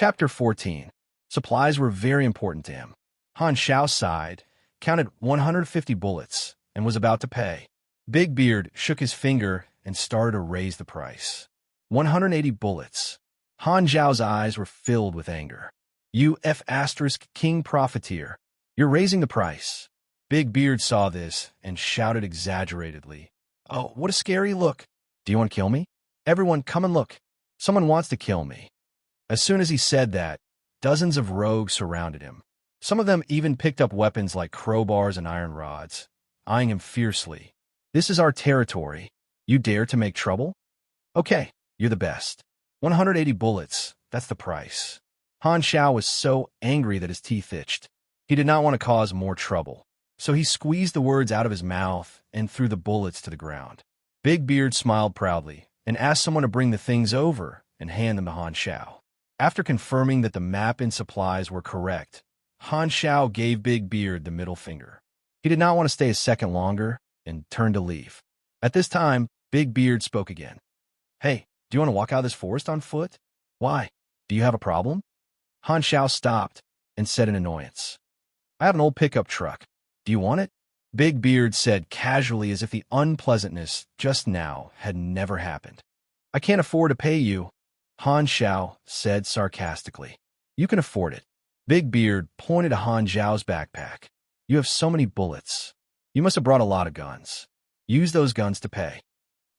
Chapter 14. Supplies were very important to him. Han Xiao sighed, counted 150 bullets, and was about to pay. Big Beard shook his finger and started to raise the price. 180 bullets. Han Zhao's eyes were filled with anger. You King Profiteer. You're raising the price. Big Beard saw this and shouted exaggeratedly. Oh, what a scary look. Do you want to kill me? Everyone, come and look. Someone wants to kill me. As soon as he said that, dozens of rogues surrounded him. Some of them even picked up weapons like crowbars and iron rods, eyeing him fiercely. This is our territory. You dare to make trouble? Okay, you're the best. 180 bullets, that's the price. Han Xiao was so angry that his teeth itched. He did not want to cause more trouble, so he squeezed the words out of his mouth and threw the bullets to the ground. Big Beard smiled proudly and asked someone to bring the things over and hand them to Han Xiao. After confirming that the map and supplies were correct, Han Xiao gave Big Beard the middle finger. He did not want to stay a second longer and turned to leave. At this time, Big Beard spoke again. Hey, do you want to walk out of this forest on foot? Why? Do you have a problem? Han Xiao stopped and said in annoyance. I have an old pickup truck. Do you want it? Big Beard said casually as if the unpleasantness just now had never happened. I can't afford to pay you, Han Xiao said sarcastically. You can afford it. Big Beard pointed to Han Zhao's backpack. You have so many bullets. You must have brought a lot of guns. Use those guns to pay.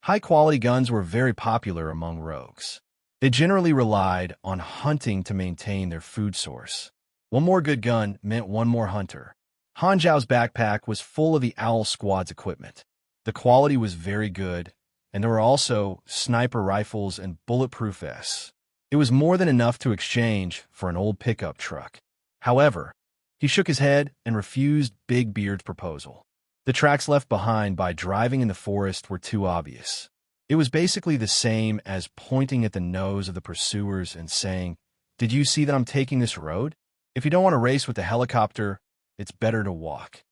High-quality guns were very popular among rogues. They generally relied on hunting to maintain their food source. One more good gun meant one more hunter. Han Zhao's backpack was full of the Owl Squad's equipment. The quality was very good, and there were also sniper rifles and bulletproof vests. It was more than enough to exchange for an old pickup truck. However, he shook his head and refused Big Beard's proposal. The tracks left behind by driving in the forest were too obvious. It was basically the same as pointing at the nose of the pursuers and saying, Did you see that I'm taking this road? If you don't want to race with the helicopter, it's better to walk.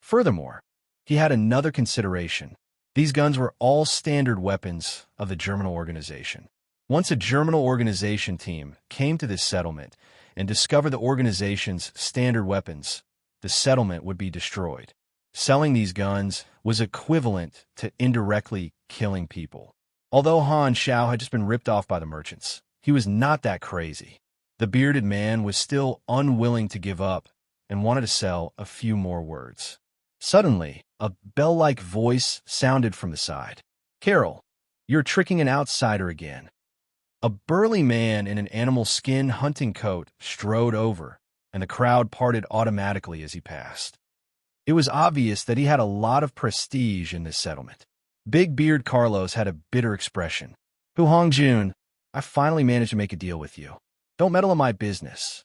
Furthermore, he had another consideration. These guns were all standard weapons of the Germinal Organization. Once a Germinal Organization team came to this settlement and discovered the organization's standard weapons, the settlement would be destroyed. Selling these guns was equivalent to indirectly killing people. Although Han Xiao had just been ripped off by the merchants, he was not that crazy. The bearded man was still unwilling to give up and wanted to sell a few more words. Suddenly, a bell-like voice sounded from the side. Carol, you're tricking an outsider again. A burly man in an animal skin hunting coat strode over, and the crowd parted automatically as he passed. It was obvious that he had a lot of prestige in this settlement. Big Beard Carlos had a bitter expression. Hu Hongjun, I finally managed to make a deal with you. Don't meddle in my business.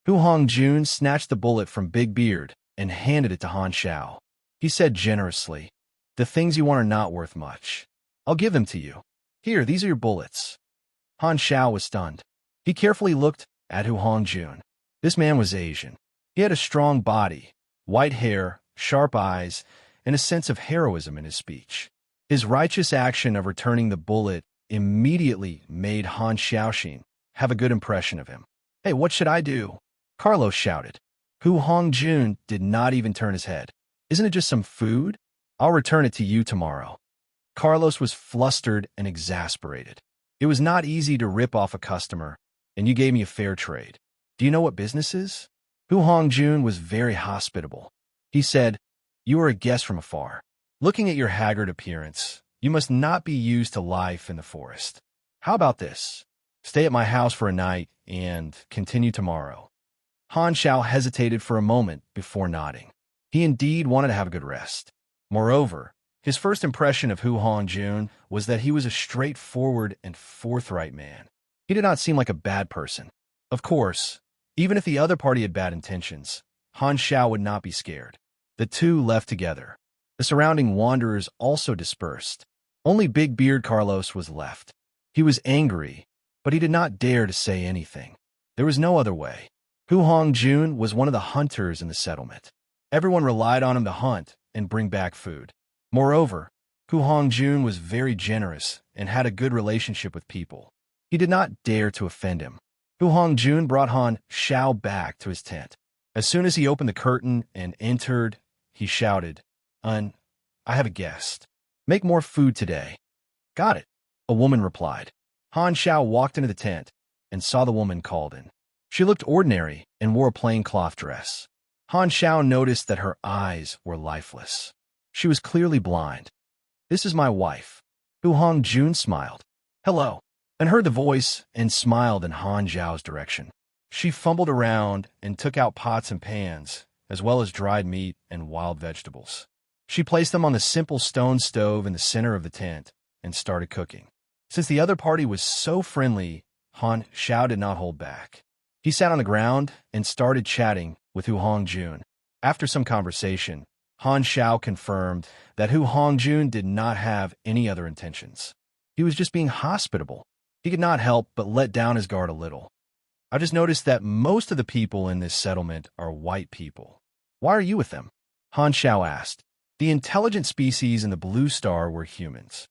Hu Hongjun snatched the bullet from Big Beard and handed it to Han Xiao. He said generously, The things you want are not worth much. I'll give them to you. Here, these are your bullets. Han Xiao was stunned. He carefully looked at Hu Hongjun. This man was Asian. He had a strong body, white hair, sharp eyes, and a sense of heroism in his speech. His righteous action of returning the bullet immediately made Han Xiaoxin have a good impression of him. Hey, what should I do? Carlos shouted. Hu Hongjun did not even turn his head. Isn't it just some food? I'll return it to you tomorrow. Carlos was flustered and exasperated. It was not easy to rip off a customer, and you gave me a fair trade. Do you know what business is? Hu Hongjun was very hospitable. He said, You are a guest from afar. Looking at your haggard appearance, you must not be used to life in the forest. How about this? Stay at my house for a night and continue tomorrow. Han Xiao hesitated for a moment before nodding. He indeed wanted to have a good rest. Moreover, his first impression of Hu Hongjun was that he was a straightforward and forthright man. He did not seem like a bad person. Of course, even if the other party had bad intentions, Han Xiao would not be scared. The two left together. The surrounding wanderers also dispersed. Only Big Beard Carlos was left. He was angry, but he did not dare to say anything. There was no other way. Hu Hongjun was one of the hunters in the settlement. Everyone relied on him to hunt and bring back food. Moreover, Hu Hongjun was very generous and had a good relationship with people. He did not dare to offend him. Hu Hongjun brought Han Xiao back to his tent. As soon as he opened the curtain and entered, he shouted, I have a guest. Make more food today." "Got it," a woman replied. Han Xiao walked into the tent and saw the woman called in. She looked ordinary and wore a plain cloth dress. Han Xiao noticed that her eyes were lifeless. She was clearly blind. "This is my wife." Hu Hongjun smiled. "Hello," and heard the voice and smiled in Han Xiao's direction. She fumbled around and took out pots and pans, as well as dried meat and wild vegetables. She placed them on the simple stone stove in the center of the tent and started cooking. Since the other party was so friendly, Han Xiao did not hold back. He sat on the ground and started chatting with Hu Hongjun. After some conversation, Han Xiao confirmed that Hu Hongjun did not have any other intentions. He was just being hospitable. He could not help but let down his guard a little. "I just noticed that most of the people in this settlement are white people. Why are you with them?" Han Xiao asked. The intelligent species in the Blue Star were humans.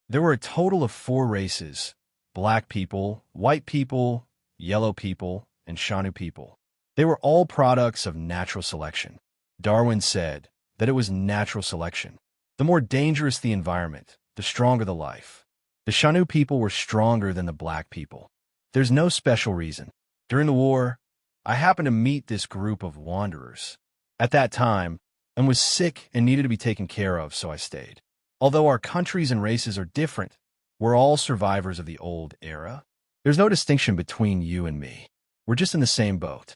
There were a total of 4 races: black people, white people, yellow people, and Shanu people. They were all products of natural selection. Darwin said that it was natural selection. The more dangerous the environment, the stronger the life. The Shanu people were stronger than the black people. There's no special reason. During the war, I happened to meet this group of wanderers. At that time, I was sick and needed to be taken care of, so I stayed. Although our countries and races are different, we're all survivors of the old era. There's no distinction between you and me. We're just in the same boat."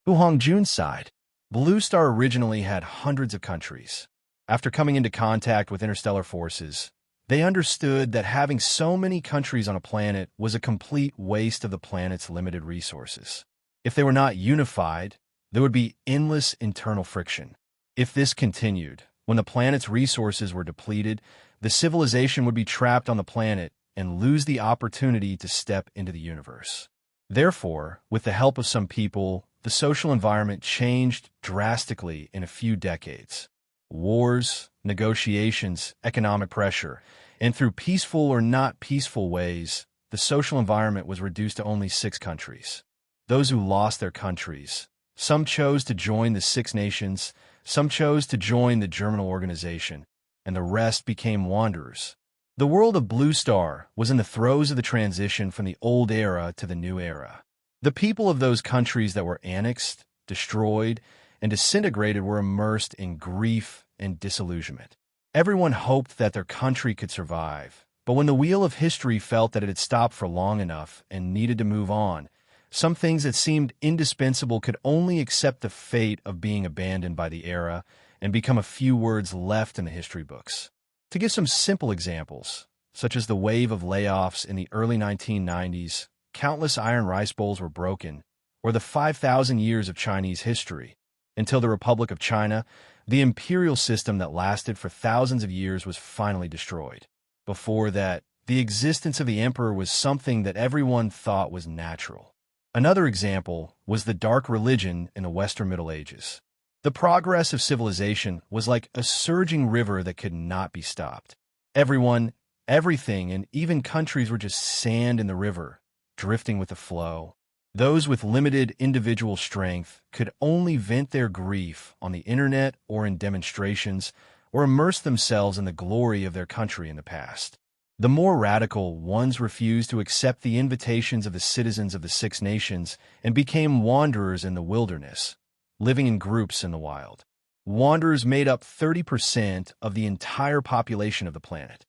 Hu Hongjun sighed. Blue Star originally had hundreds of countries. After coming into contact with interstellar forces, they understood that having so many countries on a planet was a complete waste of the planet's limited resources. If they were not unified, there would be endless internal friction. If this continued, when the planet's resources were depleted, the civilization would be trapped on the planet and lose the opportunity to step into the universe. Therefore, with the help of some people, the social environment changed drastically in a few decades. Wars, negotiations, economic pressure, and through peaceful or not peaceful ways, the social environment was reduced to only 6 countries. Those who lost their countries, some chose to join the Six Nations, some chose to join the Germinal Organization, and the rest became wanderers. The world of Blue Star was in the throes of the transition from the old era to the new era. The people of those countries that were annexed, destroyed, and disintegrated were immersed in grief and disillusionment. Everyone hoped that their country could survive, but when the wheel of history felt that it had stopped for long enough and needed to move on, some things that seemed indispensable could only accept the fate of being abandoned by the era and become a few words left in the history books. To give some simple examples, such as the wave of layoffs in the early 1990s, countless iron rice bowls were broken, or the 5,000 years of Chinese history. Until the Republic of China, the imperial system that lasted for thousands of years was finally destroyed. Before that, the existence of the emperor was something that everyone thought was natural. Another example was the dark religion in the Western Middle Ages. The progress of civilization was like a surging river that could not be stopped. Everyone, everything, and even countries were just sand in the river, drifting with the flow. Those with limited individual strength could only vent their grief on the internet or in demonstrations, or immerse themselves in the glory of their country in the past. The more radical ones refused to accept the invitations of the citizens of the Six Nations and became wanderers in the wilderness, living in groups in the wild. Wanderers made up 30% of the entire population of the planet.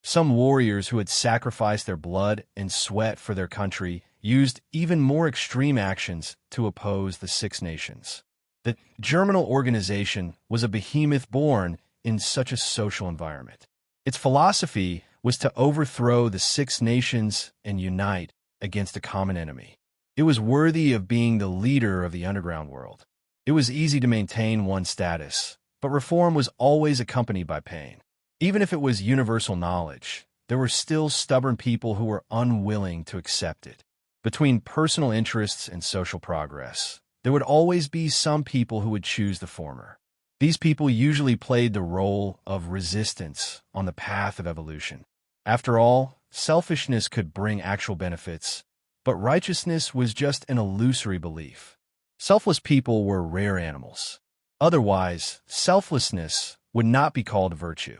Some warriors who had sacrificed their blood and sweat for their country used even more extreme actions to oppose the Six Nations. The Germinal Organization was a behemoth born in such a social environment. Its philosophy was to overthrow the Six Nations and unite against a common enemy. It was worthy of being the leader of the underground world. It was easy to maintain one's status, but reform was always accompanied by pain. Even if it was universal knowledge, there were still stubborn people who were unwilling to accept it. Between personal interests and social progress, there would always be some people who would choose the former. These people usually played the role of resistance on the path of evolution. After all, selfishness could bring actual benefits, But righteousness was just an illusory belief. Selfless people were rare animals. Otherwise, selflessness would not be called a virtue.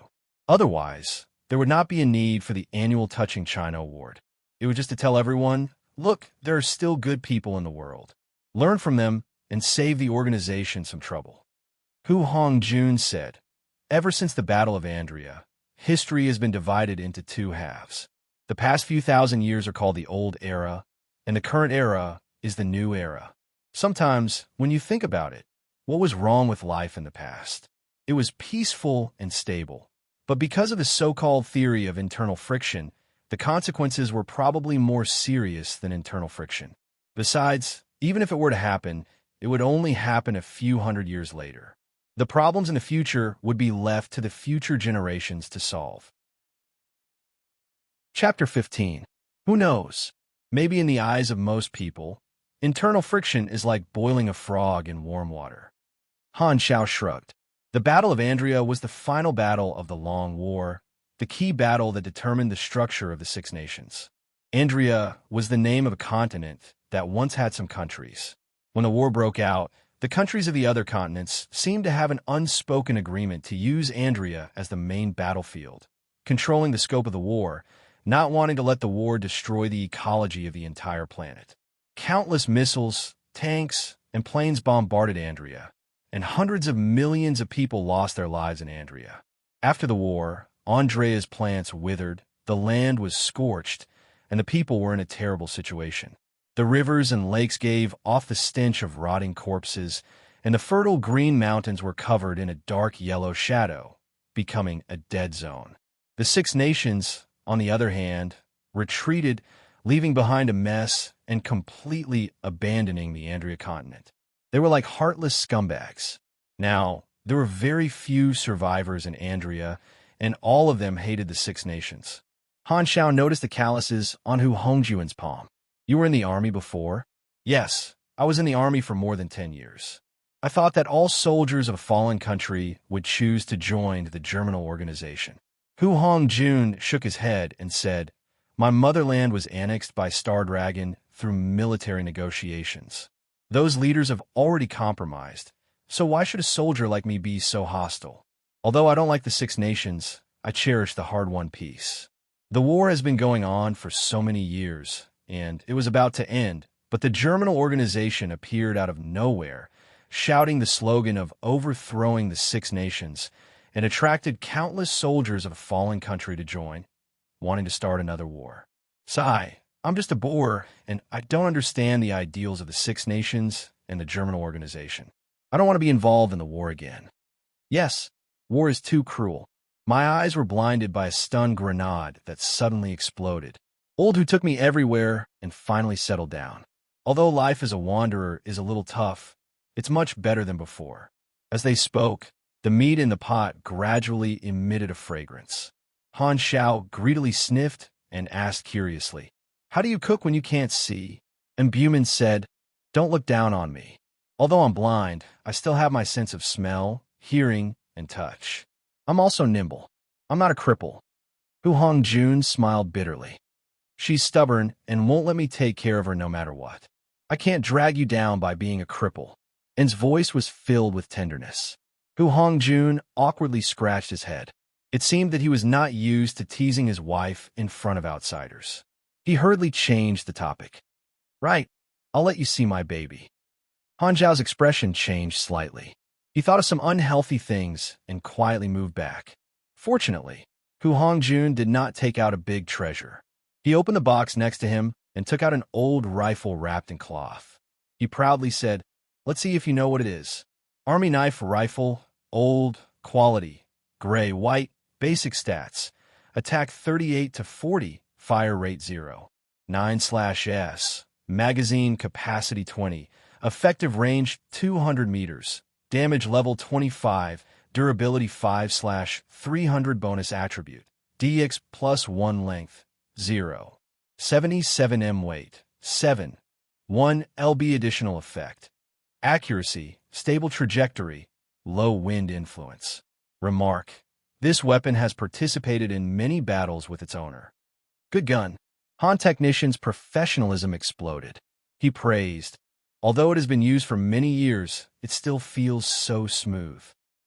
Otherwise, there would not be a need for the annual Touching China Award. It was just to tell everyone, look, there are still good people in the world. Learn from them and save the organization some trouble. Hu Hongjun said, ever since the Battle of Andria, history has been divided into two halves. The past few thousand years are called the Old Era, and the current era is the New Era. Sometimes, when you think about it, what was wrong with life in the past? It was peaceful and stable. But because of the so-called theory of internal friction, the consequences were probably more serious than internal friction. Besides, even if it were to happen, it would only happen a few hundred years later. The problems in the future would be left to the future generations to solve. Chapter 15. Who knows? Maybe in the eyes of most people, internal friction is like boiling a frog in warm water. Han Xiao shrugged. The Battle of Andria was the final battle of the Long War, the key battle that determined the structure of the Six Nations. Andria was the name of a continent that once had some countries. When the war broke out, the countries of the other continents seemed to have an unspoken agreement to use Andria as the main battlefield, controlling the scope of the war, not wanting to let the war destroy the ecology of the entire planet. Countless missiles, tanks, and planes bombarded Andria, and hundreds of millions of people lost their lives in Andria. After the war, Andrea's plants withered, the land was scorched, and the people were in a terrible situation. The rivers and lakes gave off the stench of rotting corpses, and the fertile green mountains were covered in a dark yellow shadow, becoming a dead zone. The Six Nations, on the other hand, retreated, leaving behind a mess and completely abandoning the Andria continent. They were like heartless scumbags. Now, there were very few survivors in Andria, and all of them hated the Six Nations. Han Xiao noticed the calluses on Hu Hongjuan's palm. You were in the army before? Yes, I was in the army for more than 10 years. I thought that all soldiers of a fallen country would choose to join the germinal organization. Hu Hongjun shook his head and said, my motherland was annexed by Star Dragon through military negotiations. Those leaders have already compromised, so why should a soldier like me be so hostile? Although I don't like the Six Nations, I cherish the hard-won peace. The war has been going on for so many years, and it was about to end, but the germinal organization appeared out of nowhere, shouting the slogan of overthrowing the Six Nations, and attracted countless soldiers of a fallen country to join, wanting to start another war. Sigh, I'm just a boor, and I don't understand the ideals of the Six Nations and the germinal organization. I don't want to be involved in the war again. Yes, war is too cruel. My eyes were blinded by a stun grenade that suddenly exploded. Old Who took me everywhere and finally settled down. Although life as a wanderer is a little tough, it's much better than before. As they spoke, the meat in the pot gradually emitted a fragrance. Han Xiao greedily sniffed and asked curiously, how do you cook when you can't see? And Buman said, don't look down on me. Although I'm blind, I still have my sense of smell, hearing, and touch. I'm also nimble. I'm not a cripple. Hu Hongjun smiled bitterly. She's stubborn and won't let me take care of her no matter what. I can't drag you down by being a cripple. En's voice was filled with tenderness. Hu Hongjun awkwardly scratched his head. It seemed that he was not used to teasing his wife in front of outsiders. He hurriedly changed the topic. Right, I'll let you see my baby. Han Zhao's expression changed slightly. He thought of some unhealthy things and quietly moved back. Fortunately, Hu Hongjun did not take out a big treasure. He opened the box next to him and took out an old rifle wrapped in cloth. He proudly said, let's see if you know what it is. Army knife rifle, old, quality, gray, white, basic stats, attack 38 to 40, fire rate 0, 9/S, magazine capacity 20, effective range 200 meters, damage level 25, durability 5/300 bonus attribute, DX plus 1 length, 0, 77 M weight, 7, 1 lb additional effect, accuracy, stable trajectory, low wind influence. Remark, this weapon has participated in many battles with its owner. Good gun. Han Technician's professionalism exploded. He praised, "Although it has been used for many years, it still feels so smooth.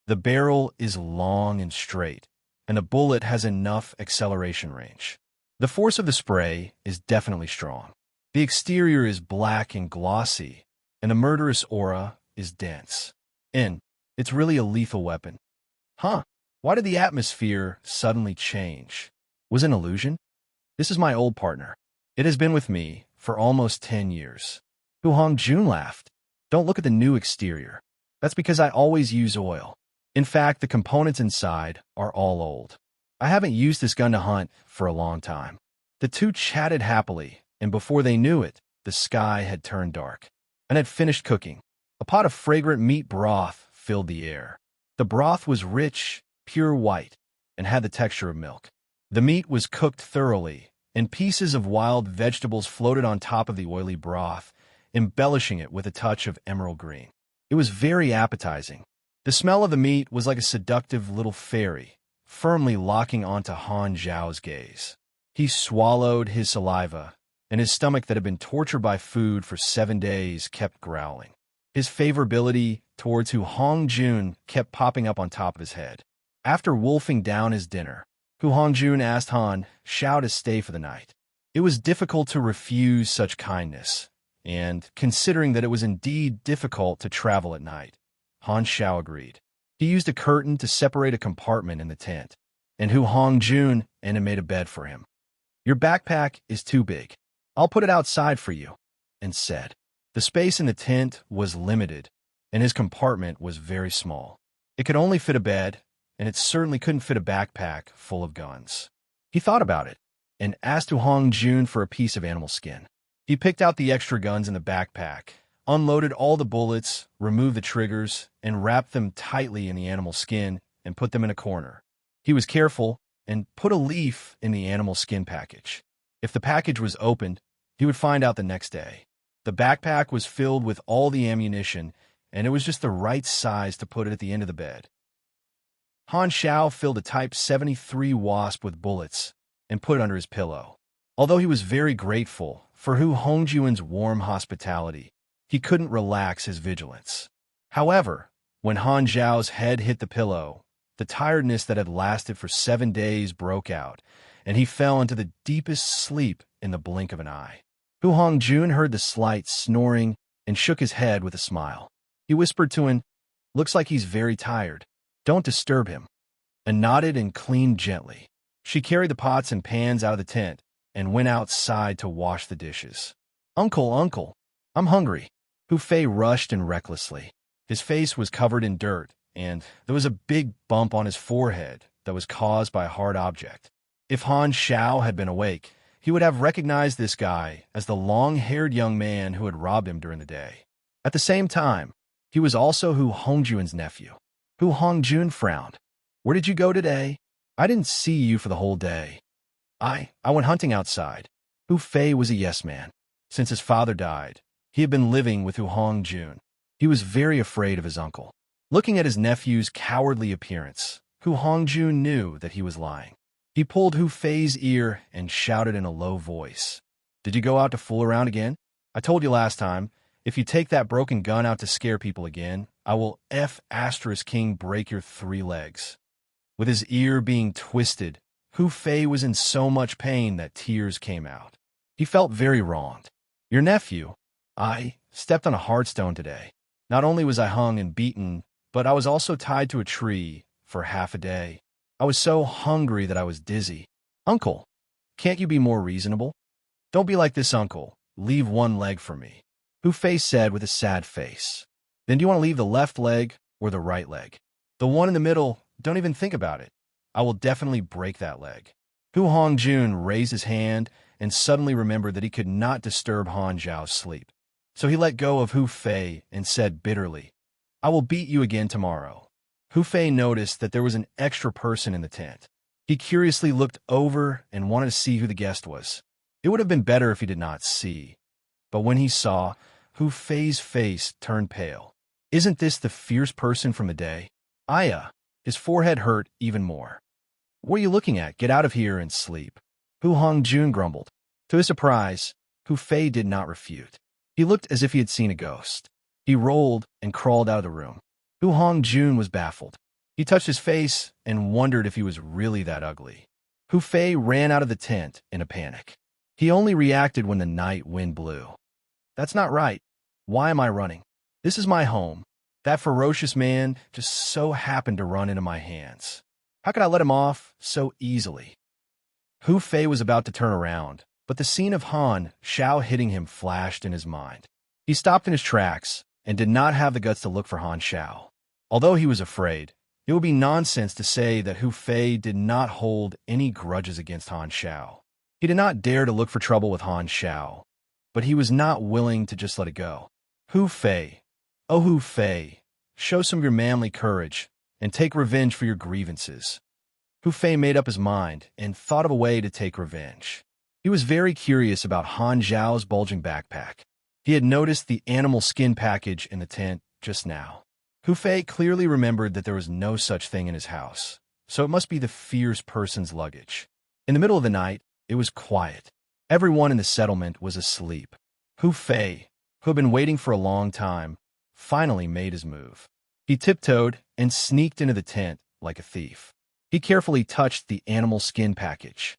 The barrel is long and straight, and the bullet has enough acceleration range. The force of the spray is definitely strong. The exterior is black and glossy, and the murderous aura is dense. And it's really a lethal weapon." Huh? Why did the atmosphere suddenly change? Was it an illusion? This is my old partner. It has been with me for almost 10 years. Hu Hongjun laughed. "Don't look at the new exterior. That's because I always use oil. In fact, the components inside are all old. I haven't used this gun to hunt for a long time." The two chatted happily, and before they knew it, the sky had turned dark and had finished cooking. A pot of fragrant meat broth filled the air. The broth was rich, pure white, and had the texture of milk. The meat was cooked thoroughly, and pieces of wild vegetables floated on top of the oily broth, embellishing it with a touch of emerald green. It was very appetizing. The smell of the meat was like a seductive little fairy, firmly locking onto Han Zhao's gaze. He swallowed his saliva, and his stomach that had been tortured by food for 7 days kept growling. His favorability towards Hu Hongjun kept popping up on top of his head. After wolfing down his dinner, Hu Hongjun asked Han Zhao to stay for the night. It was difficult to refuse such kindness, and considering that it was indeed difficult to travel at night, Han Zhao agreed. He used a curtain to separate a compartment in the tent, and Hu Hongjun made a bed for him. "Your backpack is too big. I'll put it outside for you," and said. The space in the tent was limited, and his compartment was very small. It could only fit a bed, and it certainly couldn't fit a backpack full of guns. He thought about it, and asked Hu Hongjun for a piece of animal skin. He picked out the extra guns in the backpack, unloaded all the bullets, removed the triggers, and wrapped them tightly in the animal skin and put them in a corner. He was careful and put a leaf in the animal skin package. If the package was opened, he would find out the next day. The backpack was filled with all the ammunition, and it was just the right size to put it at the end of the bed. Han Zhao filled a Type 73 Wasp with bullets and put it under his pillow. Although he was very grateful for Hu Hongjun's warm hospitality, he couldn't relax his vigilance. However, when Han Zhao's head hit the pillow, the tiredness that had lasted for 7 days broke out, and he fell into the deepest sleep in the blink of an eye. Hu Hongjun heard the slight snoring and shook his head with a smile. He whispered to him, "Looks like he's very tired. Don't disturb him," and nodded and cleaned gently. She carried the pots and pans out of the tent and went outside to wash the dishes. Uncle, I'm hungry." Hu Fei rushed in recklessly. His face was covered in dirt, and there was a big bump on his forehead that was caused by a hard object. If Han Zhao had been awake, he would have recognized this guy as the long-haired young man who had robbed him during the day. At the same time, he was also Hu Hongjun's nephew. Hu Hongjun frowned. "Where did you go today? I didn't see you for the whole day." I went hunting outside." Hu Fei was a yes man. Since his father died, he had been living with Hu Hongjun. He was very afraid of his uncle. Looking at his nephew's cowardly appearance, Hu Hongjun knew that he was lying. He pulled Hu Fei's ear and shouted in a low voice, "Did you go out to fool around again? I told you last time, if you take that broken gun out to scare people again, I will King break your 3 legs." With his ear being twisted, Hu Fei was in so much pain that tears came out. He felt very wronged. "Your nephew? I stepped on a hard stone today. Not only was I hung and beaten, but I was also tied to a tree for half a day. I was so hungry that I was dizzy." "Uncle, can't you be more reasonable?" "Don't be like this, uncle. Leave 1 leg for me," Hu Fei said with a sad face. "Then do you want to leave the left leg or the right leg?" "The one in the middle, don't even think about it. I will definitely break that leg." Hu Hongjun raised his hand and suddenly remembered that he could not disturb Han Zhao's sleep. So he let go of Hu Fei and said bitterly, "I will beat you again tomorrow." Hu Fei noticed that there was an extra person in the tent. He curiously looked over and wanted to see who the guest was. It would have been better if he did not see. But when he saw, Hu Fei's face turned pale. "Isn't this the fierce person from the day?" "Aya." His forehead hurt even more. "What are you looking at? Get out of here and sleep." Hu Hongjun grumbled. To his surprise, Hu Fei did not refute. He looked as if he had seen a ghost. He rolled and crawled out of the room. Hu Hongjun was baffled. He touched his face and wondered if he was really that ugly. Hu Fei ran out of the tent in a panic. He only reacted when the night wind blew. That's not right. Why am I running? This is my home. That ferocious man just so happened to run into my hands. How could I let him off so easily? Hu Fei was about to turn around, but the scene of Han Xiao hitting him flashed in his mind. He stopped in his tracks and did not have the guts to look for Han Xiao. Although he was afraid, it would be nonsense to say that Hu Fei did not hold any grudges against Han Xiao. He did not dare to look for trouble with Han Xiao, but he was not willing to just let it go. Hu Fei, oh Hu Fei, show some of your manly courage and take revenge for your grievances. Hu Fei made up his mind and thought of a way to take revenge. He was very curious about Han Xiao's bulging backpack. He had noticed the animal skin package in the tent just now. Hu Fei clearly remembered that there was no such thing in his house, so it must be the fierce person's luggage. In the middle of the night, it was quiet. Everyone in the settlement was asleep. Hu Fei, who had been waiting for a long time, finally made his move. He tiptoed and sneaked into the tent like a thief. He carefully touched the animal skin package.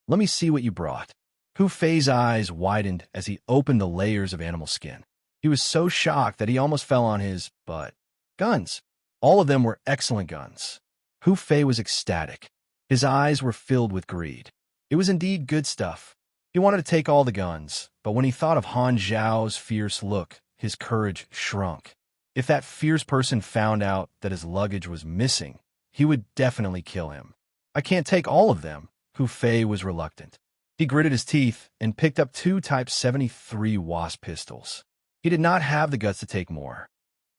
Let me see what you brought. Hu Fei's eyes widened as he opened the layers of animal skin. He was so shocked that he almost fell on his butt. Guns. All of them were excellent guns. Hu Fei was ecstatic. His eyes were filled with greed. It was indeed good stuff. He wanted to take all the guns, but when he thought of Han Zhao's fierce look, his courage shrunk. If that fierce person found out that his luggage was missing, he would definitely kill him. I can't take all of them. Hu Fei was reluctant. He gritted his teeth and picked up 2 Type 73 Wasp pistols. He did not have the guts to take more.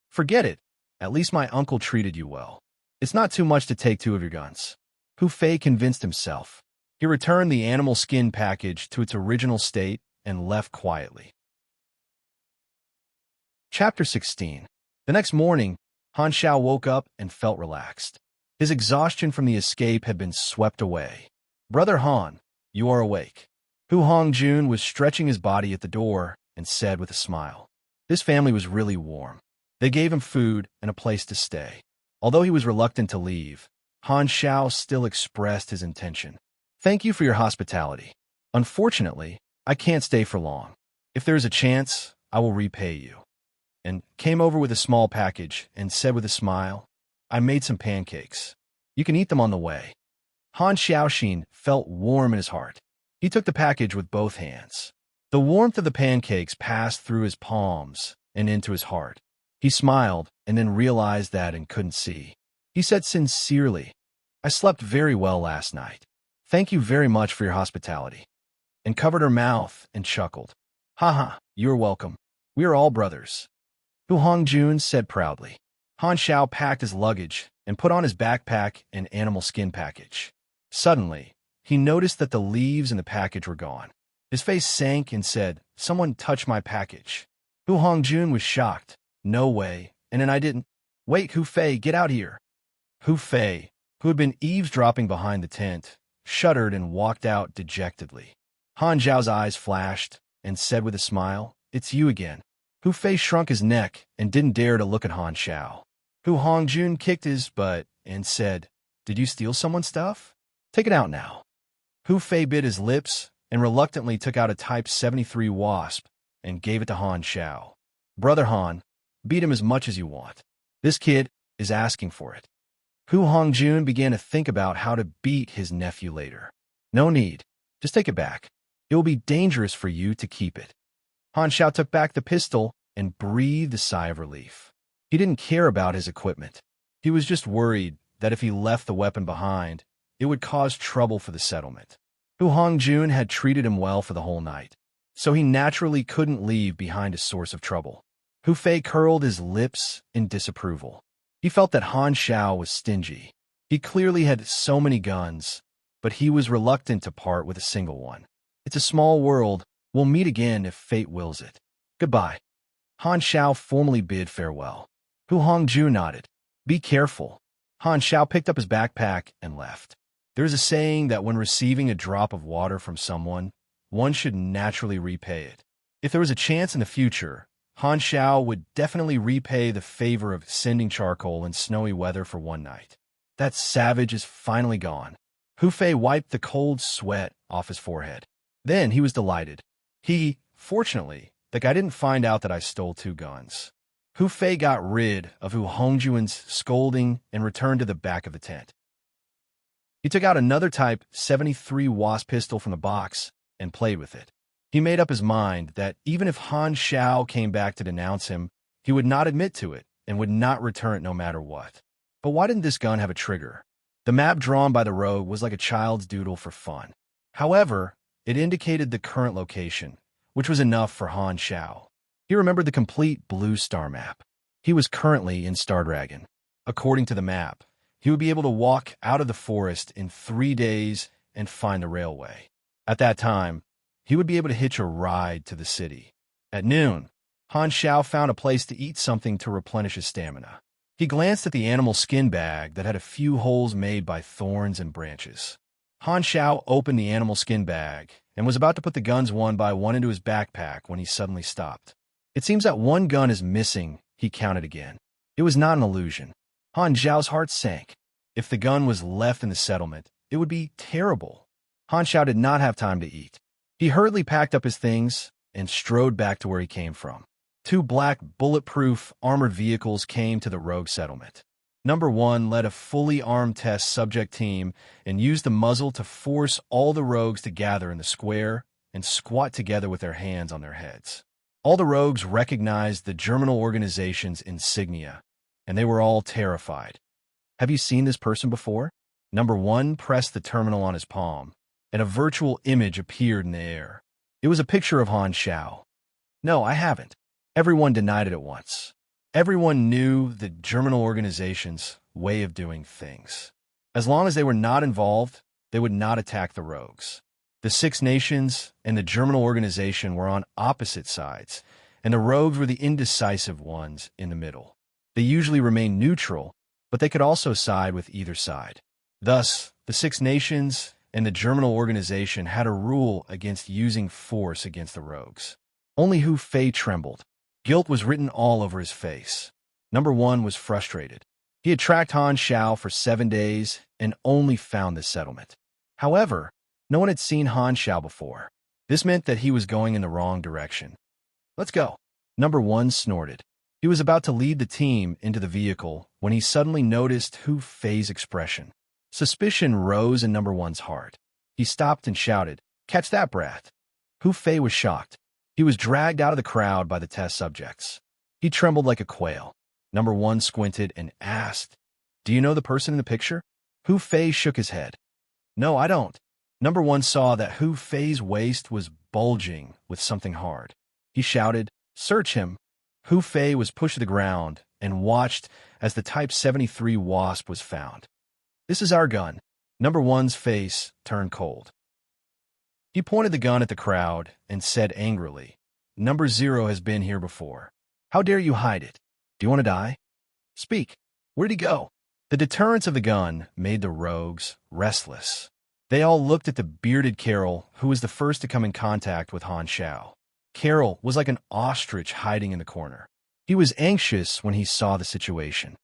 Forget it. At least my uncle treated you well. It's not too much to take 2 of your guns. Hu Fei convinced himself. He returned the animal skin package to its original state and left quietly. Chapter 16. The next morning, Han Xiao woke up and felt relaxed. His exhaustion from the escape had been swept away. Brother Han, you are awake. Hu Hongjun was stretching his body at the door and said with a smile. His family was really warm. They gave him food and a place to stay. Although he was reluctant to leave, Han Xiao still expressed his intention. Thank you for your hospitality. Unfortunately, I can't stay for long. If there is a chance, I will repay you. And came over with a small package and said with a smile, I made some pancakes. You can eat them on the way. Han Xiaoxin felt warm in his heart. He took the package with both hands. The warmth of the pancakes passed through his palms and into his heart. He smiled and then realized that and couldn't see. He said sincerely, I slept very well last night. Thank you very much for your hospitality. And covered her mouth and chuckled. Ha, you're welcome. We are all brothers. Hu Hongjun said proudly. Han Xiao packed his luggage and put on his backpack and animal skin package. Suddenly, he noticed that the leaves in the package were gone. His face sank and said, Someone touched my package. Hu Hongjun was shocked. No way. And then I didn't. Wait, Hu Fei, get out here. Hu Fei, who had been eavesdropping behind the tent, shuddered and walked out dejectedly. Han Zhao's eyes flashed and said with a smile, It's you again. Hu Fei shrunk his neck and didn't dare to look at Han Xiao. Hu Hongjun kicked his butt and said, Did you steal someone's stuff? Take it out now. Hu Fei bit his lips and reluctantly took out a Type 73 Wasp and gave it to Han Xiao. Brother Han, beat him as much as you want. This kid is asking for it. Hu Hongjun began to think about how to beat his nephew later. No need. Just take it back. It will be dangerous for you to keep it. Han Xiao took back the pistol and breathed a sigh of relief. He didn't care about his equipment. He was just worried that if he left the weapon behind, it would cause trouble for the settlement. Hu Hongjun had treated him well for the whole night, so he naturally couldn't leave behind a source of trouble. Hu Fei curled his lips in disapproval. He felt that Han Xiao was stingy. He clearly had so many guns, but he was reluctant to part with a single one. It's a small world. We'll meet again if fate wills it. Goodbye. Han Xiao formally bid farewell. Hu Hongjun nodded. Be careful. Han Xiao picked up his backpack and left. There is a saying that when receiving a drop of water from someone, one should naturally repay it. If there was a chance in the future, Han Xiao would definitely repay the favor of sending charcoal in snowy weather for one night. That savage is finally gone. Hu Fei wiped the cold sweat off his forehead. Then he was delighted. Fortunately, the guy didn't find out that I stole 2 guns. Hu Fei got rid of Hu Hongjuan's scolding and returned to the back of the tent. He took out another Type 73 Wasp pistol from the box and played with it. He made up his mind that even if Han Xiao came back to denounce him, he would not admit to it and would not return it no matter what. But why didn't this gun have a trigger? The map drawn by the rogue was like a child's doodle for fun. However, it indicated the current location, which was enough for Han Xiao. He remembered the complete blue star map. He was currently in Stardragon. According to the map, he would be able to walk out of the forest in 3 days and find the railway. At that time, he would be able to hitch a ride to the city. At noon, Han Xiao found a place to eat something to replenish his stamina. He glanced at the animal skin bag that had a few holes made by thorns and branches. Han Xiao opened the animal skin bag and was about to put the guns one by one into his backpack when he suddenly stopped. It seems that 1 gun is missing, he counted again. It was not an illusion. Han Xiao's heart sank. If the gun was left in the settlement, it would be terrible. Han Xiao did not have time to eat. He hurriedly packed up his things and strode back to where he came from. 2 black, bulletproof, armored vehicles came to the rogue settlement. Number 1 led a fully armed test subject team and used the muzzle to force all the rogues to gather in the square and squat together with their hands on their heads. All the rogues recognized the Germinal organization's insignia, and they were all terrified. Have you seen this person before? Number 1 pressed the terminal on his palm, and a virtual image appeared in the air. It was a picture of Han Xiao. No, I haven't. Everyone denied it at once. Everyone knew the Germinal organization's way of doing things. As long as they were not involved, they would not attack the rogues. The 6 nations and the Germinal organization were on opposite sides, and the rogues were the indecisive ones in the middle. They usually remained neutral, but they could also side with either side. Thus, the 6 nations and the Germinal organization had a rule against using force against the rogues. Only Hu Fei trembled. Guilt was written all over his face. Number 1 was frustrated. He had tracked Han Xiao for 7 days and only found this settlement. However, no one had seen Han Xiao before. This meant that he was going in the wrong direction. Let's go. Number 1 snorted. He was about to lead the team into the vehicle when he suddenly noticed Hu Fei's expression. Suspicion rose in Number 1's heart. He stopped and shouted, "Catch that brat!" Hu Fei was shocked. He was dragged out of the crowd by the test subjects. He trembled like a quail. Number 1 squinted and asked, "Do you know the person in the picture?" Hu Fei shook his head. "No, I don't." Number 1 saw that Hu Fei's waist was bulging with something hard. He shouted, "Search him!" Hu Fei was pushed to the ground and watched as the Type 73 Wasp was found. "This is our gun." Number 1's face turned cold. He pointed the gun at the crowd and said angrily, "Number 0 has been here before. How dare you hide it? Do you want to die? Speak. Where'd he go?" The deterrence of the gun made the rogues restless. They all looked at the bearded Carol, who was the first to come in contact with Han Xiao. Carol was like an ostrich hiding in the corner. He was anxious when he saw the situation.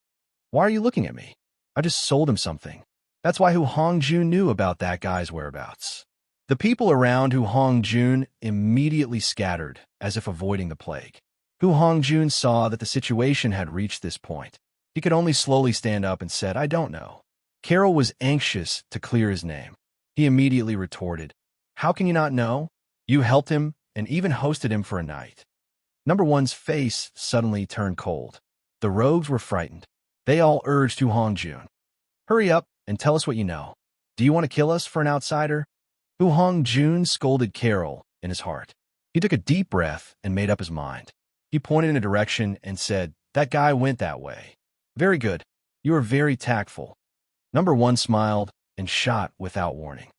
"Why are you looking at me? I just sold him something." That's why Hu Hongjun knew about that guy's whereabouts. The people around Hu Hongjun immediately scattered, as if avoiding the plague. Hu Hongjun saw that the situation had reached this point. He could only slowly stand up and said, "I don't know." Carol was anxious to clear his name. He immediately retorted, "How can you not know? You helped him and even hosted him for a night." Number 1's face suddenly turned cold. The rogues were frightened. They all urged Hu Hongjun, "Hurry up and tell us what you know. Do you want to kill us for an outsider?" Hu Hongjun scolded Carol in his heart. He took a deep breath and made up his mind. He pointed in a direction and said, "That guy went that way." "Very good. You are very tactful." Number 1 smiled and shot without warning.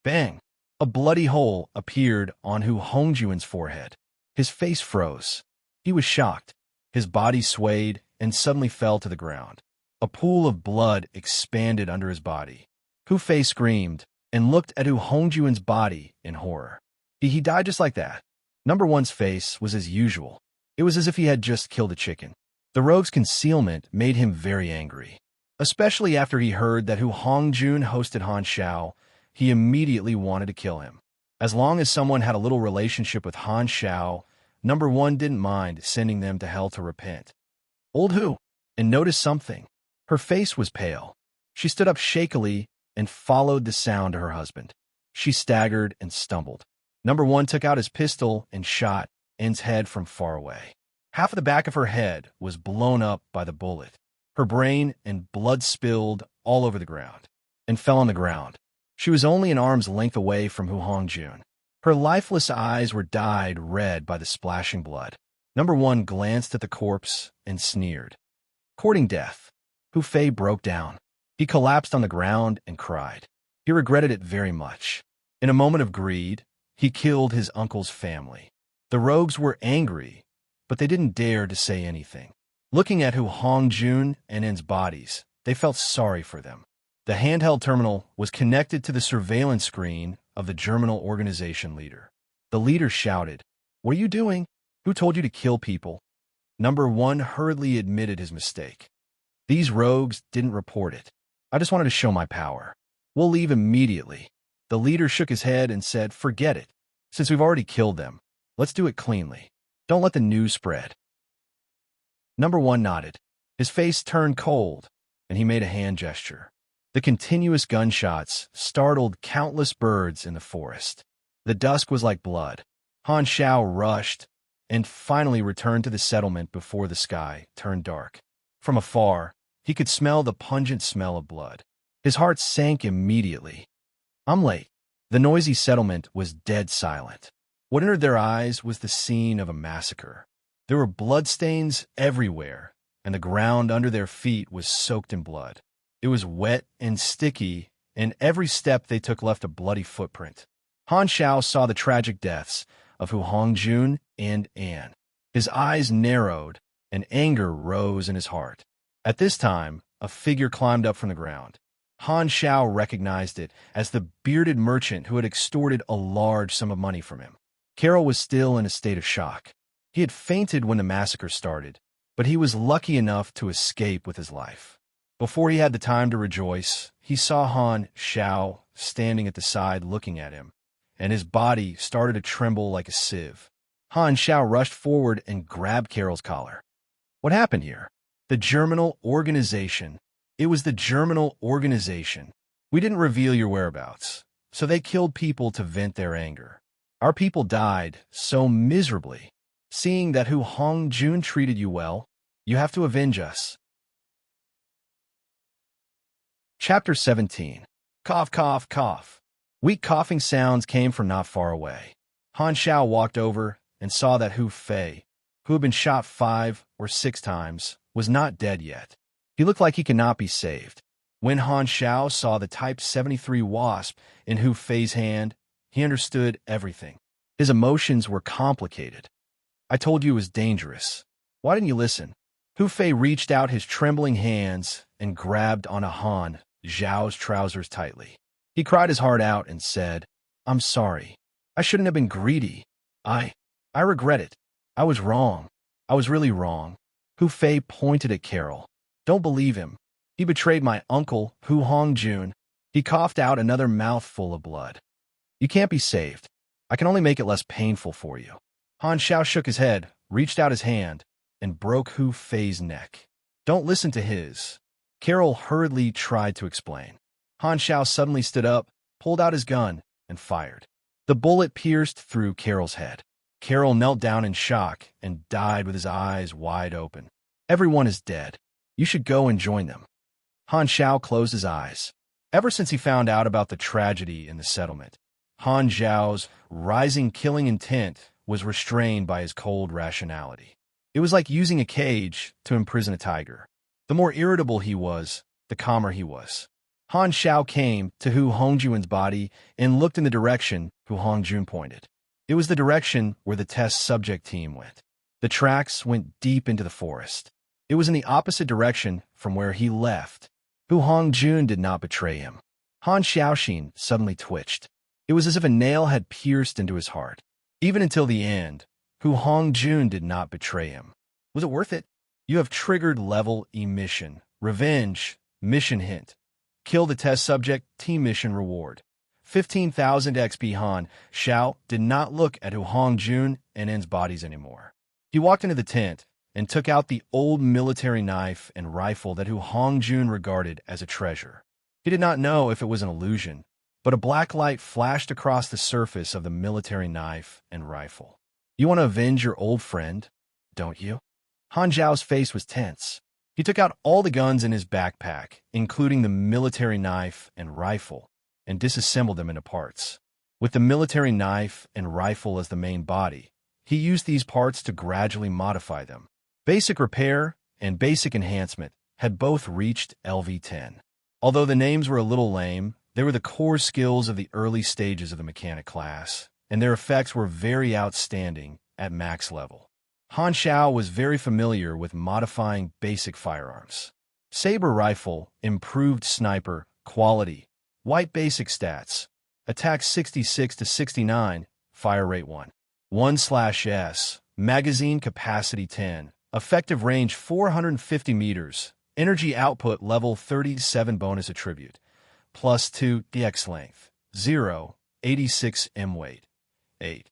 Bang! A bloody hole appeared on Hu Hongjuan's forehead. His face froze. He was shocked. His body swayed and suddenly fell to the ground. A pool of blood expanded under his body. Hu Fei screamed and looked at Hu Hongjuan's body in horror. He died just like that. Number one's face was as usual. It was as if he had just killed a chicken. The rogue's concealment made him very angry. Especially after he heard that Hu Hongjun hosted Han Shao, he immediately wanted to kill him. As long as someone had a little relationship with Han Shao, Number one didn't mind sending them to hell to repent. Old Hu, and noticed something. Her face was pale. She stood up shakily and followed the sound to her husband. She staggered and stumbled. Number one took out his pistol and shot N's head from far away. Half of the back of her head was blown up by the bullet. Her brain and blood spilled all over the ground and fell on the ground. She was only an arm's length away from Hu Hongjun. Her lifeless eyes were dyed red by the splashing blood. Number one glanced at the corpse and sneered. Courting death, Hu Fei broke down. He collapsed on the ground and cried. He regretted it very much. In a moment of greed, he killed his uncle's family. The rogues were angry, but they didn't dare to say anything. Looking at Hu Hongjun and N's bodies, they felt sorry for them. The handheld terminal was connected to the surveillance screen of the Germinal organization leader. The leader shouted, "What are you doing? Who told you to kill people?" Number one hurriedly admitted his mistake. These rogues didn't report it. I just wanted to show my power. We'll leave immediately. The leader shook his head and said, "Forget it. Since we've already killed them, let's do it cleanly. Don't let the news spread." Number one nodded. His face turned cold, and he made a hand gesture. The continuous gunshots startled countless birds in the forest. The dusk was like blood. Han Shao rushed and finally returned to the settlement before the sky turned dark. From afar, he could smell the pungent smell of blood. His heart sank immediately. I'm late. The noisy settlement was dead silent. What entered their eyes was the scene of a massacre. There were bloodstains everywhere, and the ground under their feet was soaked in blood. It was wet and sticky, and every step they took left a bloody footprint. Han Shao saw the tragic deaths of Hu Hongjun and An. His eyes narrowed, and anger rose in his heart. At this time, a figure climbed up from the ground. Han Shao recognized it as the bearded merchant who had extorted a large sum of money from him. Carol was still in a state of shock. He had fainted when the massacre started, but he was lucky enough to escape with his life. Before he had the time to rejoice, he saw Han Shao standing at the side looking at him, and his body started to tremble like a sieve. Han Shao rushed forward and grabbed Carol's collar. What happened here? The Germinal organization. It was the Germinal organization. We didn't reveal your whereabouts, so they killed people to vent their anger. Our people died so miserably. Seeing that Hu Hongjun treated you well, you have to avenge us. Chapter 17. Cough, cough, cough. Weak coughing sounds came from not far away. Han Shao walked over and saw that Hu Fei, who had been shot 5 or 6 times, was not dead yet. He looked like he could not be saved. When Han Shao saw the Type 73 Wasp in Hu Fei's hand, he understood everything. His emotions were complicated. I told you it was dangerous. Why didn't you listen? Hu Fei reached out his trembling hands and grabbed onto Han Zhao's trousers tightly. He cried his heart out and said, "I'm sorry. I shouldn't have been greedy. I regret it. I was wrong. I was really wrong." Hu Fei pointed at Carol. "Don't believe him. He betrayed my uncle, Hu Hongjun." He coughed out another mouthful of blood. "You can't be saved. I can only make it less painful for you." Han Shao shook his head, reached out his hand, and broke Hu Fei's neck. "Don't listen to his." Carol hurriedly tried to explain. Han Shao suddenly stood up, pulled out his gun, and fired. The bullet pierced through Carol's head. Carol knelt down in shock and died with his eyes wide open. "Everyone is dead. You should go and join them." Han Shao closed his eyes. Ever since he found out about the tragedy in the settlement, Han Zhao's rising killing intent was restrained by his cold rationality. It was like using a cage to imprison a tiger. The more irritable he was, the calmer he was. Han Shao came to Hu Hongjun's body and looked in the direction Hu Hongjun pointed. It was the direction where the test subject team went. The tracks went deep into the forest. It was in the opposite direction from where he left. Hu Hongjun did not betray him. Han Xiaoxin suddenly twitched. It It was as if a nail had pierced into his heart. Even until the end, Hu Hongjun did not betray him. Was it worth it? You have triggered level emission. Revenge. Mission hint. Kill the test subject. Team mission reward. 15,000 XP. Han Xiao did not look at Hu Hongjun and En's bodies anymore. He walked into the tent and took out the old military knife and rifle that Hu Hongjun regarded as a treasure. He did not know if it was an illusion, but a black light flashed across the surface of the military knife and rifle. You want to avenge your old friend, don't you? Han Zhao's face was tense. He took out all the guns in his backpack, including the military knife and rifle, and disassembled them into parts. With the military knife and rifle as the main body, he used these parts to gradually modify them. Basic repair and basic enhancement had both reached LV10. Although the names were a little lame, they were the core skills of the early stages of the mechanic class, and their effects were very outstanding at max level. Han Xiao was very familiar with modifying basic firearms. Saber rifle, improved sniper, quality, white basic stats, attack 66 to 69, fire rate 1/S, magazine capacity 10, effective range 450 meters, energy output level 37 bonus attribute, +2 DX length, 0, 86 M weight, 8.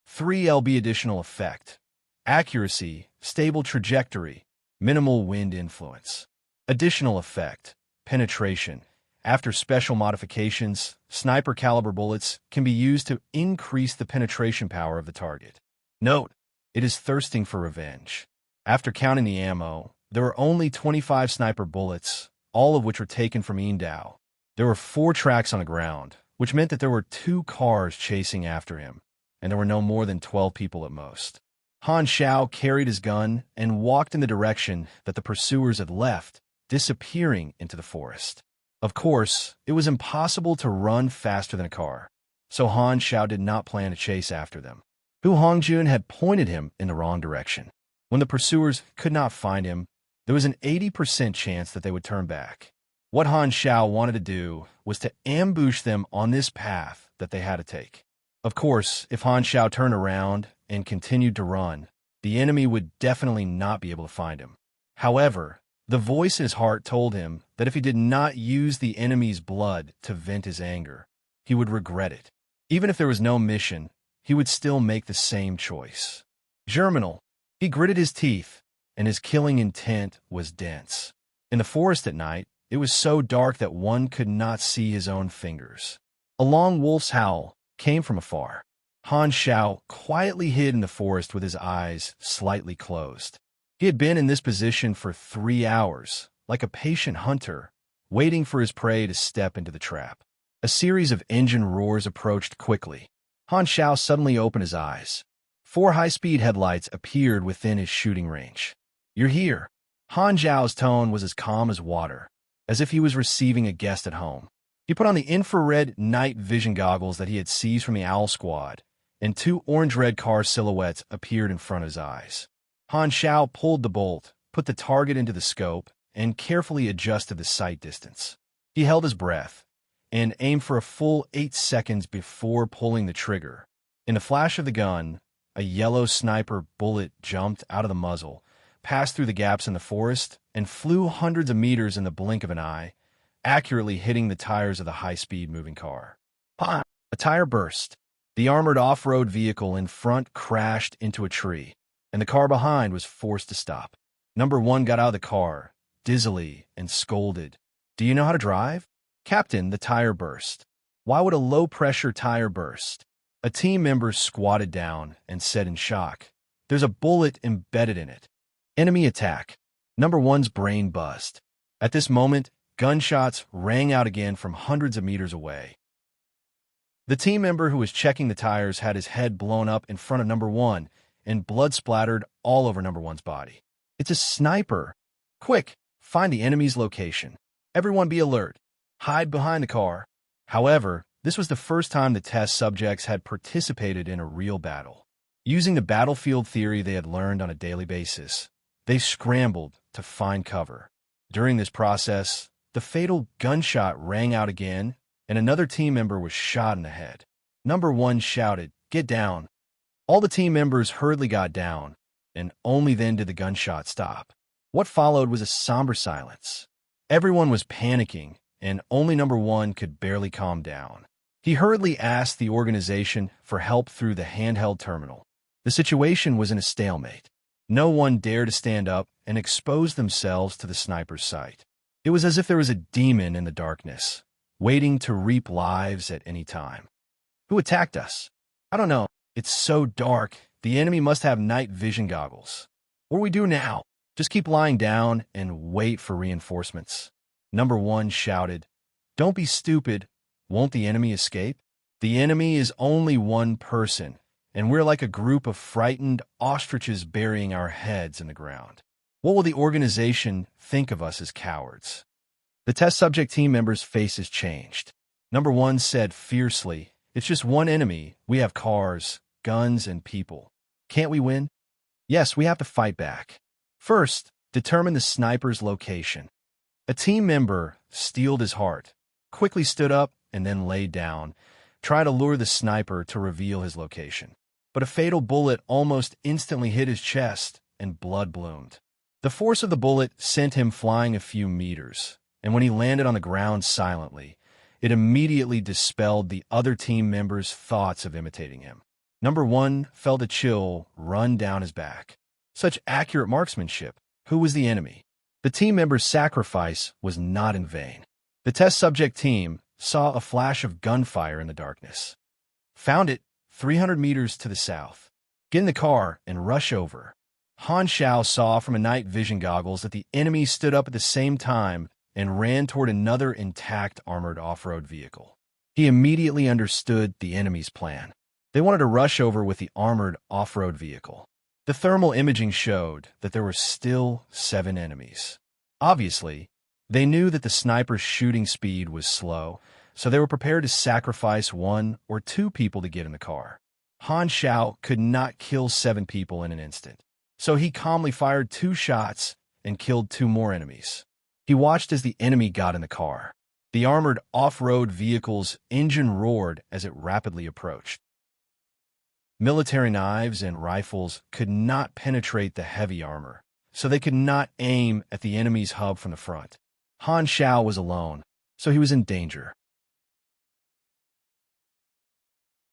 3 LB additional effect. Accuracy, stable trajectory, minimal wind influence. Additional effect. Penetration. After special modifications, sniper caliber bullets can be used to increase the penetration power of the target. Note, it is thirsting for revenge. After counting the ammo, there were only 25 sniper bullets, all of which were taken from Yindao. There were 4 tracks on the ground, which meant that there were 2 cars chasing after him, and there were no more than 12 people at most. Han Xiao carried his gun and walked in the direction that the pursuers had left, disappearing into the forest. Of course, it was impossible to run faster than a car, so Han Xiao did not plan to chase after them. Hu Hongjun had pointed him in the wrong direction. When the pursuers could not find him, there was an 80% chance that they would turn back. What Han Xiao wanted to do was to ambush them on this path that they had to take. Of course, if Han Xiao turned around and continued to run, the enemy would definitely not be able to find him. However, the voice in his heart told him that if he did not use the enemy's blood to vent his anger, he would regret it. Even if there was no mission, he would still make the same choice. Germinal. He gritted his teeth, and his killing intent was dense. In the forest at night, it was so dark that one could not see his own fingers. A long wolf's howl came from afar. Han Xiao quietly hid in the forest with his eyes slightly closed. He had been in this position for 3 hours, like a patient hunter, waiting for his prey to step into the trap. A series of engine roars approached quickly. Han Xiao suddenly opened his eyes. 4 high-speed headlights appeared within his shooting range. "You're here." Han Zhao's tone was as calm as water, as if he was receiving a guest at home. He put on the infrared night vision goggles that he had seized from the Owl Squad, and 2 orange-red car silhouettes appeared in front of his eyes. Han Xiao pulled the bolt, put the target into the scope, and carefully adjusted the sight distance. He held his breath and aimed for a full 8 seconds before pulling the trigger. In the flash of the gun, a yellow sniper bullet jumped out of the muzzle, passed through the gaps in the forest, and flew hundreds of meters in the blink of an eye, accurately hitting the tires of the high-speed moving car. A tire burst. The armored off-road vehicle in front crashed into a tree, and the car behind was forced to stop. Number 1 got out of the car, dizzily, and scolded. "Do you know how to drive?" "Captain, the tire burst." "Why would a low-pressure tire burst?" A team member squatted down and said in shock, "There's a bullet embedded in it." Enemy attack. Number 1's brain buzzed. At this moment, gunshots rang out again from hundreds of meters away. The team member who was checking the tires had his head blown up in front of Number 1, and blood splattered all over Number 1's body. "It's a sniper! Quick, find the enemy's location. Everyone be alert. Hide behind the car." However, this was the first time the test subjects had participated in a real battle. Using the battlefield theory they had learned on a daily basis, they scrambled to find cover. During this process, the fatal gunshot rang out again, and another team member was shot in the head. Number 1 shouted, "Get down!" All the team members hurriedly got down, and only then did the gunshot stop. What followed was a somber silence. Everyone was panicking, and only Number 1 could barely calm down. He hurriedly asked the organization for help through the handheld terminal. The situation was in a stalemate. No one dared to stand up and expose themselves to the sniper's sight. It was as if there was a demon in the darkness, waiting to reap lives at any time. Who attacked us? I don't know. It's so dark. The enemy must have night vision goggles. What do we do now? Just keep lying down and wait for reinforcements. Number 1 shouted, "Don't be stupid. Won't the enemy escape? The enemy is only one person, and we're like a group of frightened ostriches burying our heads in the ground. What will the organization think of us as cowards?" The test subject team members' faces changed. Number 1 said fiercely, "It's just one enemy. We have cars, guns, and people. Can't we win?" "Yes, we have to fight back. First, determine the sniper's location." A team member steeled his heart, quickly stood up, and then laid down, trying to lure the sniper to reveal his location. But a fatal bullet almost instantly hit his chest, and blood bloomed. The force of the bullet sent him flying a few meters, and when he landed on the ground silently, it immediately dispelled the other team members' thoughts of imitating him. Number 1 felt a chill run down his back. Such accurate marksmanship. Who was the enemy? The team member's sacrifice was not in vain. The test subject team saw a flash of gunfire in the darkness. "Found it, 300 meters to the south. Get in the car and rush over." Han Xiao saw from a night vision goggles that the enemy stood up at the same time and ran toward another intact armored off-road vehicle. He immediately understood the enemy's plan. They wanted to rush over with the armored off-road vehicle. The thermal imaging showed that there were still 7 enemies. Obviously, they knew that the sniper's shooting speed was slow, so they were prepared to sacrifice 1 or 2 people to get in the car. Han Xiao could not kill 7 people in an instant, so he calmly fired 2 shots and killed 2 more enemies. He watched as the enemy got in the car. The armored off-road vehicle's engine roared as it rapidly approached. Military knives and rifles could not penetrate the heavy armor, so they could not aim at the enemy's hub from the front. Han Xiao was alone, so he was in danger.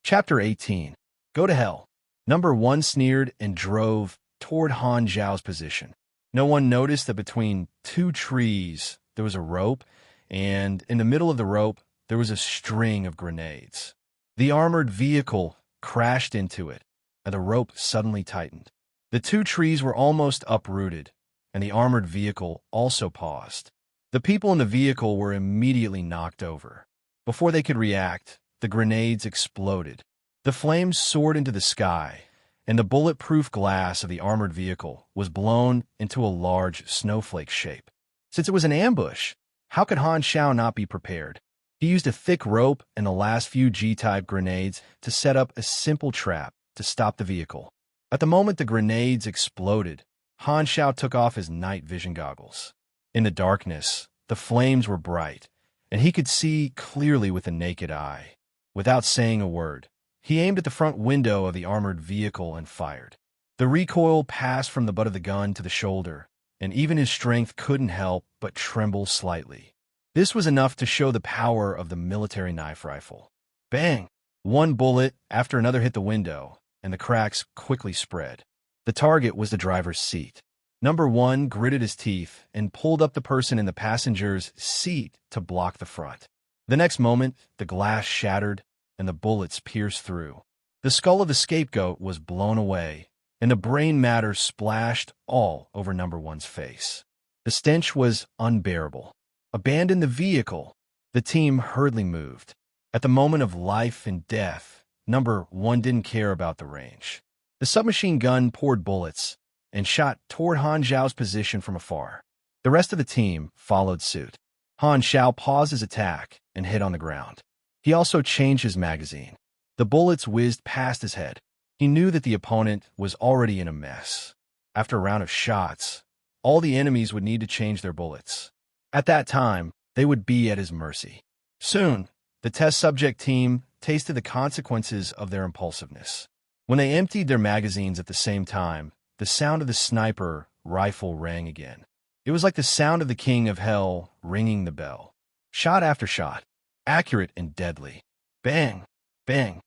Chapter 18. Go to hell. Number 1 sneered and drove toward Han Xiao's position. No one noticed that between 2 trees there was a rope, and in the middle of the rope there was a string of grenades. The armored vehicle crashed into it, and the rope suddenly tightened. The 2 trees were almost uprooted, and the armored vehicle also paused. The people in the vehicle were immediately knocked over. Before they could react, the grenades exploded. The flames soared into the sky, and the bulletproof glass of the armored vehicle was blown into a large snowflake shape. Since it was an ambush, how could Han Xiao not be prepared? He used a thick rope and the last few G-type grenades to set up a simple trap to stop the vehicle. At the moment the grenades exploded, Han Xiao took off his night vision goggles. In the darkness, the flames were bright, and he could see clearly with the naked eye. Without saying a word, he aimed at the front window of the armored vehicle and fired. The recoil passed from the butt of the gun to the shoulder, and even his strength couldn't help but tremble slightly. This was enough to show the power of the military knife rifle. Bang! One bullet after another hit the window, and the cracks quickly spread. The target was the driver's seat. Number 1 gritted his teeth and pulled up the person in the passenger's seat to block the front. The next moment, the glass shattered, and the bullets pierced through. The skull of the scapegoat was blown away, and the brain matter splashed all over Number 1's face. The stench was unbearable. Abandon the vehicle. The team hurriedly moved. At the moment of life and death, Number 1 didn't care about the range. The submachine gun poured bullets and shot toward Han Xiao's position from afar. The rest of the team followed suit. Han Xiao paused his attack and hit on the ground. He also changed his magazine. The bullets whizzed past his head. He knew that the opponent was already in a mess. After a round of shots, all the enemies would need to change their bullets. At that time, they would be at his mercy. Soon, The test subject team tasted the consequences of their impulsiveness. When they emptied their magazines at the same time, the sound of the sniper rifle rang again. It was like the sound of the king of hell ringing the bell. Shot after shot, accurate and deadly. Bang, bang.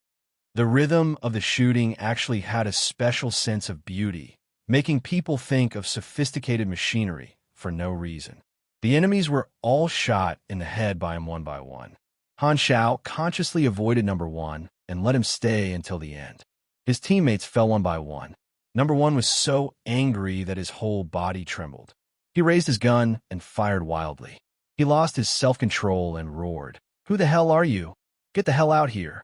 The rhythm of the shooting actually had a special sense of beauty, making people think of sophisticated machinery for no reason. The enemies were all shot in the head by him one by one. Han Xiao consciously avoided number one and let him stay until the end. His teammates fell one by one. Number one was so angry that his whole body trembled. He raised his gun and fired wildly. He lost his self-control and roared, "Who the hell are you? Get the hell out here."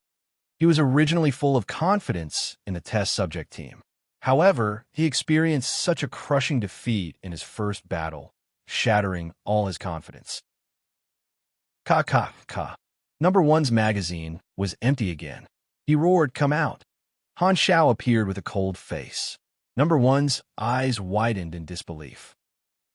He was originally full of confidence in the test subject team. However, he experienced such a crushing defeat in his first battle, shattering all his confidence. Ka. Number one's magazine was empty again. He roared, "Come out." Han Xiao appeared with a cold face. Number one's eyes widened in disbelief.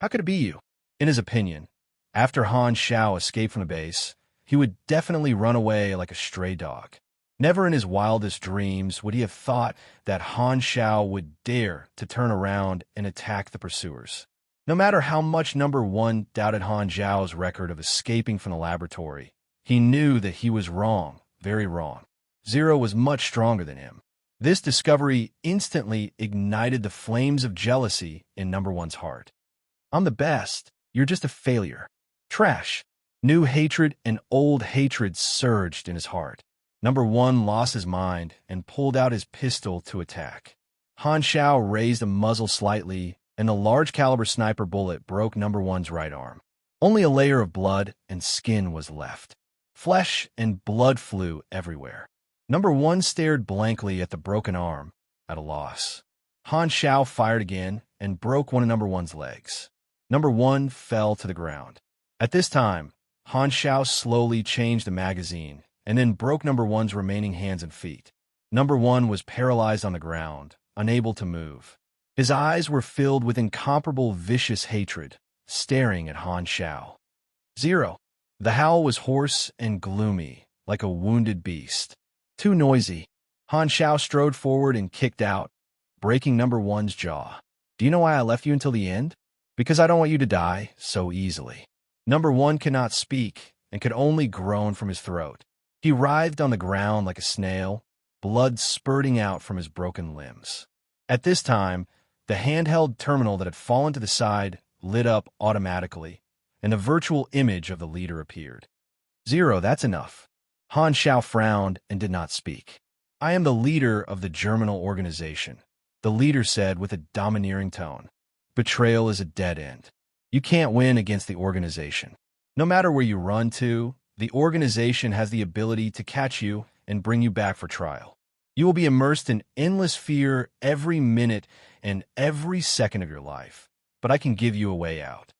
How could it be you? In his opinion, after Han Xiao escaped from the base, he would definitely run away like a stray dog. Never in his wildest dreams would he have thought that Han Xiao would dare to turn around and attack the pursuers. No matter how much number one doubted Han Xiao's record of escaping from the laboratory, he knew that he was wrong, very wrong. Zero was much stronger than him. This discovery instantly ignited the flames of jealousy in number one's heart. "I'm the best. You're just a failure. Trash." New hatred and old hatred surged in his heart. Number one lost his mind and pulled out his pistol to attack. Han Xiao raised the muzzle slightly, and the large-caliber sniper bullet broke number one's right arm. Only a layer of blood and skin was left. Flesh and blood flew everywhere. Number one stared blankly at the broken arm, at a loss. Han Xiao fired again and broke one of number one's legs. Number one fell to the ground. At this time, Han Xiao slowly changed the magazine and then broke number one's remaining hands and feet. Number one was paralyzed on the ground, unable to move. His eyes were filled with incomparable vicious hatred, staring at Han Xiao. Zero. The howl was hoarse and gloomy, like a wounded beast. Too noisy. Han Xiao strode forward and kicked out, breaking number one's jaw. "Do you know why I left you until the end? Because I don't want you to die so easily." Number one could not speak and could only groan from his throat. He writhed on the ground like a snail, blood spurting out from his broken limbs. At this time, the handheld terminal that had fallen to the side lit up automatically, and a virtual image of the leader appeared. "Zero, that's enough." Han Xiao frowned and did not speak. "I am the leader of the Germinal organization," the leader said with a domineering tone. "Betrayal is a dead end. You can't win against the organization. No matter where you run to, the organization has the ability to catch you and bring you back for trial. You will be immersed in endless fear every minute and every second of your life, but I can give you a way out."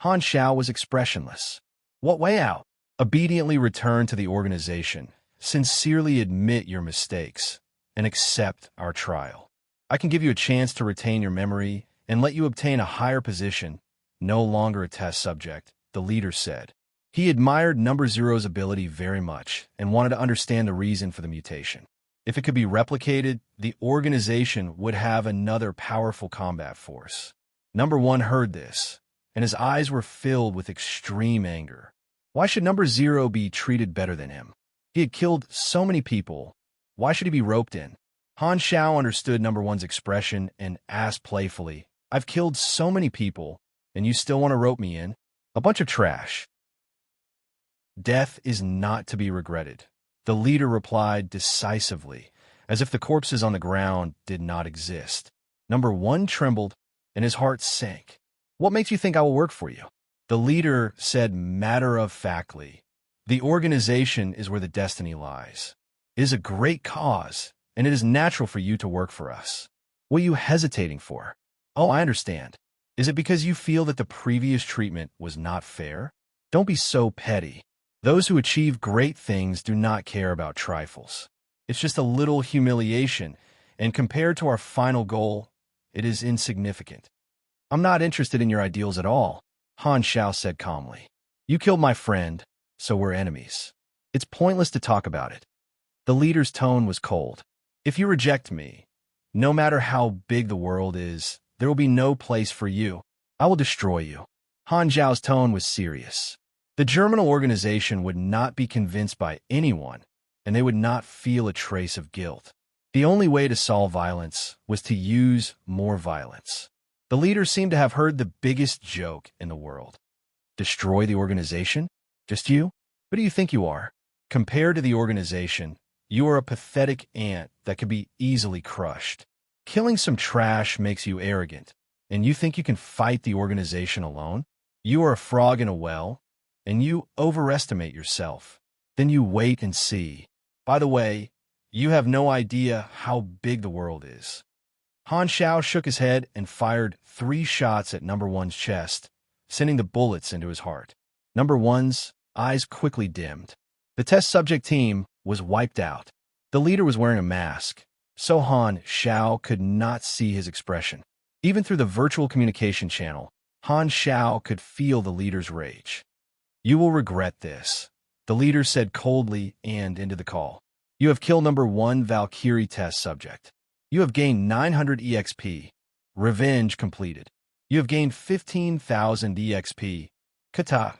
Han Xiao was expressionless. "What way out?" "Obediently return to the organization, sincerely admit your mistakes, and accept our trial. I can give you a chance to retain your memory and let you obtain a higher position, no longer a test subject," the leader said. He admired Number Zero's ability very much and wanted to understand the reason for the mutation. If it could be replicated, the organization would have another powerful combat force. Number one heard this, and his eyes were filled with extreme anger. Why should Number Zero be treated better than him? He had killed so many people. Why should he be roped in? Han Xiao understood Number One's expression and asked playfully, "I've killed so many people, and you still want to rope me in? A bunch of trash." "Death is not to be regretted," the leader replied decisively, as if the corpses on the ground did not exist. Number One trembled, and his heart sank. "What makes you think I will work for you?" The leader said matter-of-factly, "The organization is where the destiny lies. It is a great cause, and it is natural for you to work for us. What are you hesitating for?" "Oh, I understand. Is it because you feel that the previous treatment was not fair? Don't be so petty. Those who achieve great things do not care about trifles. It's just a little humiliation, and compared to our final goal, it is insignificant." "I'm not interested in your ideals at all," Han Xiao said calmly. "You killed my friend, so we're enemies. It's pointless to talk about it. The leader's tone was cold. If you reject me, no matter how big the world is, there will be no place for you. I will destroy you. Han Zhao's tone was serious. The Germinal organization would not be convinced by anyone, and they would not feel a trace of guilt. The only way to solve violence was to use more violence. The leader seemed to have heard the biggest joke in the world. Destroy the organization? Just you? Who do you think you are? Compared to the organization, you are a pathetic ant that could be easily crushed. Killing some trash makes you arrogant, and you think you can fight the organization alone? You are a frog in a well, and you overestimate yourself. Then you wait and see. By the way, you have no idea how big the world is. Han Xiao shook his head and fired 3 shots at number one's chest, sending the bullets into his heart. Number one's eyes quickly dimmed. The test subject team was wiped out. The leader was wearing a mask, so Han Xiao could not see his expression. Even through the virtual communication channel, Han Xiao could feel the leader's rage. You will regret this, the leader said coldly and into the call. You have killed number 1 Valkyrie test subject. You have gained 900 EXP. Revenge completed. You have gained 15,000 EXP. Kata,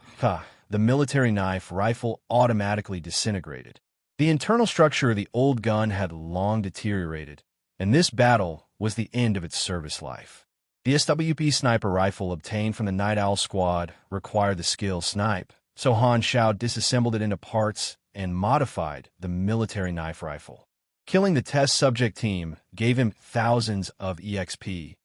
the military knife rifle automatically disintegrated. The internal structure of the old gun had long deteriorated, and this battle was the end of its service life. The SWP sniper rifle obtained from the Night Owl squad required the skill snipe, so Han Xiao disassembled it into parts and modified the military knife rifle. Killing the test subject team gave him thousands of EXP.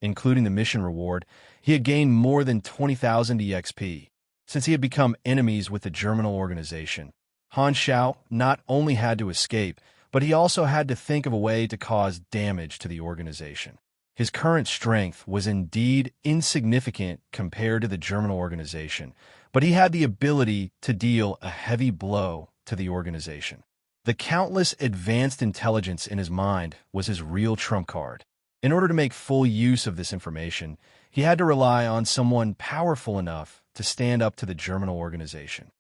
Including the mission reward, he had gained more than 20,000 EXP. Since he had become enemies with the Germinal organization, Han Xiao not only had to escape, but he also had to think of a way to cause damage to the organization. His current strength was indeed insignificant compared to the Germinal organization, but he had the ability to deal a heavy blow to the organization. The countless advanced intelligence in his mind was his real trump card. In order to make full use of this information, he had to rely on someone powerful enough to stand up to the Germinal organization.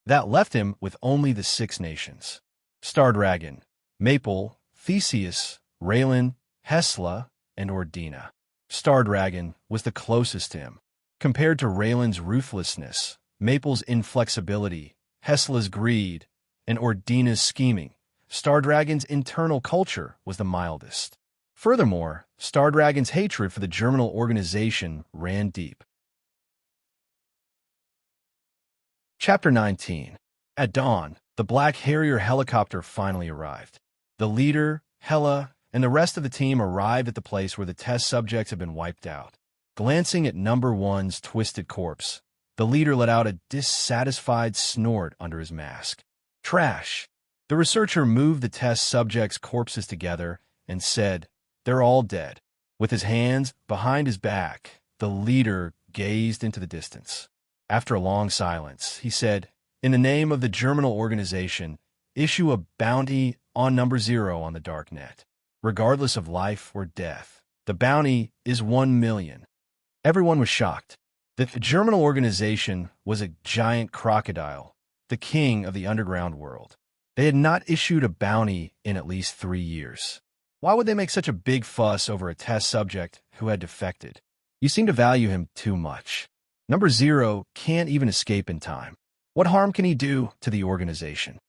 That left him with only the 6 nations: Stardragon, Maple, Theseus, Raylan, Hesla, and Ordina. Stardragon was the closest to him. Compared to Raylan's ruthlessness, Maple's inflexibility, Hesla's greed, and Ordina's scheming, Stardragon's internal culture was the mildest. Furthermore, Stardragon's hatred for the Germinal organization ran deep. Chapter 19. At dawn, the Black Harrier helicopter finally arrived. The leader, Hela, and the rest of the team arrived at the place where the test subjects had been wiped out. Glancing at number one's twisted corpse, the leader let out a dissatisfied snort under his mask. Trash. The researcher moved the test subjects' corpses together and said, "They're all dead." With his hands behind his back, the leader gazed into the distance. After a long silence, he said, "In the name of the Germinal organization, issue a bounty on number 0 on the dark net. Regardless of life or death, the bounty is 1 million. Everyone was shocked. The Germinal organization was a giant crocodile, the king of the underground world. They had not issued a bounty in at least 3 years. Why would they make such a big fuss over a test subject who had defected? You seem to value him too much. Number 0 can't even escape in time. What harm can he do to the organization?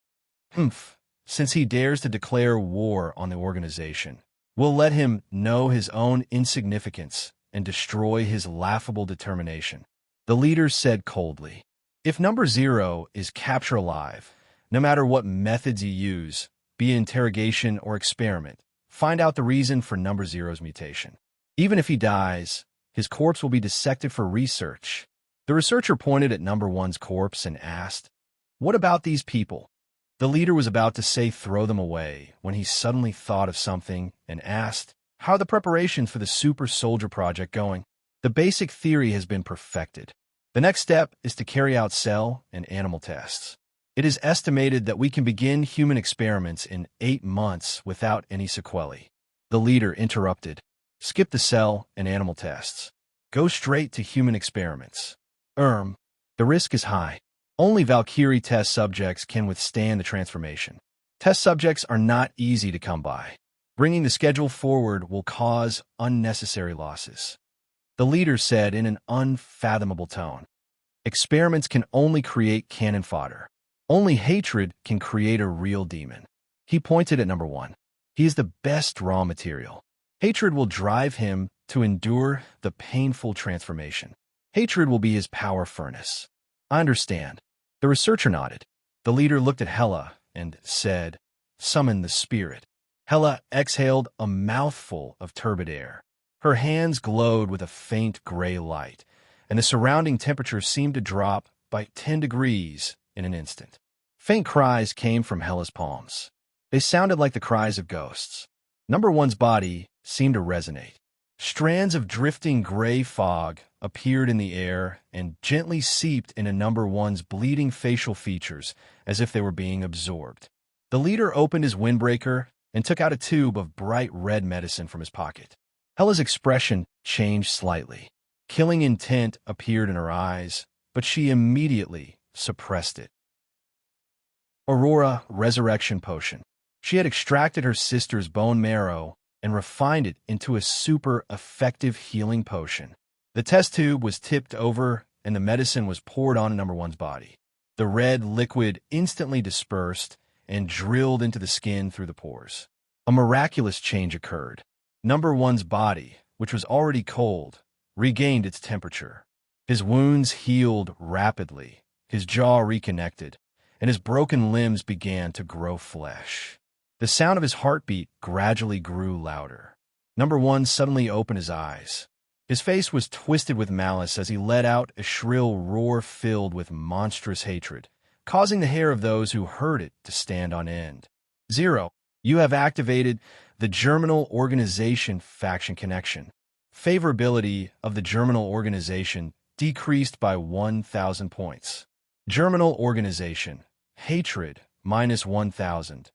Since he dares to declare war on the organization, we'll let him know his own insignificance and destroy his laughable determination," the leader said coldly. "If number 0 is captured alive, no matter what methods you use, be it interrogation or experiment, find out the reason for number 0's mutation. Even if he dies, his corpse will be dissected for research." The researcher pointed at number 1's corpse and asked, "What about these people?" The leader was about to say throw them away when he suddenly thought of something and asked, "How are the preparations for the Super Soldier Project going?" "The basic theory has been perfected. The next step is to carry out cell and animal tests. It is estimated that we can begin human experiments in 8 months without any sequelae." The leader interrupted. "Skip the cell and animal tests. Go straight to human experiments." The risk is high. Only Valkyrie test subjects can withstand the transformation. Test subjects are not easy to come by. Bringing the schedule forward will cause unnecessary losses. The leader said in an unfathomable tone. Experiments can only create cannon fodder. Only hatred can create a real demon. He pointed at number 1. He is the best raw material. Hatred will drive him to endure the painful transformation. Hatred will be his power furnace. I understand. The researcher nodded. The leader looked at Hela and said, "Summon the spirit." Hela exhaled a mouthful of turbid air. Her hands glowed with a faint gray light, and the surrounding temperature seemed to drop by 10 degrees in an instant. Faint cries came from Hela's palms. They sounded like the cries of ghosts. Number 1's body seemed to resonate. Strands of drifting gray fog appeared in the air and gently seeped into number 1's bleeding facial features as if they were being absorbed. The leader opened his windbreaker and took out a tube of bright red medicine from his pocket. Hela's expression changed slightly. Killing intent appeared in her eyes, but she immediately suppressed it. Aurora Resurrection Potion. She had extracted her sister's bone marrow and refined it into a super effective healing potion. The test tube was tipped over and the medicine was poured on number 1's body. The red liquid instantly dispersed and drilled into the skin through the pores. A miraculous change occurred. Number 1's body, which was already cold, regained its temperature. His wounds healed rapidly, his jaw reconnected, and his broken limbs began to grow flesh. The sound of his heartbeat gradually grew louder. Number 1 suddenly opened his eyes. His face was twisted with malice as he let out a shrill roar filled with monstrous hatred, causing the hair of those who heard it to stand on end. 0. You have activated the Germinal Organization Faction Connection. Favorability of the Germinal Organization decreased by 1,000 points. Germinal Organization. Hatred, minus 1,000.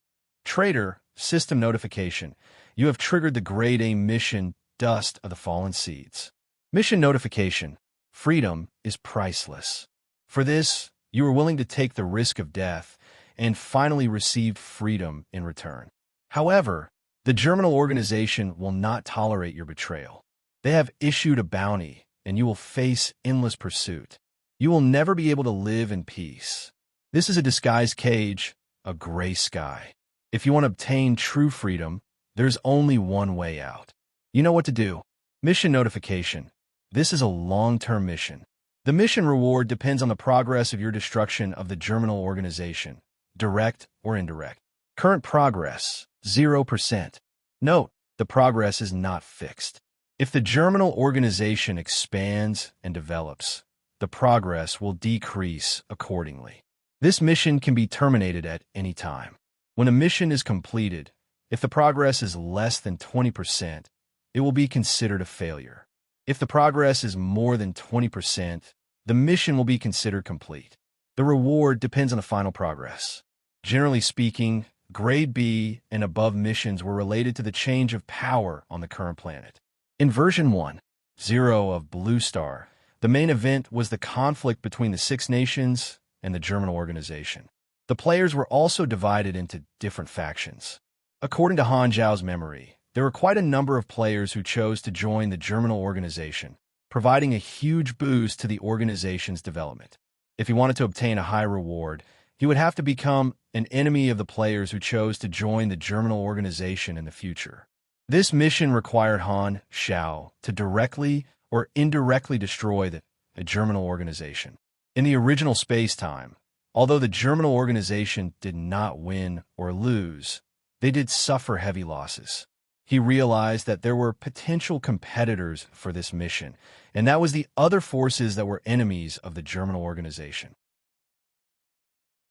Traitor, system notification. You have triggered the Grade A mission, Dust of the Fallen Seeds. Mission notification. Freedom is priceless. For this, you were willing to take the risk of death and finally received freedom in return. However, the Germinal Organization will not tolerate your betrayal. They have issued a bounty, and you will face endless pursuit. You will never be able to live in peace. This is a disguised cage, a gray sky. If you want to obtain true freedom, there's only one way out. You know what to do. Mission notification. This is a long-term mission. The mission reward depends on the progress of your destruction of the Germinal Organization, direct or indirect. Current progress, 0%. Note, the progress is not fixed. If the Germinal Organization expands and develops, the progress will decrease accordingly. This mission can be terminated at any time. When a mission is completed, if the progress is less than 20%, it will be considered a failure. If the progress is more than 20%, the mission will be considered complete. The reward depends on the final progress. Generally speaking, Grade B and above missions were related to the change of power on the current planet. In version 1.0 of Blue Star, the main event was the conflict between the Six Nations and the Germinal Organization. The players were also divided into different factions. According to Han Zhao's memory, there were quite a number of players who chose to join the Germinal Organization, providing a huge boost to the organization's development. If he wanted to obtain a high reward, he would have to become an enemy of the players who chose to join the Germinal Organization in the future. This mission required Han Zhao to directly or indirectly destroy the Germinal Organization. In the original space-time, although the Germinal Organization did not win or lose, they did suffer heavy losses. He realized that there were potential competitors for this mission, and that was the other forces that were enemies of the Germinal Organization.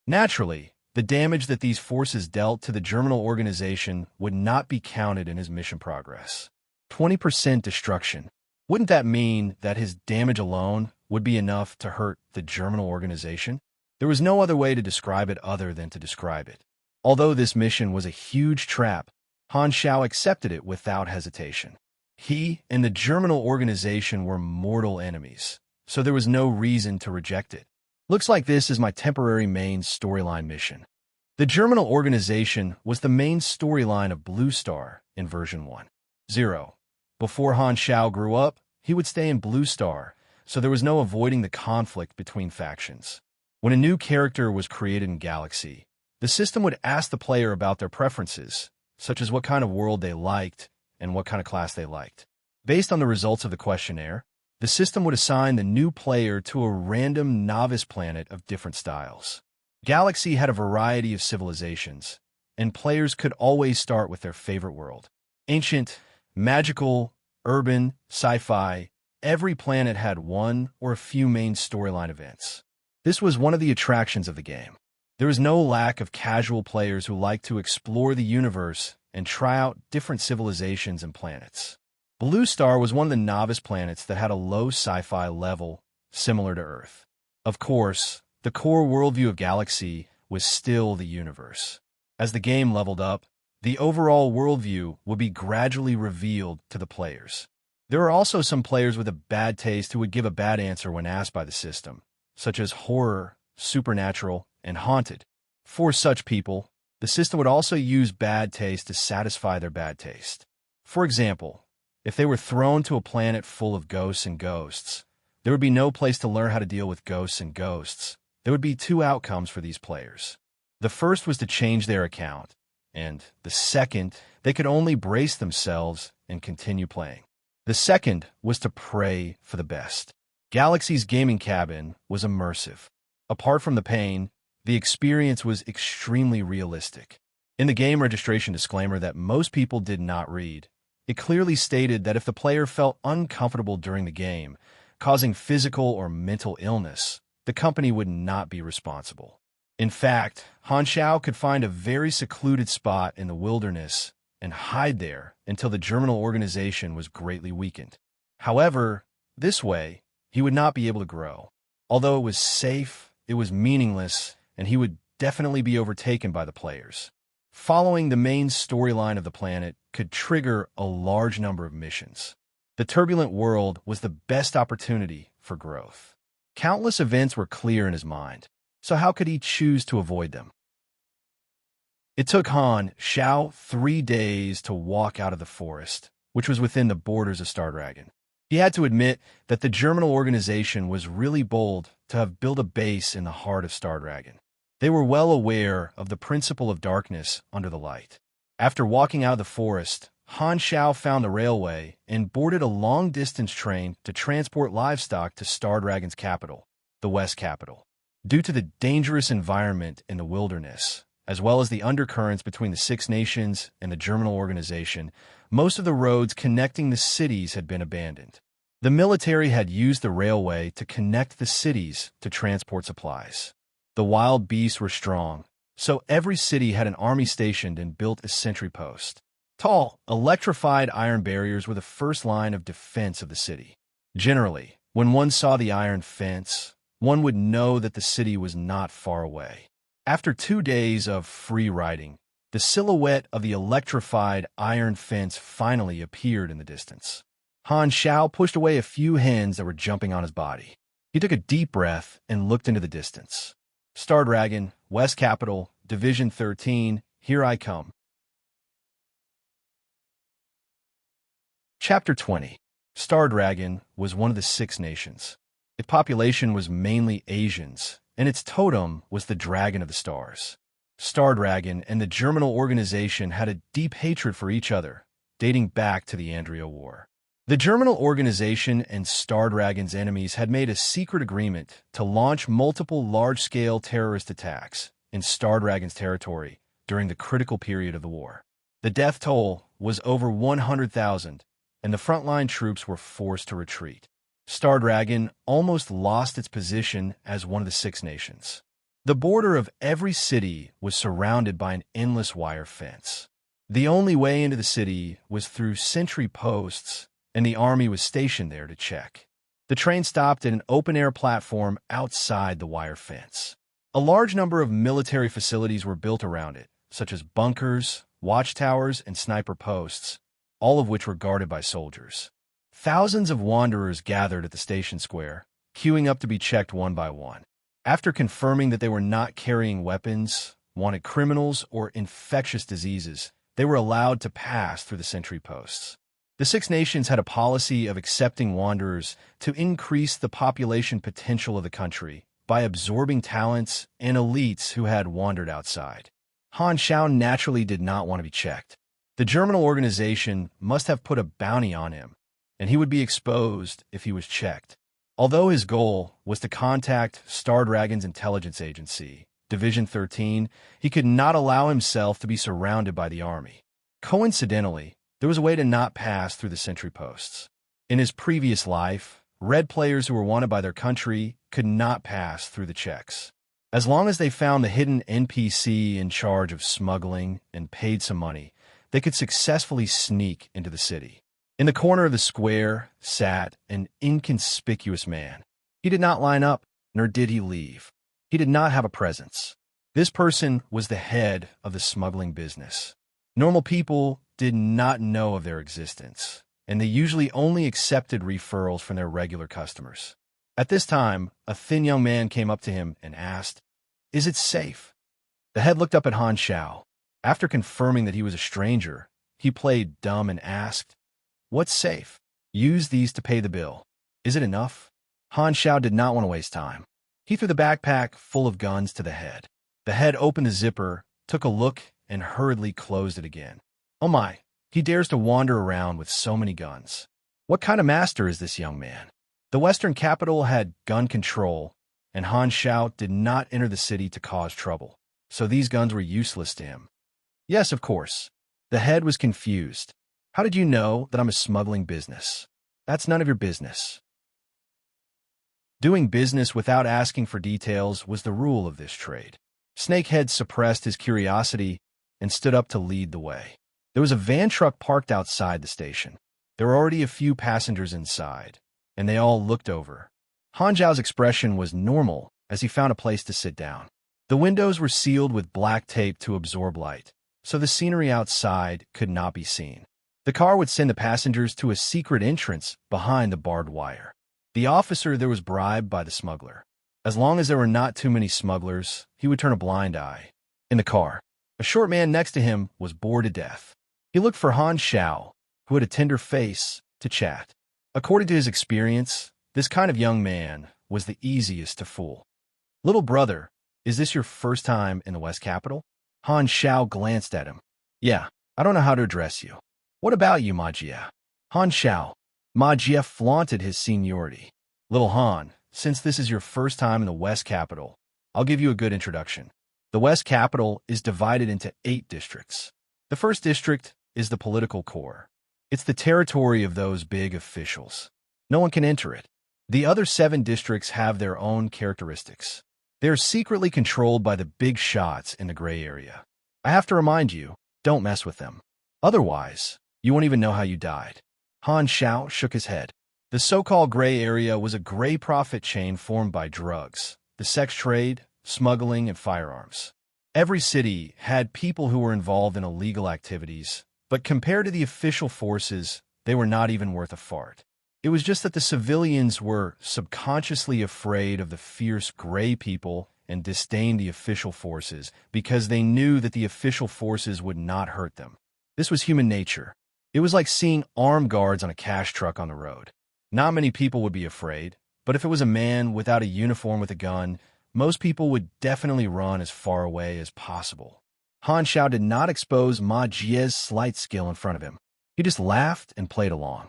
Naturally, the damage that these forces dealt to the Germinal Organization would not be counted in his mission progress. 20% destruction. Wouldn't that mean that his damage alone would be enough to hurt the Germinal Organization? There was no other way to describe it other than to describe it. Although this mission was a huge trap, Han Zhao accepted it without hesitation. He and the Germinal Organization were mortal enemies, so there was no reason to reject it. Looks like this is my temporary main storyline mission. The Germinal organization was the main storyline of Blue Star in version 1.0. Before Han Shao grew up, he would stay in Blue Star, so there was no avoiding the conflict between factions. When a new character was created in Galaxy, the system would ask the player about their preferences, such as what kind of world they liked and what kind of class they liked. Based on the results of the questionnaire, the system would assign the new player to a random novice planet of different styles. Galaxy had a variety of civilizations, and players could always start with their favorite world. Ancient, magical, urban, sci-fi, every planet had one or a few main storyline events. This was one of the attractions of the game. There was no lack of casual players who liked to explore the universe and try out different civilizations and planets. Blue Star was one of the novice planets that had a low sci-fi level, similar to Earth. Of course, the core worldview of Galaxy was still the universe. As the game leveled up, the overall worldview would be gradually revealed to the players. There are also some players with a bad taste who would give a bad answer when asked by the system, such as horror, supernatural, and haunted. For such people, the system would also use bad taste to satisfy their bad taste. For example, if they were thrown to a planet full of ghosts and ghosts, there would be no place to learn how to deal with ghosts and ghosts. There would be two outcomes for these players. The first was to change their account, and the second, they could only brace themselves and continue playing. The second was to pray for the best. Galaxy's gaming cabin was immersive. Apart from the pain, the experience was extremely realistic. In the game registration disclaimer that most people did not read, it clearly stated that if the player felt uncomfortable during the game, causing physical or mental illness, the company would not be responsible. In fact, Han Shao could find a very secluded spot in the wilderness and hide there until the Germinal organization was greatly weakened. However, this way, he would not be able to grow. Although it was safe, it was meaningless, and he would definitely be overtaken by the players. Following the main storyline of the planet could trigger a large number of missions. The turbulent world was the best opportunity for growth. Countless events were clear in his mind, so how could he choose to avoid them? It took Han Shao 3 days to walk out of the forest, which was within the borders of Star Dragon. He had to admit that the Germinal organization was really bold to have built a base in the heart of Star Dragon. They were well aware of the principle of darkness under the light. After walking out of the forest, Han Shao found the railway and boarded a long-distance train to transport livestock to Star Dragon's capital, the West Capital. Due to the dangerous environment in the wilderness, as well as the undercurrents between the Six Nations and the Germinal organization, most of the roads connecting the cities had been abandoned. The military had used the railway to connect the cities to transport supplies. The wild beasts were strong, so every city had an army stationed and built a sentry post. Tall, electrified iron barriers were the first line of defense of the city. Generally, when one saw the iron fence, one would know that the city was not far away. After 2 days of free riding, the silhouette of the electrified iron fence finally appeared in the distance. Han Shao pushed away a few hens that were jumping on his body. He took a deep breath and looked into the distance. Star Dragon, West Capital, Division 13, here I come. Chapter 20. Star Dragon was one of the Six Nations. Its population was mainly Asians, and its totem was the Dragon of the Stars. Star Dragon and the Germinal organization had a deep hatred for each other, dating back to the Andrea War. The Germinal organization and Star Dragon's enemies had made a secret agreement to launch multiple large-scale terrorist attacks in Star Dragon's territory during the critical period of the war. The death toll was over 100,000, and the frontline troops were forced to retreat. Star Dragon almost lost its position as one of the Six Nations. The border of every city was surrounded by an endless wire fence. The only way into the city was through sentry posts, and the army was stationed there to check. The train stopped at an open-air platform outside the wire fence. A large number of military facilities were built around it, such as bunkers, watchtowers, and sniper posts, all of which were guarded by soldiers. Thousands of wanderers gathered at the station square, queuing up to be checked one by one. After confirming that they were not carrying weapons, wanted criminals, or infectious diseases, they were allowed to pass through the sentry posts. The Six Nations had a policy of accepting wanderers to increase the population potential of the country by absorbing talents and elites who had wandered outside. Han Shao naturally did not want to be checked. The Germinal organization must have put a bounty on him, and he would be exposed if he was checked. Although his goal was to contact Star Dragon's intelligence agency, Division 13, he could not allow himself to be surrounded by the army. Coincidentally, there was a way to not pass through the sentry posts. In his previous life, red players who were wanted by their country could not pass through the checks. As long as they found the hidden NPC in charge of smuggling and paid some money, they could successfully sneak into the city. In the corner of the square sat an inconspicuous man. He did not line up, nor did he leave. He did not have a presence. This person was the head of the smuggling business. Normal people did not know of their existence, and they usually only accepted referrals from their regular customers. At this time, a thin young man came up to him and asked, "Is it safe?" The head looked up at Han Shao. After confirming that he was a stranger, he played dumb and asked, "What's safe?" "Use these to pay the bill. Is it enough?" Han Shao did not want to waste time. He threw the backpack full of guns to the head. The head opened the zipper, took a look, and hurriedly closed it again. Oh my, he dares to wander around with so many guns. What kind of master is this young man? The Western capital had gun control, and Han Shao did not enter the city to cause trouble, so these guns were useless to him. Yes, of course. The head was confused. How did you know that I'm a smuggling business? That's none of your business. Doing business without asking for details was the rule of this trade. Snakehead suppressed his curiosity and stood up to lead the way. There was a van truck parked outside the station. There were already a few passengers inside, and they all looked over. Han Zhao's expression was normal as he found a place to sit down. The windows were sealed with black tape to absorb light, so the scenery outside could not be seen. The car would send the passengers to a secret entrance behind the barbed wire. The officer there was bribed by the smuggler. As long as there were not too many smugglers, he would turn a blind eye. In the car, a short man next to him was bored to death. He looked for Han Shao, who had a tender face, to chat. According to his experience, this kind of young man was the easiest to fool. "Little brother, is this your first time in the West Capital?" Han Shao glanced at him. "Yeah, I don't know how to address you." "What about you, Ma Jie?" Han Shao. Ma Jie flaunted his seniority. "Little Han, since this is your first time in the West Capital, I'll give you a good introduction. The West Capital is divided into 8 districts. The first district is the political core. It's the territory of those big officials. No one can enter it. The other 7 districts have their own characteristics. They are secretly controlled by the big shots in the gray area. I have to remind you, don't mess with them. Otherwise, you won't even know how you died." Han Shao shook his head. The so-called gray area was a gray profit chain formed by drugs, the sex trade, smuggling, and firearms. Every city had people who were involved in illegal activities, but compared to the official forces, they were not even worth a fart. It was just that the civilians were subconsciously afraid of the fierce gray people and disdained the official forces because they knew that the official forces would not hurt them. This was human nature. It was like seeing armed guards on a cash truck on the road. Not many people would be afraid, but if it was a man without a uniform with a gun, most people would definitely run as far away as possible. Han Shao did not expose Ma Jie's slight skill in front of him. He just laughed and played along.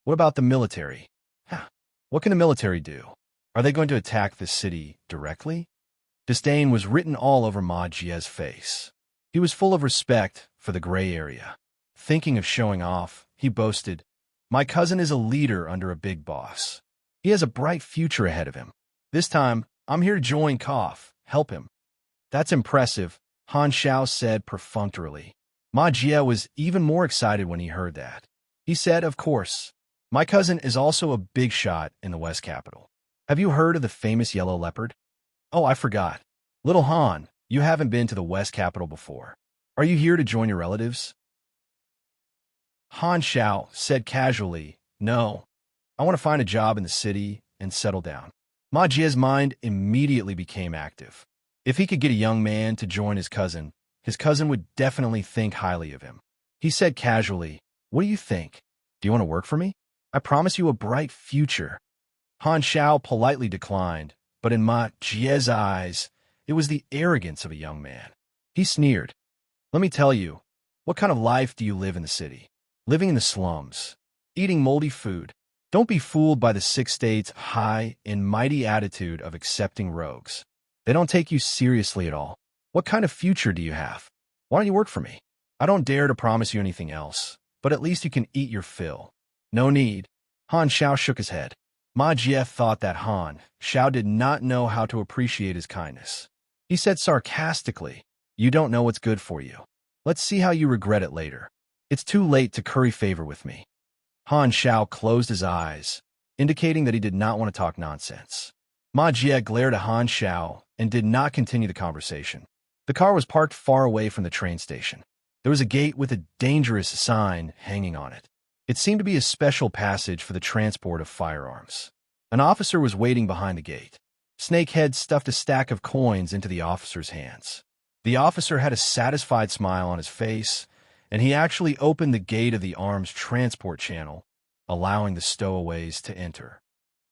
"What about the military?" "What can the military do? Are they going to attack the city directly?" Disdain was written all over Ma Jie's face. He was full of respect for the gray area. Thinking of showing off, he boasted, "My cousin is a leader under a big boss. He has a bright future ahead of him. This time, I'm here to join Koff, help him." "That's impressive," Han Shao said perfunctorily. Ma Jie was even more excited when he heard that. He said, "Of course. My cousin is also a big shot in the West Capital. Have you heard of the famous yellow leopard?" "Oh, I forgot. Little Han, you haven't been to the West Capital before. Are you here to join your relatives?" Han Shao said casually, "No, I want to find a job in the city and settle down." Ma Jie's mind immediately became active. If he could get a young man to join his cousin would definitely think highly of him. He said casually, "What do you think? Do you want to work for me? I promise you a bright future." Han Xiao politely declined, but in Ma Jie's eyes, it was the arrogance of a young man. He sneered. "Let me tell you, what kind of life do you live in the city? Living in the slums, eating moldy food. Don't be fooled by the Six States' high and mighty attitude of accepting rogues. They don't take you seriously at all. What kind of future do you have? Why don't you work for me? I don't dare to promise you anything else, but at least you can eat your fill." "No need." Han Xiao shook his head. Ma Jie thought that Han Xiao did not know how to appreciate his kindness. He said sarcastically, "You don't know what's good for you. Let's see how you regret it later. It's too late to curry favor with me." Han Xiao closed his eyes, indicating that he did not want to talk nonsense. Ma Jie glared at Han Xiao and did not continue the conversation. The car was parked far away from the train station. There was a gate with a dangerous sign hanging on it. It seemed to be a special passage for the transport of firearms. An officer was waiting behind the gate. Snakehead stuffed a stack of coins into the officer's hands. The officer had a satisfied smile on his face, and he actually opened the gate of the arms transport channel, allowing the stowaways to enter.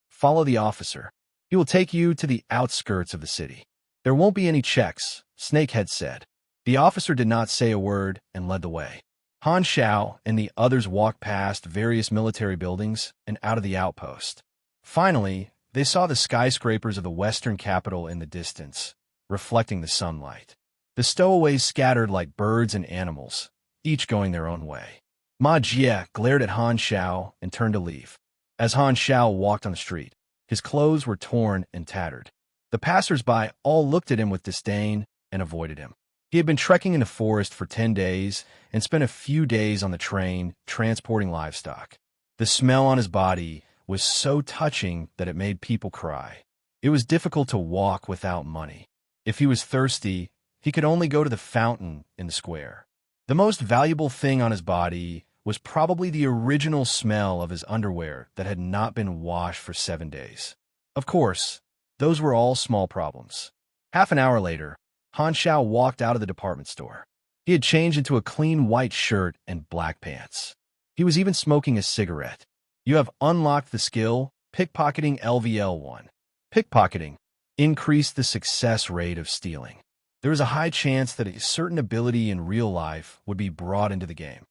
"Follow the officer. He will take you to the outskirts of the city. There won't be any checks," Snakehead said. The officer did not say a word and led the way. Han Xiao and the others walked past various military buildings and out of the outpost. Finally, they saw the skyscrapers of the western capital in the distance, reflecting the sunlight. The stowaways scattered like birds and animals, each going their own way. Ma Jie glared at Han Xiao and turned to leave. As Han Xiao walked on the street, his clothes were torn and tattered. The passers-by all looked at him with disdain and avoided him. He had been trekking in the forest for 10 days and spent a few days on the train transporting livestock. The smell on his body was so touching that it made people cry. It was difficult to walk without money. If he was thirsty, he could only go to the fountain in the square. The most valuable thing on his body was probably the original smell of his underwear that had not been washed for 7 days. Of course, those were all small problems. Half an hour later, Han Xiao walked out of the department store. He had changed into a clean white shirt and black pants. He was even smoking a cigarette. "You have unlocked the skill, Pickpocketing LVL1. Pickpocketing increased the success rate of stealing. There is a high chance that a certain ability in real life would be brought into the game.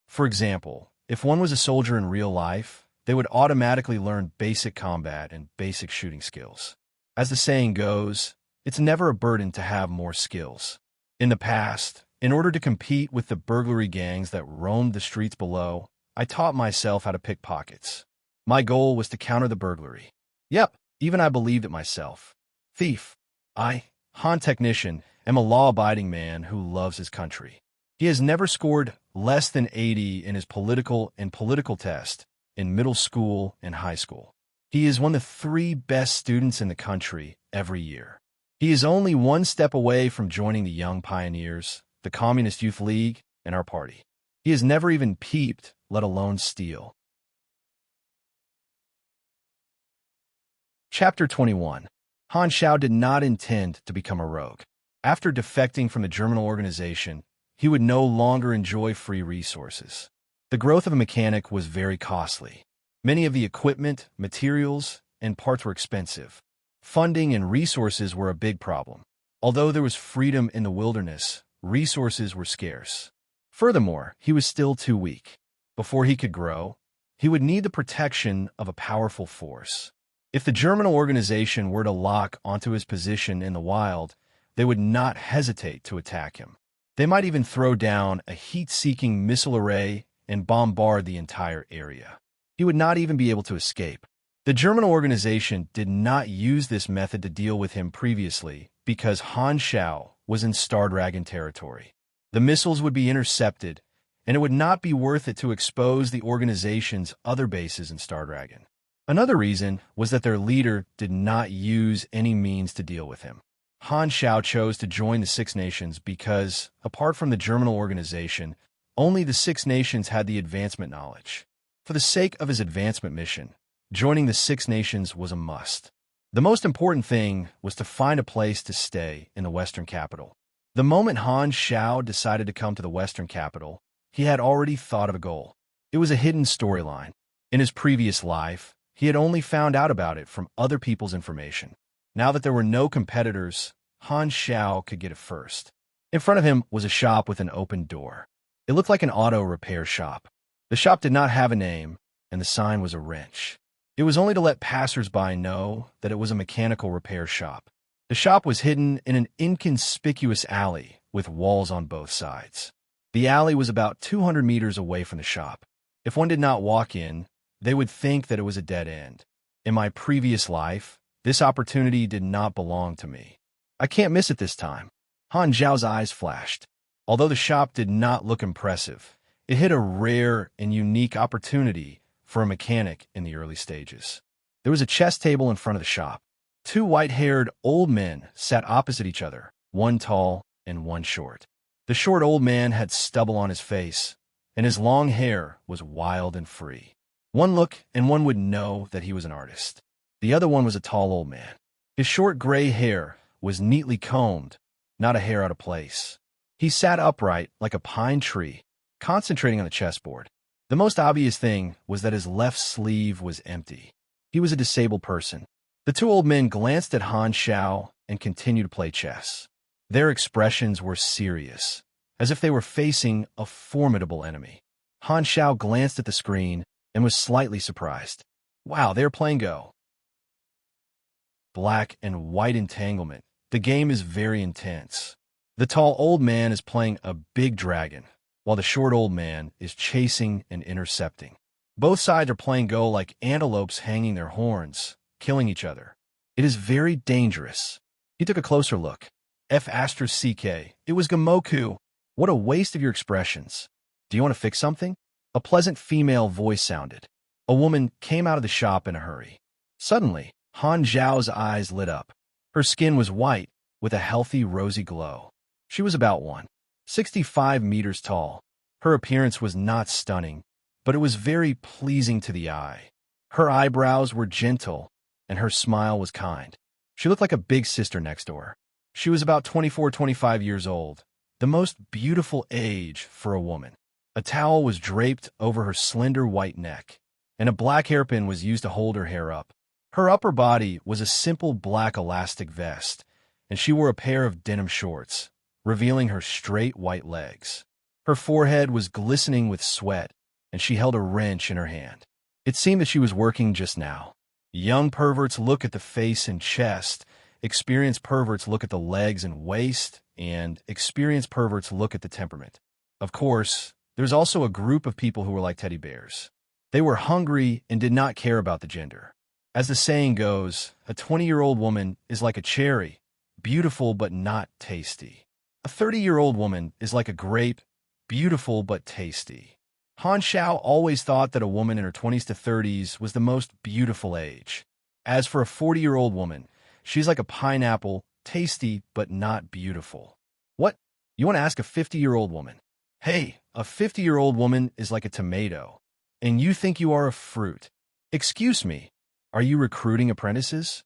For example, if one was a soldier in real life, they would automatically learn basic combat and basic shooting skills. As the saying goes, it's never a burden to have more skills. In the past, in order to compete with the burglary gangs that roamed the streets below, I taught myself how to pick pockets. My goal was to counter the burglary. Yep, even I believed it myself. Thief. I, Han Technician, am a law-abiding man who loves his country. He has never scored less than 80 in his political test in middle school and high school. He is one of the 3 best students in the country every year. He is only one step away from joining the Young Pioneers, the Communist Youth League, and our party. He has never even peeped, let alone steal. Chapter 21. Han Xiao did not intend to become a rogue. After defecting from the German organization, he would no longer enjoy free resources. The growth of a mechanic was very costly. Many of the equipment, materials, and parts were expensive. Funding and resources were a big problem. Although there was freedom in the wilderness, resources were scarce. Furthermore, he was still too weak. Before he could grow, he would need the protection of a powerful force. If the German organization were to lock onto his position in the wild, they would not hesitate to attack him. They might even throw down a heat-seeking missile array and bombard the entire area. He would not even be able to escape. The German organization did not use this method to deal with him previously because Han Xiao was in Star Dragon territory. The missiles would be intercepted, and it would not be worth it to expose the organization's other bases in Star Dragon. Another reason was that their leader did not use any means to deal with him. Han Xiao chose to join the Six Nations because, apart from the German organization, only the Six Nations had the advancement knowledge. For the sake of his advancement mission, Joining the Six Nations was a must. The most important thing was to find a place to stay in the Western capital. The moment Han Xiao decided to come to the Western capital, he had already thought of a goal. It was a hidden storyline. In his previous life, he had only found out about it from other people's information. Now that there were no competitors, Han Xiao could get it first. In front of him was a shop with an open door. It looked like an auto repair shop. The shop did not have a name, and the sign was a wrench. It was only to let passers-by know that it was a mechanical repair shop. The shop was hidden in an inconspicuous alley with walls on both sides. The alley was about 200 meters away from the shop. If one did not walk in, they would think that it was a dead end. In my previous life, this opportunity did not belong to me. I can't miss it this time. Han Zhao's eyes flashed. Although the shop did not look impressive, it hid a rare and unique opportunity for a mechanic in the early stages. There was a chess table in front of the shop. Two white-haired old men sat opposite each other, one tall and one short. The short old man had stubble on his face, and his long hair was wild and free. One look and one would know that he was an artist. The other one was a tall old man. His short gray hair was neatly combed, not a hair out of place. He sat upright like a pine tree, concentrating on the chessboard. The most obvious thing was that his left sleeve was empty. He was a disabled person. The two old men glanced at Han Xiao and continued to play chess. Their expressions were serious, as if they were facing a formidable enemy. Han Xiao glanced at the screen and was slightly surprised. Wow, they're playing Go. Black and white entanglement. The game is very intense. The tall old man is playing a big dragon, while the short old man is chasing and intercepting. Both sides are playing Go like antelopes hanging their horns, killing each other. It is very dangerous. He took a closer look. F***CK. It was Gamoku. What a waste of your expressions. Do you want to fix something? A pleasant female voice sounded. A woman came out of the shop in a hurry. Suddenly, Han Zhao's eyes lit up. Her skin was white, with a healthy, rosy glow. She was about 165 meters tall. Her appearance was not stunning, but it was very pleasing to the eye. Her eyebrows were gentle, and her smile was kind. She looked like a big sister next door. She was about 24-25 years old, the most beautiful age for a woman. A towel was draped over her slender white neck, and a black hairpin was used to hold her hair up. Her upper body was a simple black elastic vest, and she wore a pair of denim shorts, revealing her straight white legs. Her forehead was glistening with sweat, and she held a wrench in her hand. It seemed that she was working just now. Young perverts look at the face and chest, experienced perverts look at the legs and waist, and experienced perverts look at the temperament. Of course, there's also a group of people who were like teddy bears. They were hungry and did not care about the gender. As the saying goes, a 20-year-old woman is like a cherry, beautiful but not tasty. A 30-year-old woman is like a grape, beautiful but tasty. Han Xiao always thought that a woman in her 20s to 30s was the most beautiful age. As for a 40-year-old woman, she's like a pineapple, tasty but not beautiful. What? You want to ask a 50-year-old woman? Hey, a 50-year-old woman is like a tomato, and you think you are a fruit. Excuse me, are you recruiting apprentices?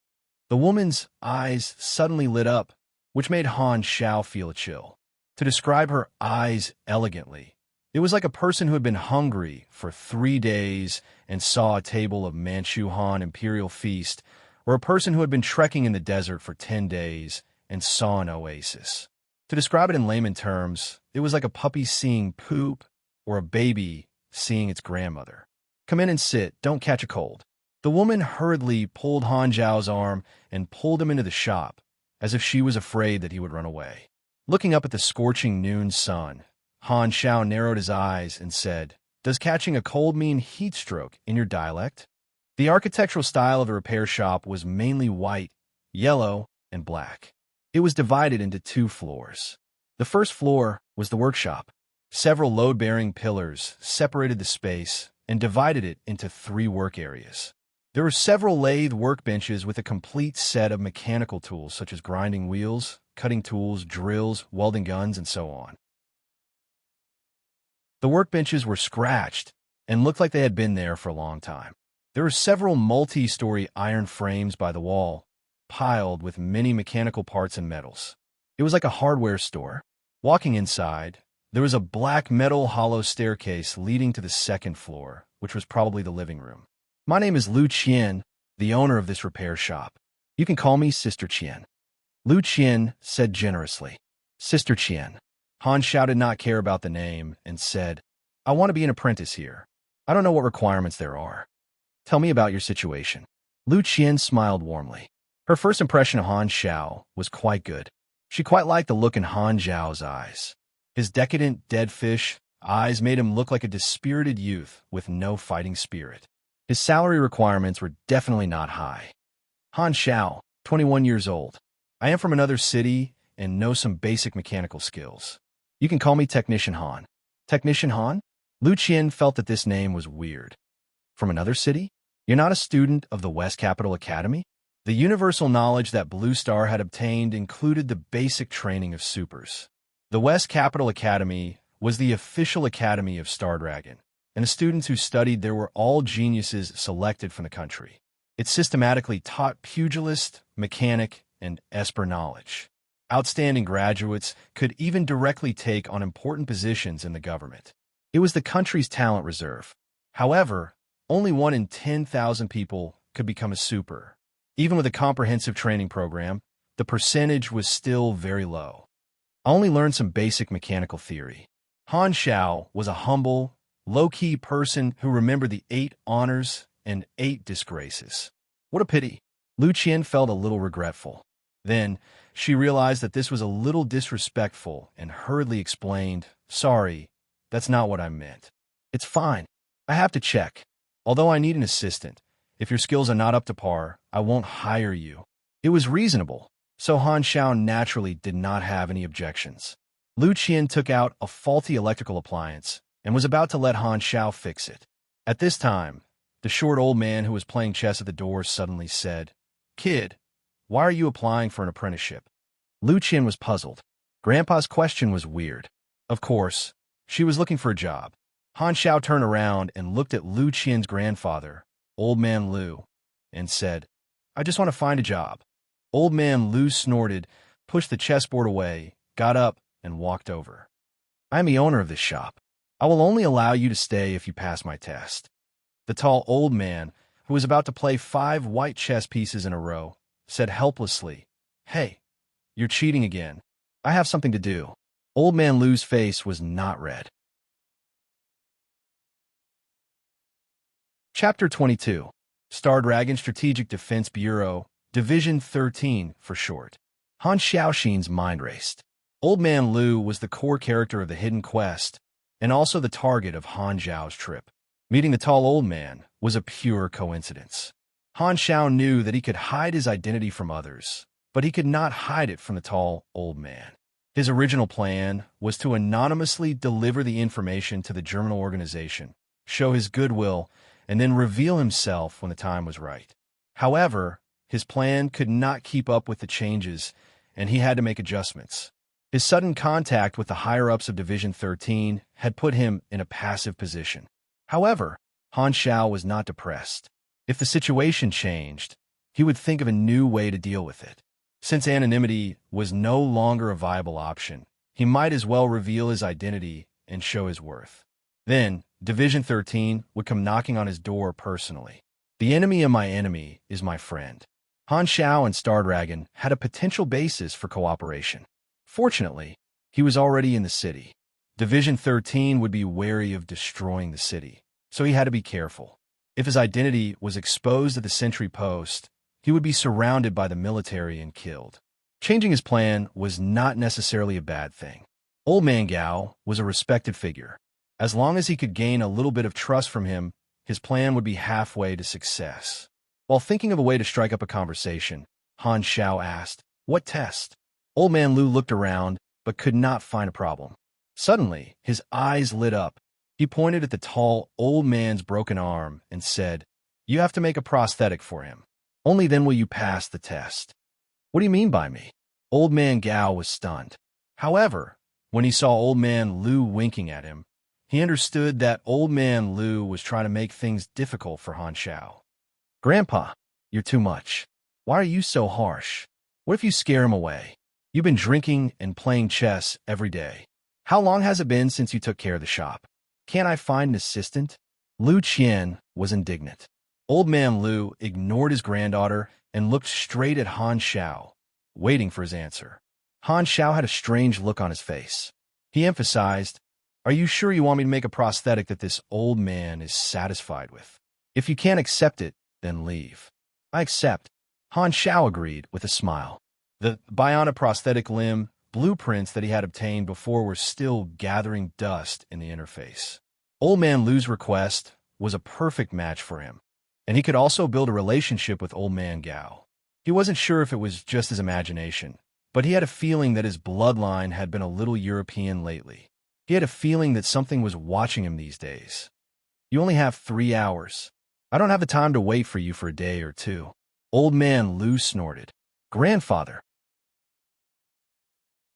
The woman's eyes suddenly lit up, which made Han Xiao feel a chill. To describe her eyes elegantly, it was like a person who had been hungry for 3 days and saw a table of Manchu Han imperial feast, or a person who had been trekking in the desert for 10 days and saw an oasis. To describe it in layman terms, it was like a puppy seeing poop or a baby seeing its grandmother. Come in and sit, don't catch a cold. The woman hurriedly pulled Han Zhao's arm and pulled him into the shop, as if she was afraid that he would run away. Looking up at the scorching noon sun, Han Xiao narrowed his eyes and said, "Does catching a cold mean heat stroke in your dialect?" The architectural style of the repair shop was mainly white, yellow, and black. It was divided into 2 floors. The first floor was the workshop. Several load-bearing pillars separated the space and divided it into 3 work areas. There were several lathe workbenches with a complete set of mechanical tools such as grinding wheels, cutting tools, drills, welding guns, and so on. The workbenches were scratched and looked like they had been there for a long time. There were several multi-story iron frames by the wall, piled with many mechanical parts and metals. It was like a hardware store. Walking inside, there was a black metal hollow staircase leading to the second floor, which was probably the living room. My name is Lu Qian, the owner of this repair shop. You can call me Sister Qian. Lu Qian said generously. Sister Qian. Han Xiao did not care about the name and said, I want to be an apprentice here. I don't know what requirements there are. Tell me about your situation. Lu Qian smiled warmly. Her first impression of Han Xiao was quite good. She quite liked the look in Han Xiao's eyes. His decadent, dead fish eyes made him look like a dispirited youth with no fighting spirit. His salary requirements were definitely not high. Han Xiao, 21 years old. I am from another city and know some basic mechanical skills. You can call me Technician Han. Technician Han? Lu Qian felt that this name was weird. From another city? You're not a student of the West Capital Academy? The universal knowledge that Blue Star had obtained included the basic training of supers. The West Capital Academy was the official academy of Star Dragon, and the students who studied there were all geniuses selected from the country. It systematically taught pugilist, mechanic, and esper knowledge. Outstanding graduates could even directly take on important positions in the government. It was the country's talent reserve. However, only 1 in 10,000 people could become a super. Even with a comprehensive training program, the percentage was still very low. I only learned some basic mechanical theory. Han Xiao was a humble, low-key person who remembered the 8 honors and 8 disgraces. What a pity. Lu Qian felt a little regretful. Then, she realized that this was a little disrespectful and hurriedly explained, Sorry, that's not what I meant. It's fine. I have to check. Although I need an assistant, if your skills are not up to par, I won't hire you. It was reasonable, so Han Xiao naturally did not have any objections. Lu Qian took out a faulty electrical appliance and was about to let Han Xiao fix it. At this time, the short old man who was playing chess at the door suddenly said, Kid, why are you applying for an apprenticeship? Lu Qian was puzzled. Grandpa's question was weird. Of course, she was looking for a job. Han Xiao turned around and looked at Lu Qian's grandfather, Old Man Lu, and said, I just want to find a job. Old Man Lu snorted, pushed the chessboard away, got up, and walked over. I am the owner of this shop. I will only allow you to stay if you pass my test. The tall old man, who was about to play 5 white chess pieces in a row, said helplessly, Hey, you're cheating again. I have something to do. Old Man Lu's face was not red. Chapter 22. Star Dragon Strategic Defense Bureau, Division 13 for short. Han Xiaoxin's mind raced. Old Man Lu was the core character of the Hidden Quest, and also the target of Han Xiao's trip. Meeting the tall old man was a pure coincidence. Han Xiao knew that he could hide his identity from others, but he could not hide it from the tall old man. His original plan was to anonymously deliver the information to the German organization, show his goodwill, and then reveal himself when the time was right. However, his plan could not keep up with the changes, and he had to make adjustments. His sudden contact with the higher-ups of Division 13 had put him in a passive position. However, Han Xiao was not depressed. If the situation changed, he would think of a new way to deal with it. Since anonymity was no longer a viable option, he might as well reveal his identity and show his worth. Then, Division 13 would come knocking on his door personally. The enemy of my enemy is my friend. Han Xiao and Star Dragon had a potential basis for cooperation. Fortunately, he was already in the city. Division 13 would be wary of destroying the city, so he had to be careful. If his identity was exposed at the sentry post, he would be surrounded by the military and killed. Changing his plan was not necessarily a bad thing. Old Man Gao was a respected figure. As long as he could gain a little bit of trust from him, his plan would be halfway to success. While thinking of a way to strike up a conversation, Han Xiao asked, What test? Old Man Lu looked around, but could not find a problem. Suddenly, his eyes lit up. He pointed at the tall old man's broken arm and said, You have to make a prosthetic for him. Only then will you pass the test. What do you mean by me? Old Man Gao was stunned. However, when he saw Old Man Lu winking at him, he understood that Old Man Lu was trying to make things difficult for Han Xiao. Grandpa, you're too much. Why are you so harsh? What if you scare him away? You've been drinking and playing chess every day. How long has it been since you took care of the shop? Can't I find an assistant? Lu Qian was indignant. Old Man Lu ignored his granddaughter and looked straight at Han Xiao, waiting for his answer. Han Xiao had a strange look on his face. He emphasized, "Are you sure you want me to make a prosthetic that this old man is satisfied with? If you can't accept it, then leave." "I accept," Han Xiao agreed with a smile. The bionic prosthetic limb blueprints that he had obtained before were still gathering dust in the interface. Old Man Lu's request was a perfect match for him, and he could also build a relationship with Old Man Gao. He wasn't sure if it was just his imagination, but he had a feeling that his bloodline had been a little European lately. He had a feeling that something was watching him these days. "You only have 3 hours. I don't have the time to wait for you for a day or two." Old Man Lu snorted. "Grandfather."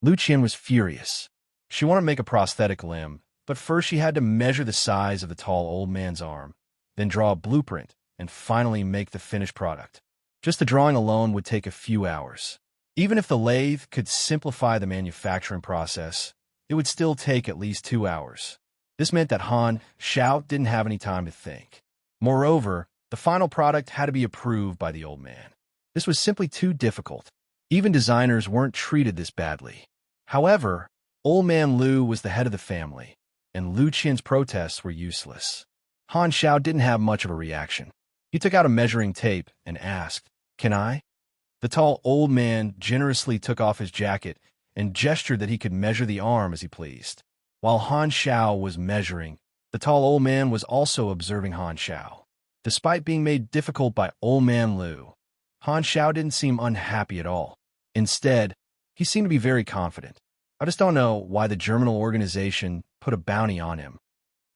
Lu Qian was furious. She wanted to make a prosthetic limb, but first she had to measure the size of the tall old man's arm, then draw a blueprint, and finally make the finished product. Just the drawing alone would take a few hours. Even if the lathe could simplify the manufacturing process, it would still take at least 2 hours. This meant that Han Xiao didn't have any time to think. Moreover, the final product had to be approved by the old man. This was simply too difficult. Even designers weren't treated this badly. However, Old Man Lu was the head of the family, and Lu Qian's protests were useless. Han Xiao didn't have much of a reaction. He took out a measuring tape and asked, "Can I?" The tall old man generously took off his jacket and gestured that he could measure the arm as he pleased. While Han Xiao was measuring, the tall old man was also observing Han Xiao. Despite being made difficult by Old Man Lu, Han Xiao didn't seem unhappy at all. Instead, he seemed to be very confident. I just don't know why the Germinal organization put a bounty on him.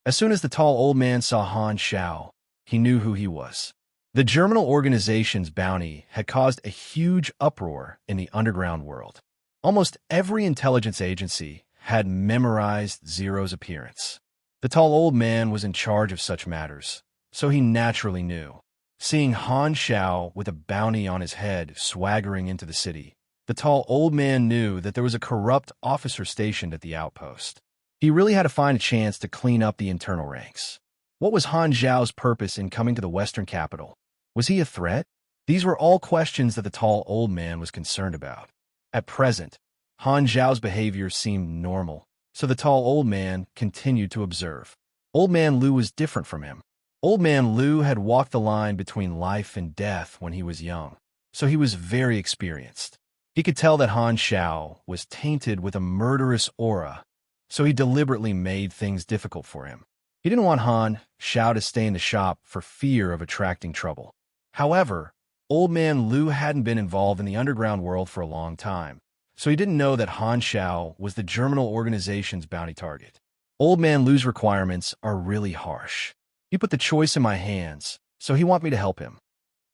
As soon as the tall old man saw Han Xiao, he knew who he was. The Germinal organization's bounty had caused a huge uproar in the underground world. Almost every intelligence agency had memorized Zero's appearance. The tall old man was in charge of such matters, so he naturally knew. Seeing Han Xiao with a bounty on his head swaggering into the city, the tall old man knew that there was a corrupt officer stationed at the outpost. He really had to find a chance to clean up the internal ranks. What was Han Xiao's purpose in coming to the Western capital? Was he a threat? These were all questions that the tall old man was concerned about. At present, Han Xiao's behavior seemed normal, so the tall old man continued to observe. Old Man Lu was different from him. Old Man Lu had walked the line between life and death when he was young, so he was very experienced. He could tell that Han Xiao was tainted with a murderous aura, so he deliberately made things difficult for him. He didn't want Han Xiao to stay in the shop for fear of attracting trouble. However, Old Man Lu hadn't been involved in the underground world for a long time, so he didn't know that Han Xiao was the Germinal organization's bounty target. Old Man Lu's requirements are really harsh. He put the choice in my hands, so he want me to help him.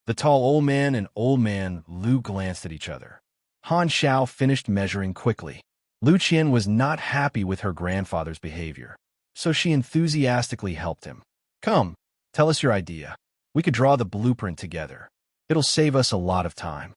The tall old man and Old Man Lu glanced at each other. Han Xiao finished measuring quickly. Lu Qian was not happy with her grandfather's behavior, so she enthusiastically helped him. "Come, tell us your idea. We could draw the blueprint together. It'll save us a lot of time."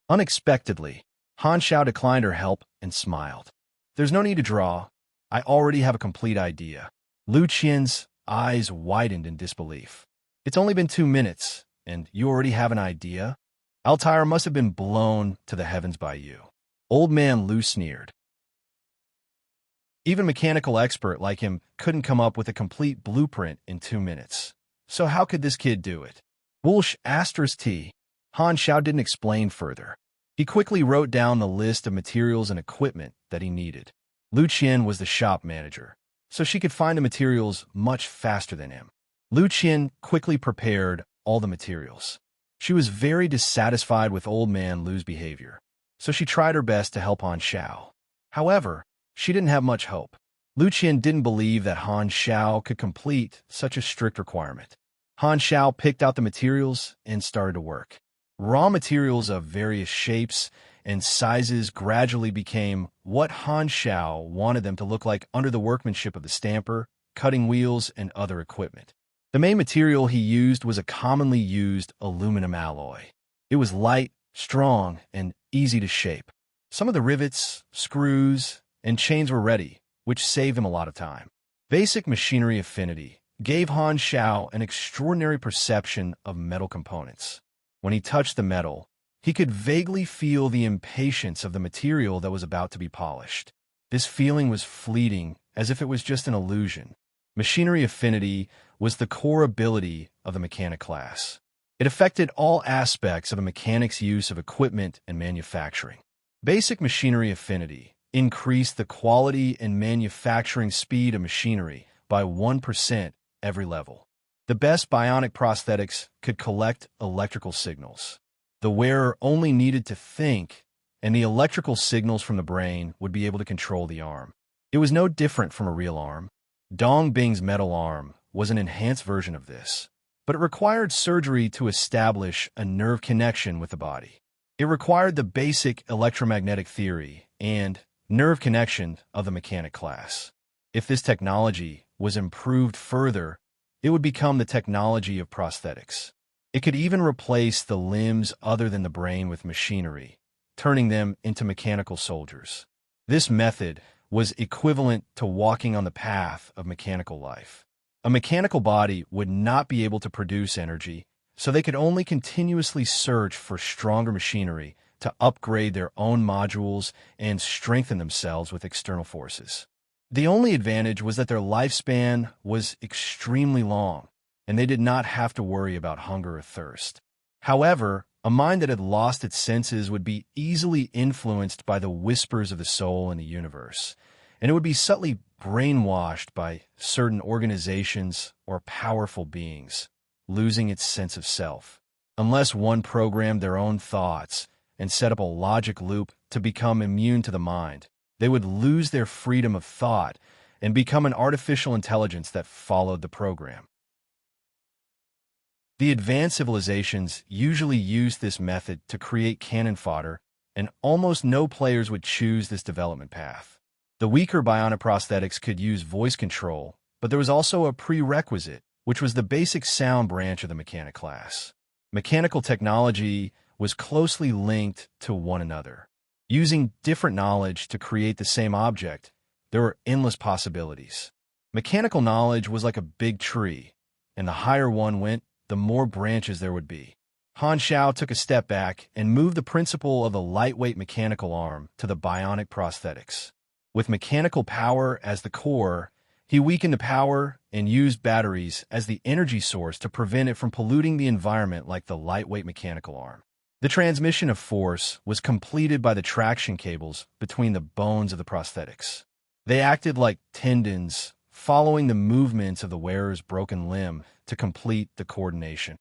Unexpectedly, Han Xiao declined her help and smiled. "There's no need to draw. I already have a complete idea." Lu Qian's eyes widened in disbelief. "It's only been 2 minutes, and you already have an idea? Altair must have been blown to the heavens by you." Old Man Lu sneered. Even a mechanical expert like him couldn't come up with a complete blueprint in 2 minutes. So how could this kid do it? Wulsh *T. Han Xiao didn't explain further. He quickly wrote down the list of materials and equipment that he needed. Lu Qian was the shop manager, so she could find the materials much faster than him. Lu Qian quickly prepared all the materials. She was very dissatisfied with Old Man Lu's behavior, so she tried her best to help Han Xiao. However, she didn't have much hope. Lu Qian didn't believe that Han Xiao could complete such a strict requirement. Han Xiao picked out the materials and started to work. Raw materials of various shapes and sizes gradually became what Han Xiao wanted them to look like under the workmanship of the stamper, cutting wheels, and other equipment. The main material he used was a commonly used aluminum alloy. It was light, strong, and easy to shape. Some of the rivets, screws, and chains were ready, which saved him a lot of time. Basic machinery affinity gave Han Shao an extraordinary perception of metal components. When he touched the metal, he could vaguely feel the impatience of the material that was about to be polished. This feeling was fleeting, as if it was just an illusion. Machinery affinity was the core ability of the mechanic class. It affected all aspects of a mechanic's use of equipment and manufacturing. Basic machinery affinity increased the quality and manufacturing speed of machinery by 1% every level. The best bionic prosthetics could collect electrical signals. The wearer only needed to think, and the electrical signals from the brain would be able to control the arm. It was no different from a real arm. Dong Bing's metal arm was an enhanced version of this, but it required surgery to establish a nerve connection with the body. It required the basic electromagnetic theory and nerve connection of the mechanic class. If this technology was improved further, it would become the technology of prosthetics. It could even replace the limbs other than the brain with machinery, turning them into mechanical soldiers. This method was equivalent to walking on the path of mechanical life. A mechanical body would not be able to produce energy, so they could only continuously search for stronger machinery to upgrade their own modules and strengthen themselves with external forces. The only advantage was that their lifespan was extremely long, and they did not have to worry about hunger or thirst. However, a mind that had lost its senses would be easily influenced by the whispers of the soul in the universe, and it would be subtly brainwashed by certain organizations or powerful beings, losing its sense of self. Unless one programmed their own thoughts and set up a logic loop to become immune to the mind, they would lose their freedom of thought and become an artificial intelligence that followed the program. The advanced civilizations usually used this method to create cannon fodder, and almost no players would choose this development path. The weaker bionic prosthetics could use voice control, but there was also a prerequisite, which was the basic sound branch of the mechanic class. Mechanical technology was closely linked to one another. Using different knowledge to create the same object, there were endless possibilities. Mechanical knowledge was like a big tree, and the higher one went, the more branches there would be. Han Shao took a step back and moved the principle of the lightweight mechanical arm to the bionic prosthetics. With mechanical power as the core, he weakened the power and used batteries as the energy source to prevent it from polluting the environment like the lightweight mechanical arm. The transmission of force was completed by the traction cables between the bones of the prosthetics. They acted like tendons, following the movements of the wearer's broken limb to complete the coordination.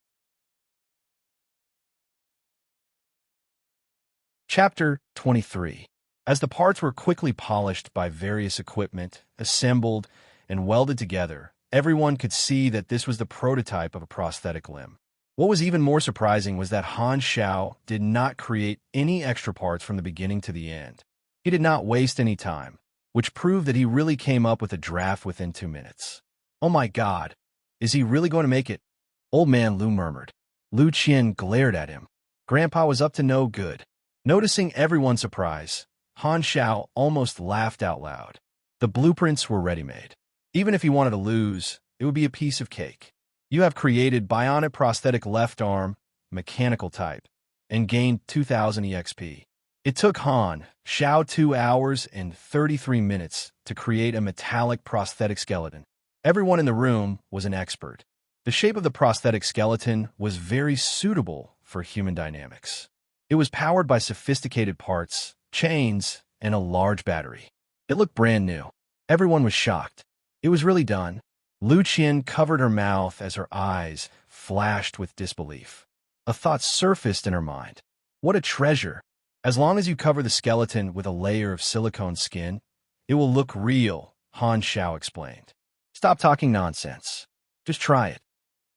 Chapter 23. As the parts were quickly polished by various equipment, assembled, and welded together, everyone could see that this was the prototype of a prosthetic limb. What was even more surprising was that Han Shao did not create any extra parts from the beginning to the end. He did not waste any time, which proved that he really came up with a draft within 2 minutes. "Oh my God, is he really going to make it?" Old Man Lu murmured. Lu Qian glared at him. Grandpa was up to no good. Noticing everyone's surprise, Han Shao almost laughed out loud. The blueprints were ready-made. Even if he wanted to lose, it would be a piece of cake. You have created bionic prosthetic left arm, mechanical type, and gained 2000 EXP. It took Han Shao 2 hours and 33 minutes to create a metallic prosthetic skeleton. Everyone in the room was an expert. The shape of the prosthetic skeleton was very suitable for human dynamics. It was powered by sophisticated parts, chains, and a large battery. It looked brand new. Everyone was shocked. It was really done. Lu Qian covered her mouth as her eyes flashed with disbelief. A thought surfaced in her mind. What a treasure! As long as you cover the skeleton with a layer of silicone skin, it will look real, Han Shao explained. Stop talking nonsense. Just try it.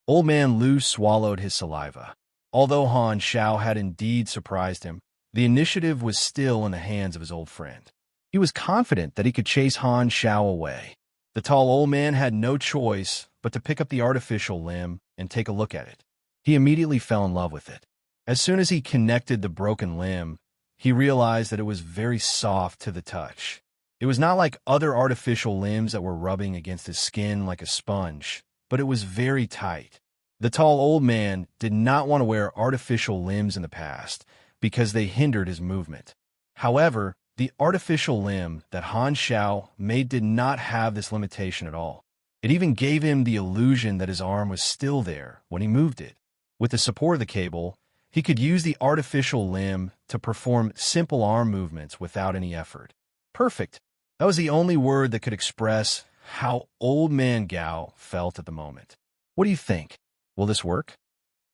Old Man Lu swallowed his saliva. Although Han Shao had indeed surprised him, the initiative was still in the hands of his old friend. He was confident that he could chase Han Shao away. The tall old man had no choice but to pick up the artificial limb and take a look at it. He immediately fell in love with it. As soon as he connected the broken limb, he realized that it was very soft to the touch. It was not like other artificial limbs that were rubbing against his skin like a sponge, but it was very tight. The tall old man did not want to wear artificial limbs in the past because they hindered his movement. However, the artificial limb that Han Xiao made did not have this limitation at all. It even gave him the illusion that his arm was still there when he moved it. With the support of the cable, he could use the artificial limb to perform simple arm movements without any effort. Perfect. That was the only word that could express how Old Man Gao felt at the moment. What do you think? Will this work?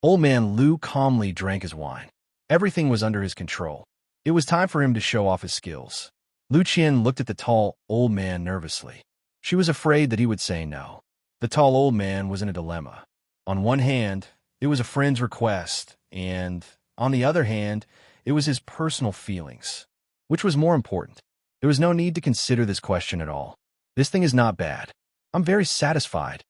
Old Man Lu calmly drank his wine. Everything was under his control. It was time for him to show off his skills. Lu Qian looked at the tall old man nervously. She was afraid that he would say no. The tall old man was in a dilemma. On one hand, it was a friend's request, and on the other hand, it was his personal feelings. Which was more important? There was no need to consider this question at all. This thing is not bad. I'm very satisfied.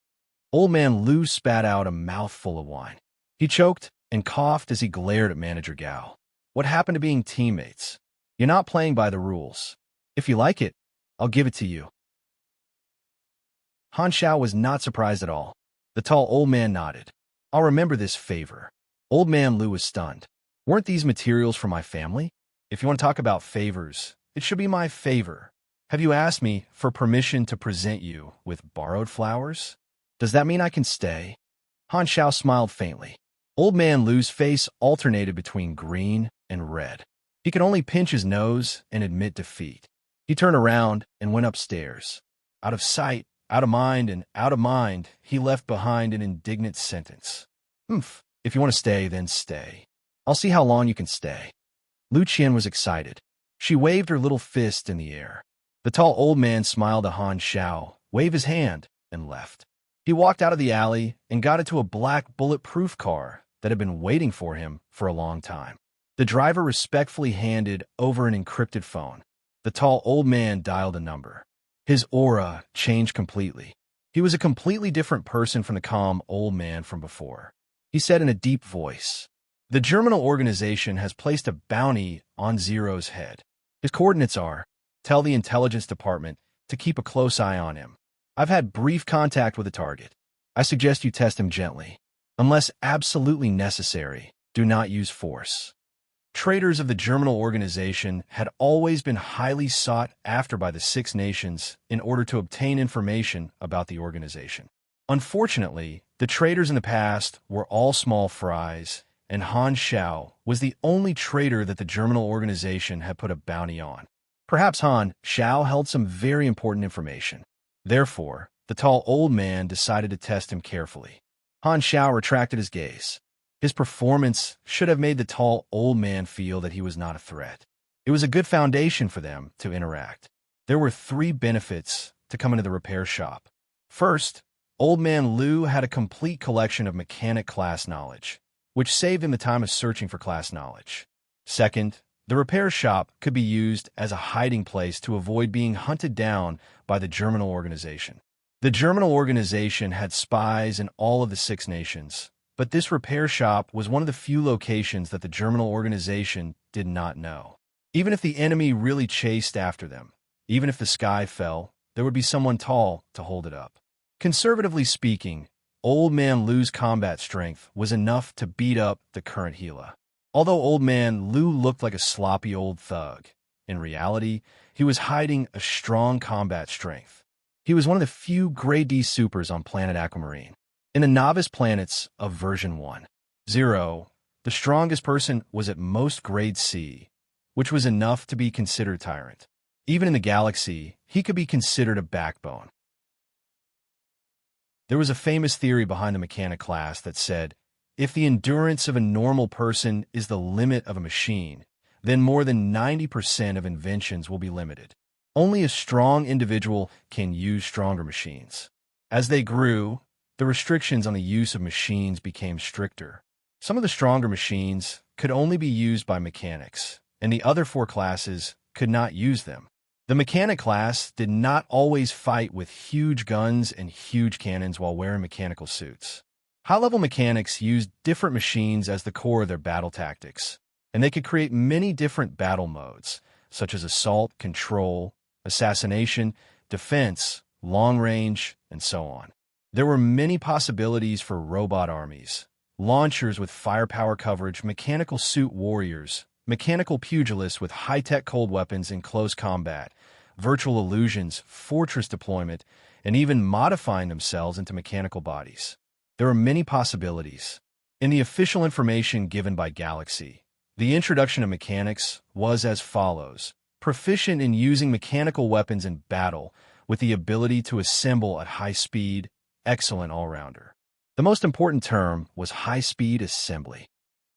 Old Man Lu spat out a mouthful of wine. He choked and coughed as he glared at Manager Gao. What happened to being teammates? You're not playing by the rules. If you like it, I'll give it to you. Han Xiao was not surprised at all. The tall old man nodded. I'll remember this favor. Old Man Lu was stunned. Weren't these materials for my family? If you want to talk about favors, it should be my favor. Have you asked me for permission to present you with borrowed flowers? Does that mean I can stay? Han Xiao smiled faintly. Old Man Lu's face alternated between green and red. He could only pinch his nose and admit defeat. He turned around and went upstairs. Out of sight, out of mind, and out of mind, he left behind an indignant sentence. If you want to stay, then stay. I'll see how long you can stay. Lu Qian was excited. She waved her little fist in the air. The tall old man smiled at Han Xiao, waved his hand, and left. He walked out of the alley and got into a black bulletproof car that had been waiting for him for a long time. The driver respectfully handed over an encrypted phone. The tall old man dialed a number. His aura changed completely. He was a completely different person from the calm old man from before. He said in a deep voice, "The Germinal organization has placed a bounty on Zero's head. His coordinates are, tell the intelligence department to keep a close eye on him. I've had brief contact with the target. I suggest you test him gently. Unless absolutely necessary, do not use force." Traitors of the Germinal organization had always been highly sought after by the Six Nations in order to obtain information about the organization. Unfortunately, the traitors in the past were all small fries, and Han Xiao was the only traitor that the Germinal organization had put a bounty on. Perhaps Han Xiao held some very important information. Therefore, the tall old man decided to test him carefully. Han Xiao retracted his gaze. His performance should have made the tall old man feel that he was not a threat. It was a good foundation for them to interact. There were 3 benefits to coming to the repair shop. First, Old Man Lu had a complete collection of mechanic class knowledge, which saved him the time of searching for class knowledge. Second, the repair shop could be used as a hiding place to avoid being hunted down by the Germinal organization. The Germinal organization had spies in all of the 6 nations, but this repair shop was one of the few locations that the Germinal organization did not know. Even if the enemy really chased after them, even if the sky fell, there would be someone tall to hold it up. Conservatively speaking, Old Man Lu's combat strength was enough to beat up the current Gila. Although Old Man Lu looked like a sloppy old thug, in reality, he was hiding a strong combat strength. He was one of the few Grade D supers on planet Aquamarine. In the novice planets of version 1.0, the strongest person was at most Grade C, which was enough to be considered tyrant. Even in the galaxy, he could be considered a backbone. There was a famous theory behind the mechanic class that said, if the endurance of a normal person is the limit of a machine, then more than 90% of inventions will be limited. Only a strong individual can use stronger machines. As they grew, the restrictions on the use of machines became stricter. Some of the stronger machines could only be used by mechanics, and the other 4 classes could not use them. The mechanic class did not always fight with huge guns and huge cannons while wearing mechanical suits. High-level mechanics used different machines as the core of their battle tactics, and they could create many different battle modes, such as assault, control, assassination, defense, long range, and so on. There were many possibilities for robot armies, launchers with firepower coverage, mechanical suit warriors, mechanical pugilists with high-tech cold weapons in close combat, virtual illusions, fortress deployment, and even modifying themselves into mechanical bodies. There are many possibilities. In the official information given by Galaxy, the introduction of mechanics was as follows: proficient in using mechanical weapons in battle with the ability to assemble at high speed, excellent all-rounder. The most important term was high-speed assembly.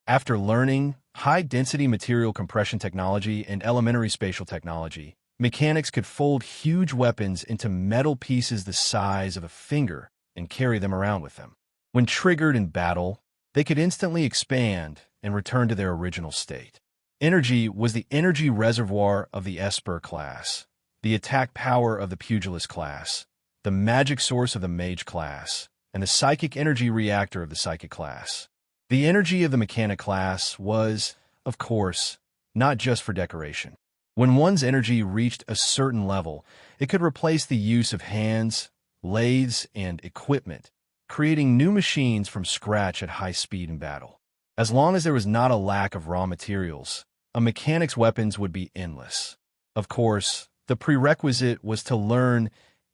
After learning high-density material compression technology and elementary spatial technology, mechanics could fold huge weapons into metal pieces the size of a finger and carry them around with them. When triggered in battle, they could instantly expand and return to their original state. Energy was the energy reservoir of the Esper class, the attack power of the Pugilist class, the magic source of the Mage class, and the psychic energy reactor of the Psychic class. The energy of the Mechanic class was, of course, not just for decoration. When one's energy reached a certain level, it could replace the use of hands, lathes, and equipment, creating new machines from scratch at high speed in battle. As long as there was not a lack of raw materials, a mechanic's weapons would be endless. Of course, the prerequisite was to learn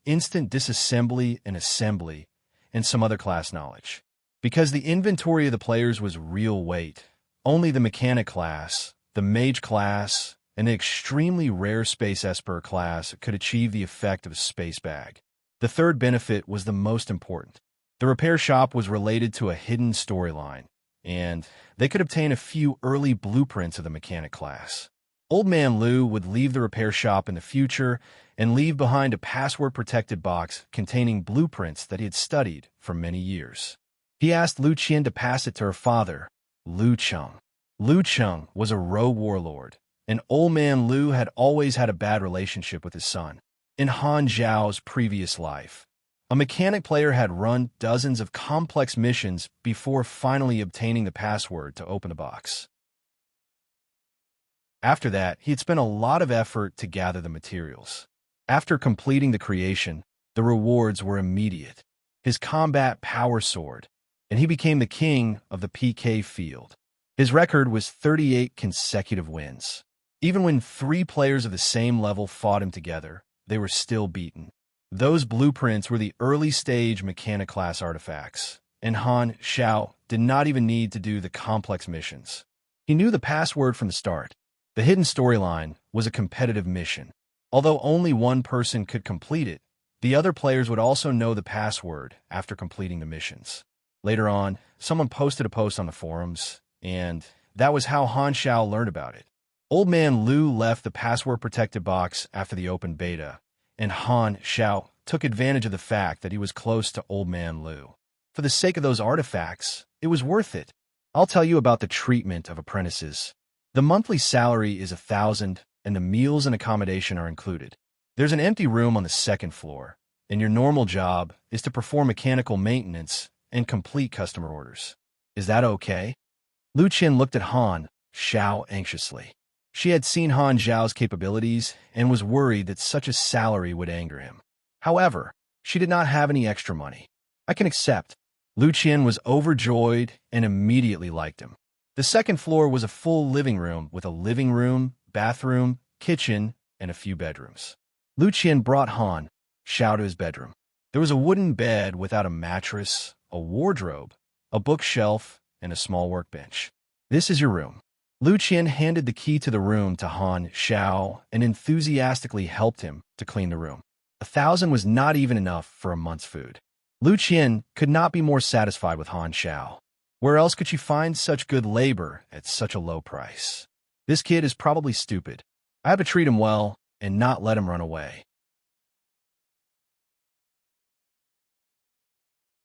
instant disassembly and assembly and some other class knowledge. Because the inventory of the players was real weight, only the mechanic class, the mage class, and the extremely rare Space Esper class could achieve the effect of a space bag. The third benefit was the most important. The repair shop was related to a hidden storyline, and they could obtain a few early blueprints of the mechanic class. Old Man Lou would leave the repair shop in the future and leave behind a password-protected box containing blueprints that he had studied for many years. He asked Lu Qian to pass it to her father, Lu Cheng. Lu Cheng was a rogue warlord, and Old Man Lou had always had a bad relationship with his son. In Han Zhao's previous life, a mechanic player had run dozens of complex missions before finally obtaining the password to open the box. After that, he had spent a lot of effort to gather the materials. After completing the creation, the rewards were immediate. His combat power soared, and he became the king of the PK field. His record was 38 consecutive wins. Even when 3 players of the same level fought him together, they were still beaten. Those blueprints were the early-stage mechanic class artifacts, and Han Xiao did not even need to do the complex missions. He knew the password from the start. The hidden storyline was a competitive mission. Although only one person could complete it, the other players would also know the password after completing the missions. Later on, someone posted a post on the forums, and that was how Han Xiao learned about it. Old Man Lou left the password-protected box after the open beta, and Han Xiao took advantage of the fact that he was close to Old Man Lou. For the sake of those artifacts, it was worth it. I'll tell you about the treatment of apprentices. The monthly salary is 1,000, and the meals and accommodation are included. There's an empty room on the 2nd floor, and your normal job is to perform mechanical maintenance and complete customer orders. Is that okay? Lu Qian looked at Han Xiao anxiously. She had seen Han Zhao's capabilities and was worried that such a salary would anger him. However, she did not have any extra money. I can accept. Lu Qian was overjoyed and immediately liked him. The 2nd floor was a full living room with a living room, bathroom, kitchen, and a few bedrooms. Lu Qian brought Han Xiao to his bedroom. There was a wooden bed without a mattress, a wardrobe, a bookshelf, and a small workbench. This is your room. Lu Qian handed the key to the room to Han Xiao and enthusiastically helped him to clean the room. 1,000 was not even enough for a month's food. Lu Qian could not be more satisfied with Han Xiao. Where else could she find such good labor at such a low price? This kid is probably stupid. I have to treat him well and not let him run away.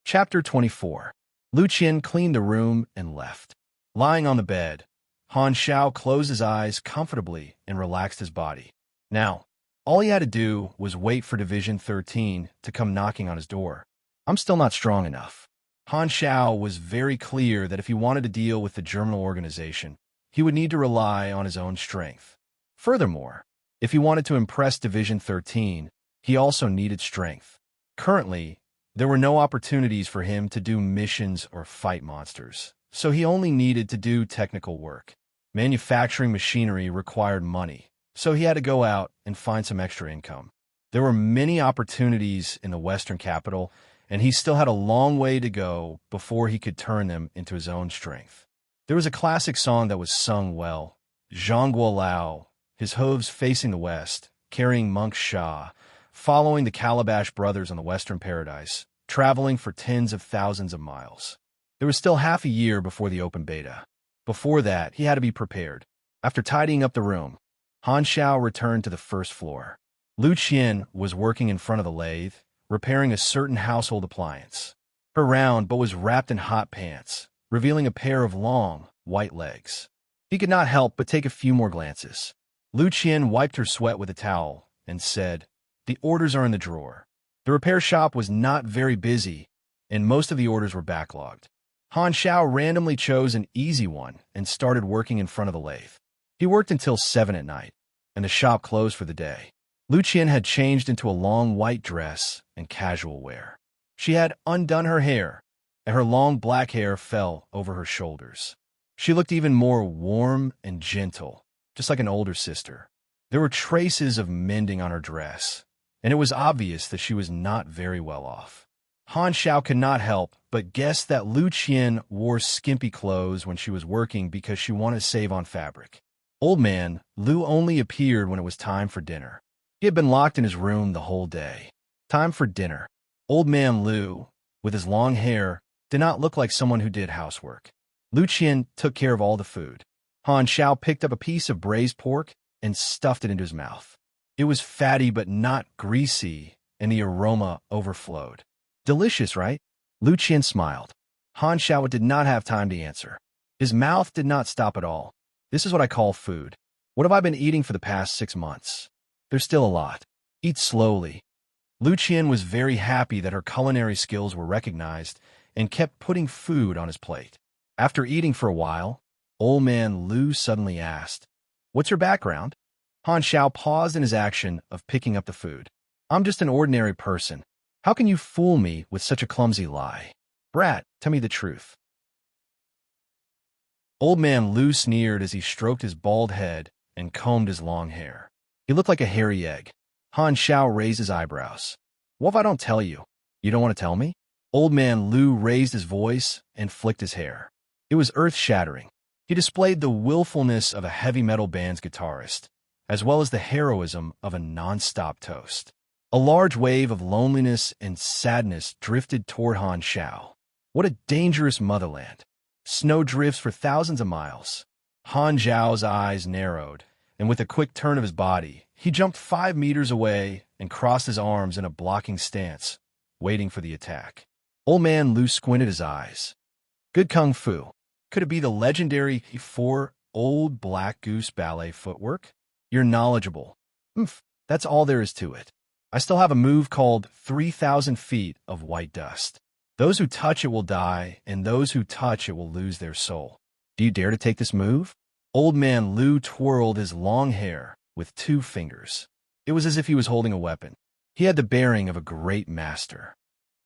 Chapter 24. Lu Qian cleaned the room and left. Lying on the bed, Han Xiao closed his eyes comfortably and relaxed his body. Now, All he had to do was wait for Division 13 to come knocking on his door. I'm still not strong enough. Han Shao was very clear that if he wanted to deal with the Germinal organization, he would need to rely on his own strength. Furthermore, if he wanted to impress Division 13, he also needed strength. Currently, there were no opportunities for him to do missions or fight monsters, so he only needed to do technical work. Manufacturing machinery required money, so he had to go out and find some extra income. There were many opportunities in the Western capital, and he still had a long way to go before he could turn them into his own strength. There was a classic song that was sung well, Zhangguo Lao, his hooves facing the west, carrying Monk Sha, following the Calabash brothers on the Western Paradise, traveling for tens of thousands of miles. There was still half a year before the open beta. Before that, he had to be prepared. After tidying up the room, Han Shao returned to the first floor. Lu Qian was working in front of the lathe, repairing a certain household appliance. Her round but was wrapped in hot pants, revealing a pair of long, white legs. He could not help but take a few more glances. Lu Qian wiped her sweat with a towel and said, "The orders are in the drawer." The repair shop was not very busy, and most of the orders were backlogged. Han Shao randomly chose an easy one and started working in front of the lathe. He worked until 7 at night, and the shop closed for the day. Lu Qian had changed into a long white dress and casual wear. She had undone her hair, and her long black hair fell over her shoulders. She looked even more warm and gentle, just like an older sister. There were traces of mending on her dress, and it was obvious that she was not very well off. Han Shao could not help but guess that Lu Qian wore skimpy clothes when she was working because she wanted to save on fabric. Old man Lu only appeared when it was time for dinner. He had been locked in his room the whole day. Time for dinner. Old man Lu, with his long hair, did not look like someone who did housework. Lu Qian took care of all the food. Han Shao picked up a piece of braised pork and stuffed it into his mouth. It was fatty but not greasy, and the aroma overflowed. Delicious, right? Lu Qian smiled. Han Shao did not have time to answer. His mouth did not stop at all. This is what I call food. What have I been eating for the past 6 months? There's still a lot. Eat slowly. Lu Qian was very happy that her culinary skills were recognized and kept putting food on his plate. After eating for a while, old man Lu suddenly asked, "What's your background?" Han Shao paused in his action of picking up the food. "I'm just an ordinary person. How can you fool me with such a clumsy lie? Brat, tell me the truth." Old man Lu sneered as he stroked his bald head and combed his long hair. He looked like a hairy egg. Han Shao raised his eyebrows. "What if I don't tell you? You don't want to tell me?" Old man Lu raised his voice and flicked his hair. It was earth-shattering. He displayed the willfulness of a heavy metal band's guitarist, as well as the heroism of a non-stop toast. A large wave of loneliness and sadness drifted toward Han Shao. What a dangerous motherland. Snow drifts for thousands of miles. Han Zhao's eyes narrowed, and with a quick turn of his body, he jumped 5 meters away and crossed his arms in a blocking stance, waiting for the attack. Old man Lu squinted his eyes. Good kung fu. Could it be the legendary 4 old Black Goose ballet footwork? You're knowledgeable. That's all there is to it. I still have a move called 3,000 feet of white dust. Those who touch it will die, and those who touch it will lose their soul. Do you dare to take this move? Old man Lu twirled his long hair with 2 fingers. It was as if he was holding a weapon. He had the bearing of a great master.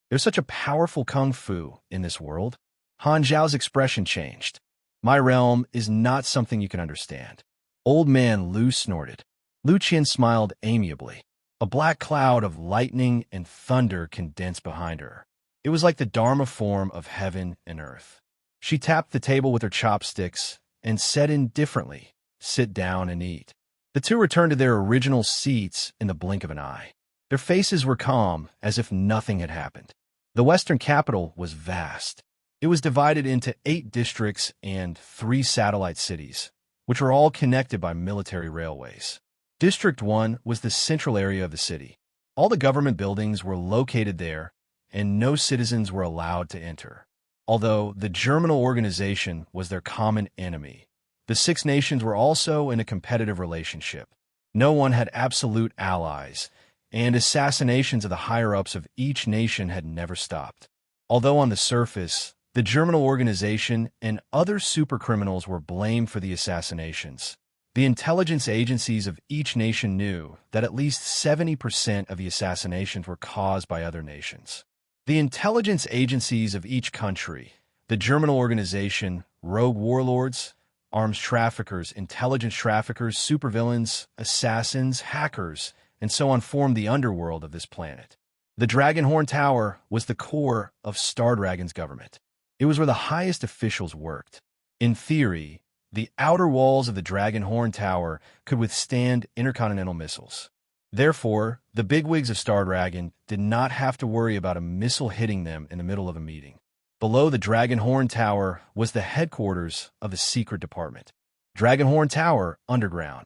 There's such a powerful kung fu in this world. Han Zhao's expression changed. My realm is not something you can understand. Old man Lu snorted. Lu Qian smiled amiably. A black cloud of lightning and thunder condensed behind her. It was like the Dharma form of heaven and earth. She tapped the table with her chopsticks and said indifferently, "Sit down and eat." The two returned to their original seats in the blink of an eye. Their faces were calm, as if nothing had happened. The western capital was vast. It was divided into 8 districts and 3 satellite cities, which were all connected by military railways. District 1 was the central area of the city. All the government buildings were located there, and no citizens were allowed to enter. Although the Germinal organization was their common enemy, the 6 nations were also in a competitive relationship. No one had absolute allies, and assassinations of the higher-ups of each nation had never stopped. Although on the surface, the Germinal Organization and other supercriminals were blamed for the assassinations, the intelligence agencies of each nation knew that at least 70% of the assassinations were caused by other nations. The intelligence agencies of each country, the Germinal Organization, rogue warlords, arms traffickers, intelligence traffickers, supervillains, assassins, hackers, and so on formed the underworld of this planet. The Dragonhorn Tower was the core of Star Dragon's government. It was where the highest officials worked. In theory, the outer walls of the Dragonhorn Tower could withstand intercontinental missiles. Therefore, the bigwigs of Star Dragon did not have to worry about a missile hitting them in the middle of a meeting. Below the Dragonhorn Tower was the headquarters of the secret department. Dragonhorn Tower, underground.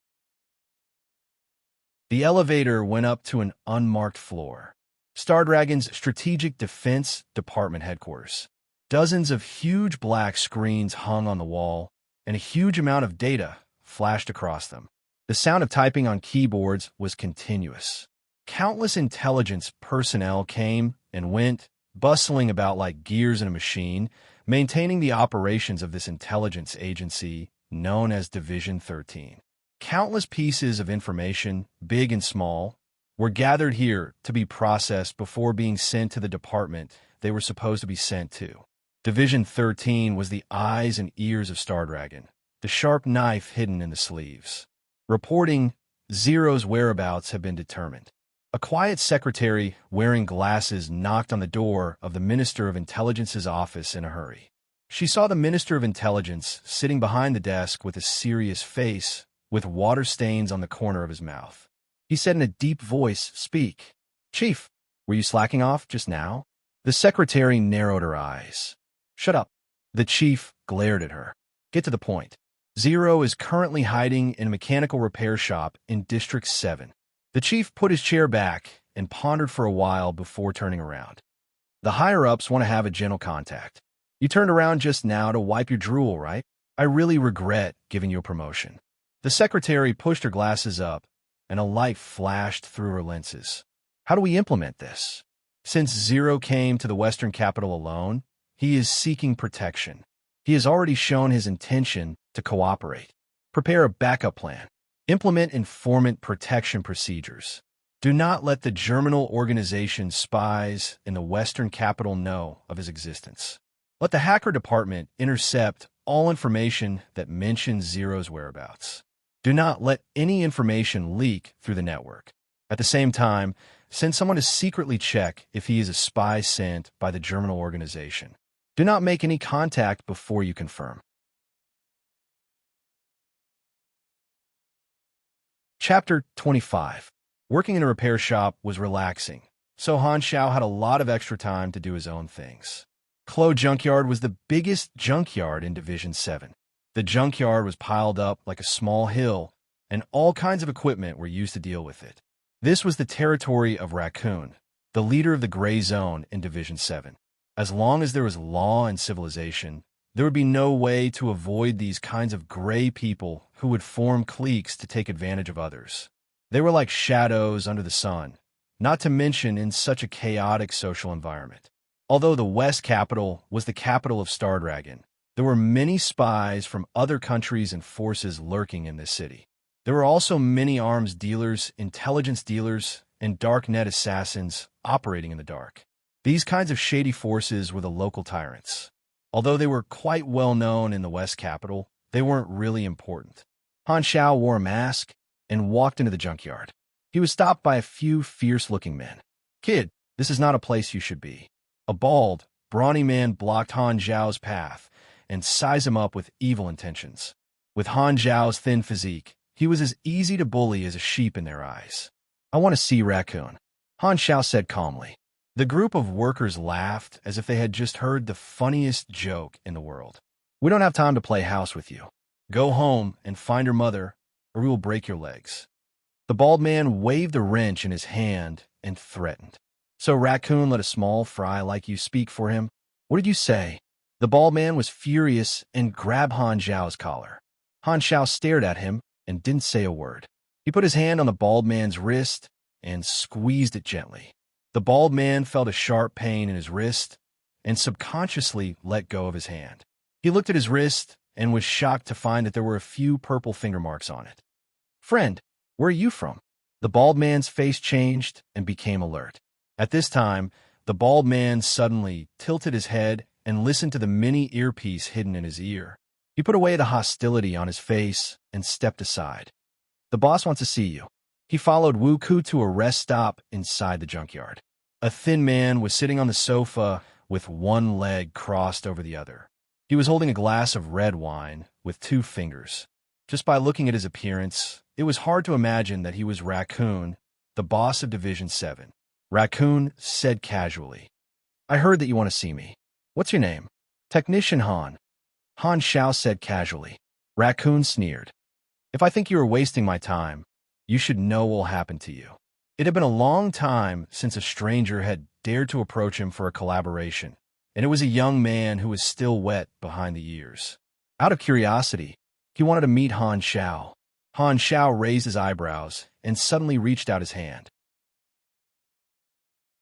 The elevator went up to an unmarked floor. Star Dragon's Strategic Defense Department headquarters. Dozens of huge black screens hung on the wall, and a huge amount of data flashed across them. The sound of typing on keyboards was continuous. Countless intelligence personnel came and went, bustling about like gears in a machine, maintaining the operations of this intelligence agency known as Division 13. Countless pieces of information, big and small, were gathered here to be processed before being sent to the department they were supposed to be sent to. Division 13 was the eyes and ears of Star Dragon, the sharp knife hidden in the sleeves. Reporting, Zero's whereabouts have been determined. A quiet secretary wearing glasses knocked on the door of the Minister of Intelligence's office in a hurry. She saw the Minister of Intelligence sitting behind the desk with a serious face, with water stains on the corner of his mouth. He said in a deep voice, "Speak." "Chief, were you slacking off just now?" The secretary narrowed her eyes. "Shut up." The chief glared at her. "Get to the point." Zero is currently hiding in a mechanical repair shop in District 7. The chief put his chair back and pondered for a while before turning around. "The higher-ups want to have a gentle contact. You turned around just now to wipe your drool, right? I really regret giving you a promotion." The secretary pushed her glasses up, and a light flashed through her lenses. "How do we implement this?" Since Zero came to the Western capital alone, he is seeking protection. He has already shown his intention to cooperate. Prepare a backup plan. Implement informant protection procedures. Do not let the Germinal Organization's spies in the Western capital know of his existence. Let the hacker department intercept all information that mentions Zero's whereabouts. Do not let any information leak through the network. At the same time, send someone to secretly check if he is a spy sent by the Germinal Organization. Do not make any contact before you confirm. Chapter 25. Working in a repair shop was relaxing, so Han Xiao had a lot of extra time to do his own things. Clo Junkyard was the biggest junkyard in Division 7. The junkyard was piled up like a small hill, and all kinds of equipment were used to deal with it. This was the territory of Raccoon, the leader of the Gray Zone in Division 7. As long as there was law and civilization, there would be no way to avoid these kinds of gray people who would form cliques to take advantage of others. They were like shadows under the sun, not to mention in such a chaotic social environment. Although the West capital was the capital of Star Dragon, there were many spies from other countries and forces lurking in this city. There were also many arms dealers, intelligence dealers, and darknet assassins operating in the dark. These kinds of shady forces were the local tyrants. Although they were quite well known in the West capital, they weren't really important. Han Xiao wore a mask and walked into the junkyard. He was stopped by a few fierce-looking men. "Kid, this is not a place you should be." A bald, brawny man blocked Han Xiao's path and sized him up with evil intentions. With Han Xiao's thin physique, he was as easy to bully as a sheep in their eyes. "I want to see Raccoon," Han Xiao said calmly. The group of workers laughed as if they had just heard the funniest joke in the world. "We don't have time to play house with you. Go home and find your mother, or we will break your legs." The bald man waved a wrench in his hand and threatened. "So Raccoon let a small fry like you speak for him? What did you say?" The bald man was furious and grabbed Han Xiao's collar. Han Xiao stared at him and didn't say a word. He put his hand on the bald man's wrist and squeezed it gently. The bald man felt a sharp pain in his wrist and subconsciously let go of his hand. He looked at his wrist and was shocked to find that there were a few purple finger marks on it. "Friend, where are you from?" The bald man's face changed and became alert. At this time, the bald man suddenly tilted his head and listened to the mini earpiece hidden in his ear. He put away the hostility on his face and stepped aside. "The boss wants to see you." He followed Wu Ku to a rest stop inside the junkyard. A thin man was sitting on the sofa with one leg crossed over the other. He was holding a glass of red wine with 2 fingers. Just by looking at his appearance, it was hard to imagine that he was Raccoon, the boss of Division 7. Raccoon said casually, "I heard that you want to see me. What's your name?" "Technician Han." Han Xiao said casually. Raccoon sneered. "If I think you are wasting my time, you should know what will happen to you." It had been a long time since a stranger had dared to approach him for a collaboration, and it was a young man who was still wet behind the ears. Out of curiosity, he wanted to meet Han Xiao. Han Xiao raised his eyebrows and suddenly reached out his hand.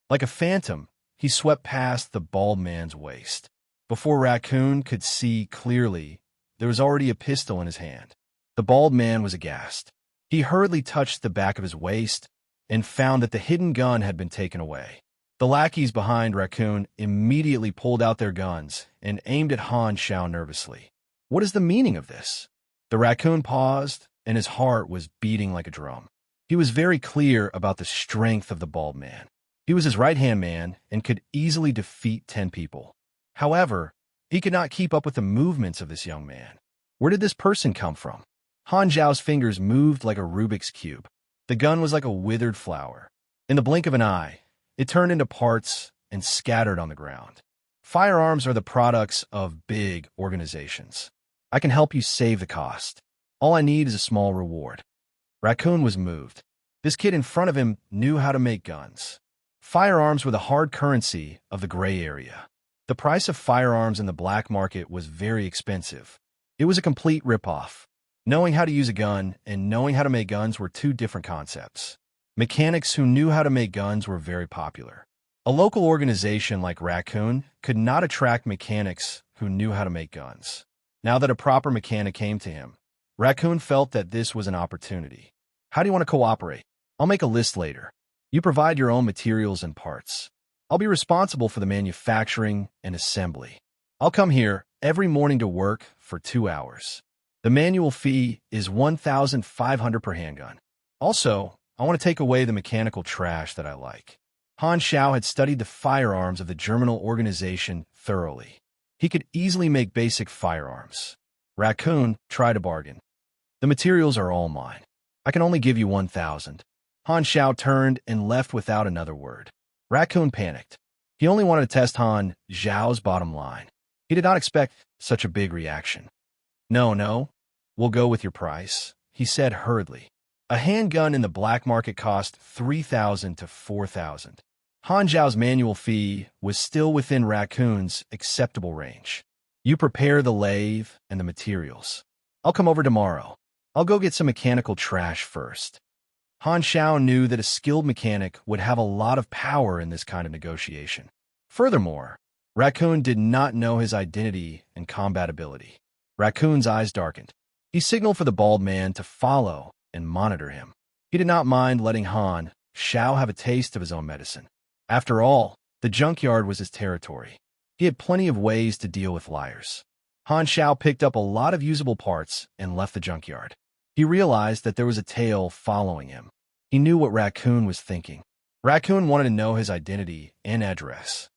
Like a phantom, he swept past the bald man's waist. Before Raccoon could see clearly, there was already a pistol in his hand. The bald man was aghast. He hurriedly touched the back of his waist and found that the hidden gun had been taken away. The lackeys behind Raccoon immediately pulled out their guns and aimed at Han Xiao nervously. "What is the meaning of this?" The Raccoon paused, and his heart was beating like a drum. He was very clear about the strength of the bald man. He was his right-hand man and could easily defeat 10 people. However, he could not keep up with the movements of this young man. Where did this person come from? Han Zhao's fingers moved like a Rubik's Cube. The gun was like a withered flower. In the blink of an eye, it turned into parts and scattered on the ground. Firearms are the products of big organizations. I can help you save the cost. All I need is a small reward. Raccoon was moved. This kid in front of him knew how to make guns. Firearms were the hard currency of the gray area. The price of firearms in the black market was very expensive. It was a complete ripoff. Knowing how to use a gun and knowing how to make guns were 2 different concepts. Mechanics who knew how to make guns were very popular. A local organization like Raccoon could not attract mechanics who knew how to make guns. Now that a proper mechanic came to him, Raccoon felt that this was an opportunity. "How do you want to cooperate?" "I'll make a list later. You provide your own materials and parts. I'll be responsible for the manufacturing and assembly. I'll come here every morning to work for 2 hours. The manual fee is 1,500 per handgun. Also, I want to take away the mechanical trash that I like." Han Xiao had studied the firearms of the Germinal organization thoroughly. He could easily make basic firearms. Raccoon tried to bargain. "The materials are all mine. I can only give you 1,000. Han Xiao turned and left without another word. Raccoon panicked. He only wanted to test Han Xiao's bottom line. He did not expect such a big reaction. No, we'll go with your price," he said hurriedly. A handgun in the black market cost 3,000 to 4,000. Han Zhao's manual fee was still within Raccoon's acceptable range. "You prepare the lathe and the materials. I'll come over tomorrow. I'll go get some mechanical trash first." Han Xiao knew that a skilled mechanic would have a lot of power in this kind of negotiation. Furthermore, Raccoon did not know his identity and combat ability. Raccoon's eyes darkened. He signaled for the bald man to follow and monitor him. He did not mind letting Han Xiao have a taste of his own medicine. After all, the junkyard was his territory. He had plenty of ways to deal with liars. Han Xiao picked up a lot of usable parts and left the junkyard. He realized that there was a tail following him. He knew what Raccoon was thinking. Raccoon wanted to know his identity and address.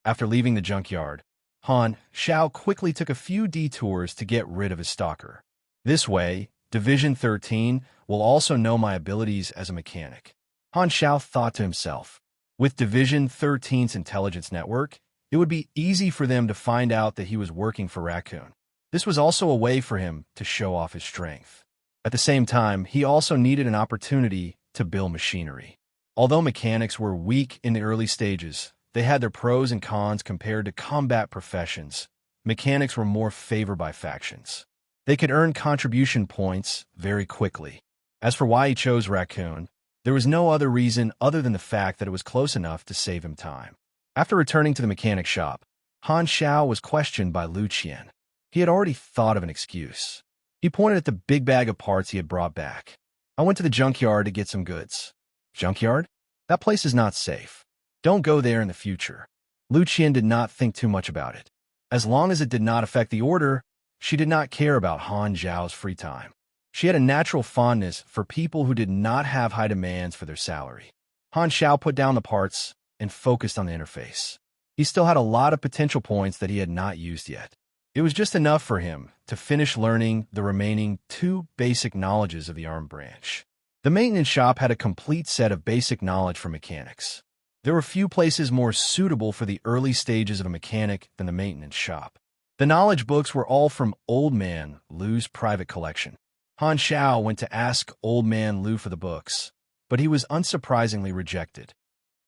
After leaving the junkyard, Han Xiao quickly took a few detours to get rid of his stalker. This way, Division 13 will also know my abilities as a mechanic. Han Xiao thought to himself. With Division 13's intelligence network, it would be easy for them to find out that he was working for Raccoon. This was also a way for him to show off his strength. At the same time, he also needed an opportunity to build machinery. Although mechanics were weak in the early stages, they had their pros and cons compared to combat professions. Mechanics were more favored by factions. They could earn contribution points very quickly. As for why he chose raccoon, there was no other reason other than the fact that it was close enough to save him time. After returning to the mechanic shop, Han Xiao was questioned by Lu Qian. He had already thought of an excuse. He pointed at the big bag of parts he had brought back. I went to the junkyard to get some goods. Junkyard? That place is not safe. Don't go there in the future. Lu Qian did not think too much about it. As long as it did not affect the order, she did not care about Han Zhao's free time. She had a natural fondness for people who did not have high demands for their salary. Han Xiao put down the parts and focused on the interface. He still had a lot of potential points that he had not used yet. It was just enough for him to finish learning the remaining 2 basic knowledges of the ARM branch. The maintenance shop had a complete set of basic knowledge for mechanics. There were few places more suitable for the early stages of a mechanic than the maintenance shop. The knowledge books were all from Old Man Lu's private collection. Han Xiao went to ask Old Man Lu for the books, but he was unsurprisingly rejected.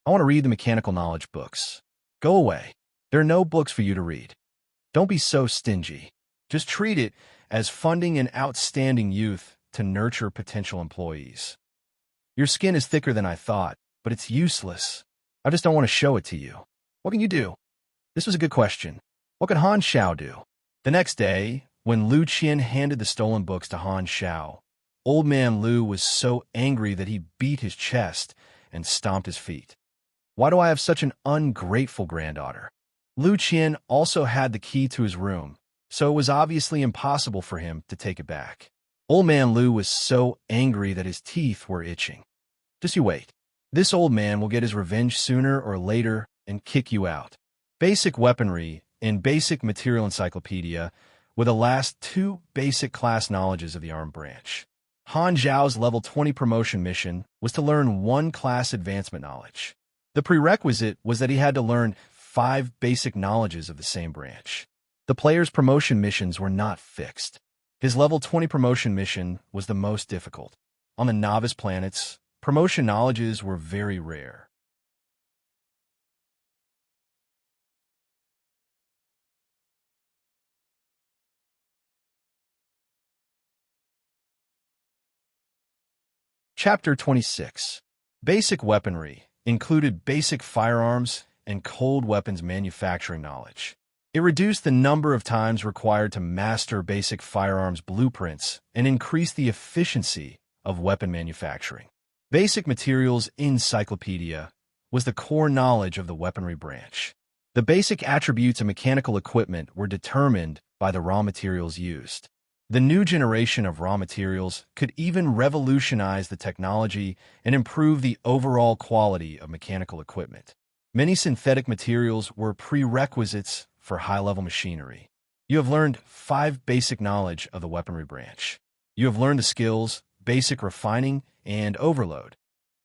I want to read the mechanical knowledge books. Go away. There are no books for you to read. Don't be so stingy. Just treat it as funding an outstanding youth to nurture potential employees. Your skin is thicker than I thought, but it's useless. I just don't want to show it to you. What can you do? This was a good question. What could Han Xiao do? The next day, when Lu Qian handed the stolen books to Han Xiao, Old Man Lu was so angry that he beat his chest and stomped his feet. Why do I have such an ungrateful granddaughter? Lu Qian also had the key to his room, so it was obviously impossible for him to take it back. Old Man Lu was so angry that his teeth were itching. Just you wait. This old man will get his revenge sooner or later and kick you out. Basic weaponry in Basic Material Encyclopedia were the last 2 basic class knowledges of the ARM branch. Han Zhao's level 20 promotion mission was to learn 1 class advancement knowledge. The prerequisite was that he had to learn 5 basic knowledges of the same branch. The player's promotion missions were not fixed. His level 20 promotion mission was the most difficult. On the novice planets, promotion knowledges were very rare. Chapter 26. Basic Weaponry included basic firearms and cold weapons manufacturing knowledge. It reduced the number of times required to master basic firearms blueprints and increased the efficiency of weapon manufacturing. Basic Materials Encyclopedia was the core knowledge of the weaponry branch. The basic attributes of mechanical equipment were determined by the raw materials used. The new generation of raw materials could even revolutionize the technology and improve the overall quality of mechanical equipment. Many synthetic materials were prerequisites for high-level machinery. You have learned 5 basic knowledge of the weaponry branch. You have learned the skills, basic refining, and overload.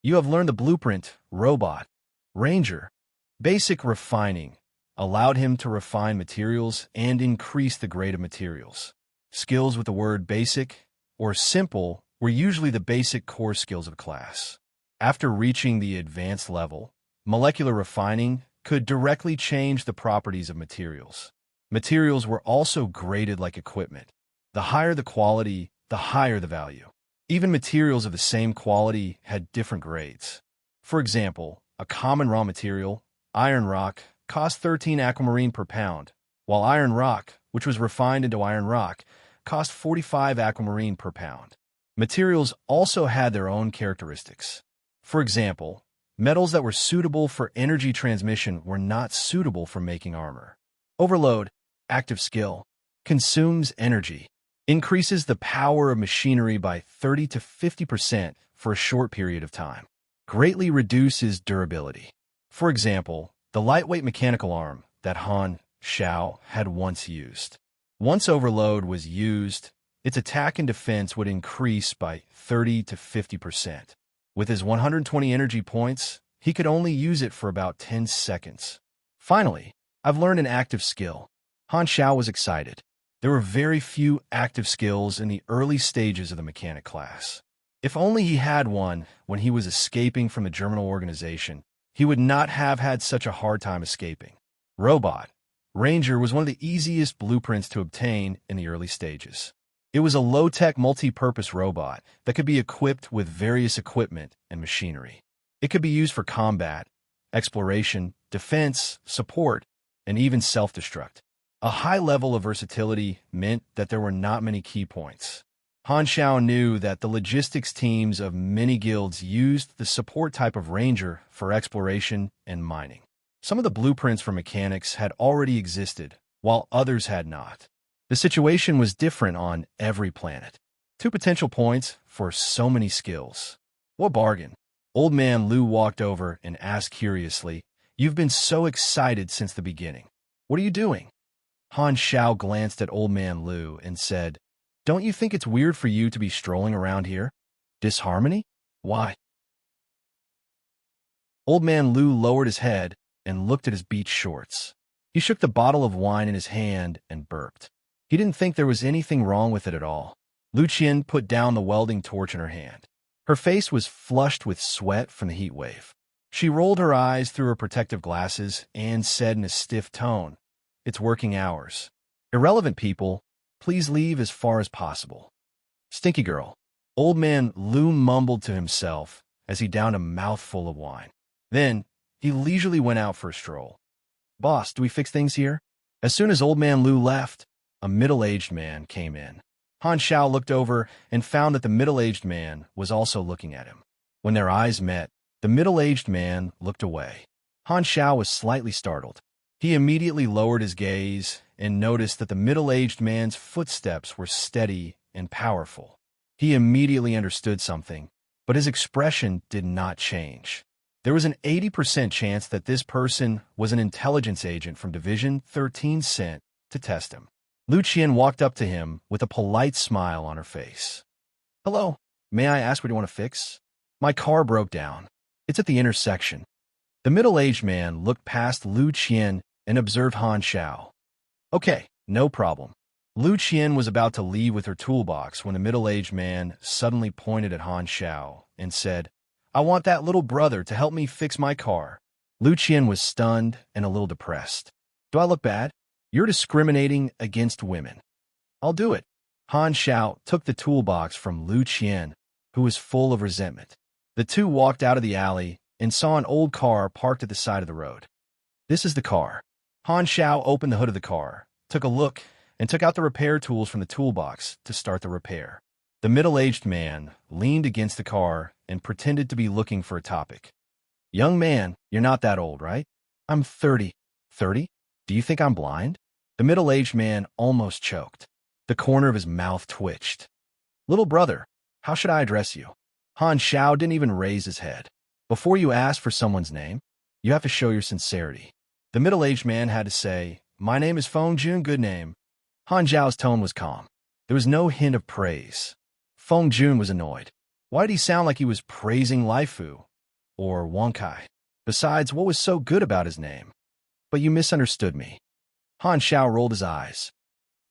You have learned the blueprint, robot, ranger. Basic refining allowed him to refine materials and increase the grade of materials. Skills with the word basic or simple were usually the basic core skills of a class. After reaching the advanced level, molecular refining could directly change the properties of materials. Materials were also graded like equipment. The higher the quality, the higher the value. Even materials of the same quality had different grades. For example, a common raw material, iron rock, cost 13 aquamarine per pound, while iron rock, which was refined into iron rock, cost 45 aquamarine per pound. Materials also had their own characteristics. For example, metals that were suitable for energy transmission were not suitable for making armor. Overload, active skill, consumes energy, increases the power of machinery by 30 to 50% for a short period of time, greatly reduces durability. For example, the lightweight mechanical arm that Han Xiao had once used. Once overload was used, its attack and defense would increase by 30 to 50%. With his 120 energy points, he could only use it for about 10 seconds. Finally, I've learned an active skill. Han Xiao was excited. There were very few active skills in the early stages of the mechanic class. If only he had one when he was escaping from the Germinal organization, he would not have had such a hard time escaping. Robot, Ranger was one of the easiest blueprints to obtain in the early stages. It was a low-tech multi-purpose robot that could be equipped with various equipment and machinery. It could be used for combat, exploration, defense, support, and even self-destruct. A high level of versatility meant that there were not many key points. Han Shao knew that the logistics teams of many guilds used the support type of ranger for exploration and mining. Some of the blueprints for mechanics had already existed, while others had not. The situation was different on every planet. 2 potential points for so many skills. What bargain? Old Man Lu walked over and asked curiously, "You've been so excited since the beginning. What are you doing?" Han Shao glanced at Old Man Lu and said, "Don't you think it's weird for you to be strolling around here? Disharmony? Why?" Old Man Lu lowered his head and looked at his beach shorts. He shook the bottle of wine in his hand and burped. He didn't think there was anything wrong with it at all. Lu Qian put down the welding torch in her hand. Her face was flushed with sweat from the heat wave. She rolled her eyes through her protective glasses and said in a stiff tone, "It's working hours. Irrelevant people, please leave as far as possible." Stinky girl. Old Man Lu mumbled to himself as he downed a mouthful of wine. Then, he leisurely went out for a stroll. "Boss, do we fix things here?" As soon as Old Man Lu left, a middle-aged man came in. Han Shao looked over and found that the middle-aged man was also looking at him. When their eyes met, the middle-aged man looked away. Han Shao was slightly startled. He immediately lowered his gaze and noticed that the middle-aged man's footsteps were steady and powerful. He immediately understood something, but his expression did not change. There was an 80% chance that this person was an intelligence agent from Division 13 sent to test him. Lu Qian walked up to him with a polite smile on her face. "Hello, may I ask what you want to fix?" "My car broke down. It's at the intersection." The middle-aged man looked past Lu Qian and observed Han Shao. "Okay, no problem." Lu Qian was about to leave with her toolbox when the middle-aged man suddenly pointed at Han Shao and said, "I want that little brother to help me fix my car." Lu Qian was stunned and a little depressed. "Do I look bad? You're discriminating against women." "I'll do it." Han Shao took the toolbox from Lu Qian, who was full of resentment. The two walked out of the alley and saw an old car parked at the side of the road. "This is the car." Han Shao opened the hood of the car, took a look, and took out the repair tools from the toolbox to start the repair. The middle-aged man leaned against the car and pretended to be looking for a topic. "Young man, you're not that old, right?" "I'm 30. 30? Do you think I'm blind?" The middle-aged man almost choked. The corner of his mouth twitched. "Little brother, how should I address you?" Han Shao didn't even raise his head. "Before you ask for someone's name, you have to show your sincerity." The middle-aged man had to say, "My name is Feng Jun, good name." Han Zhao's tone was calm. There was no hint of praise. Feng Jun was annoyed. Why did he sound like he was praising Laifu or Wangkai? Besides, what was so good about his name? "But you misunderstood me." Han Shao rolled his eyes.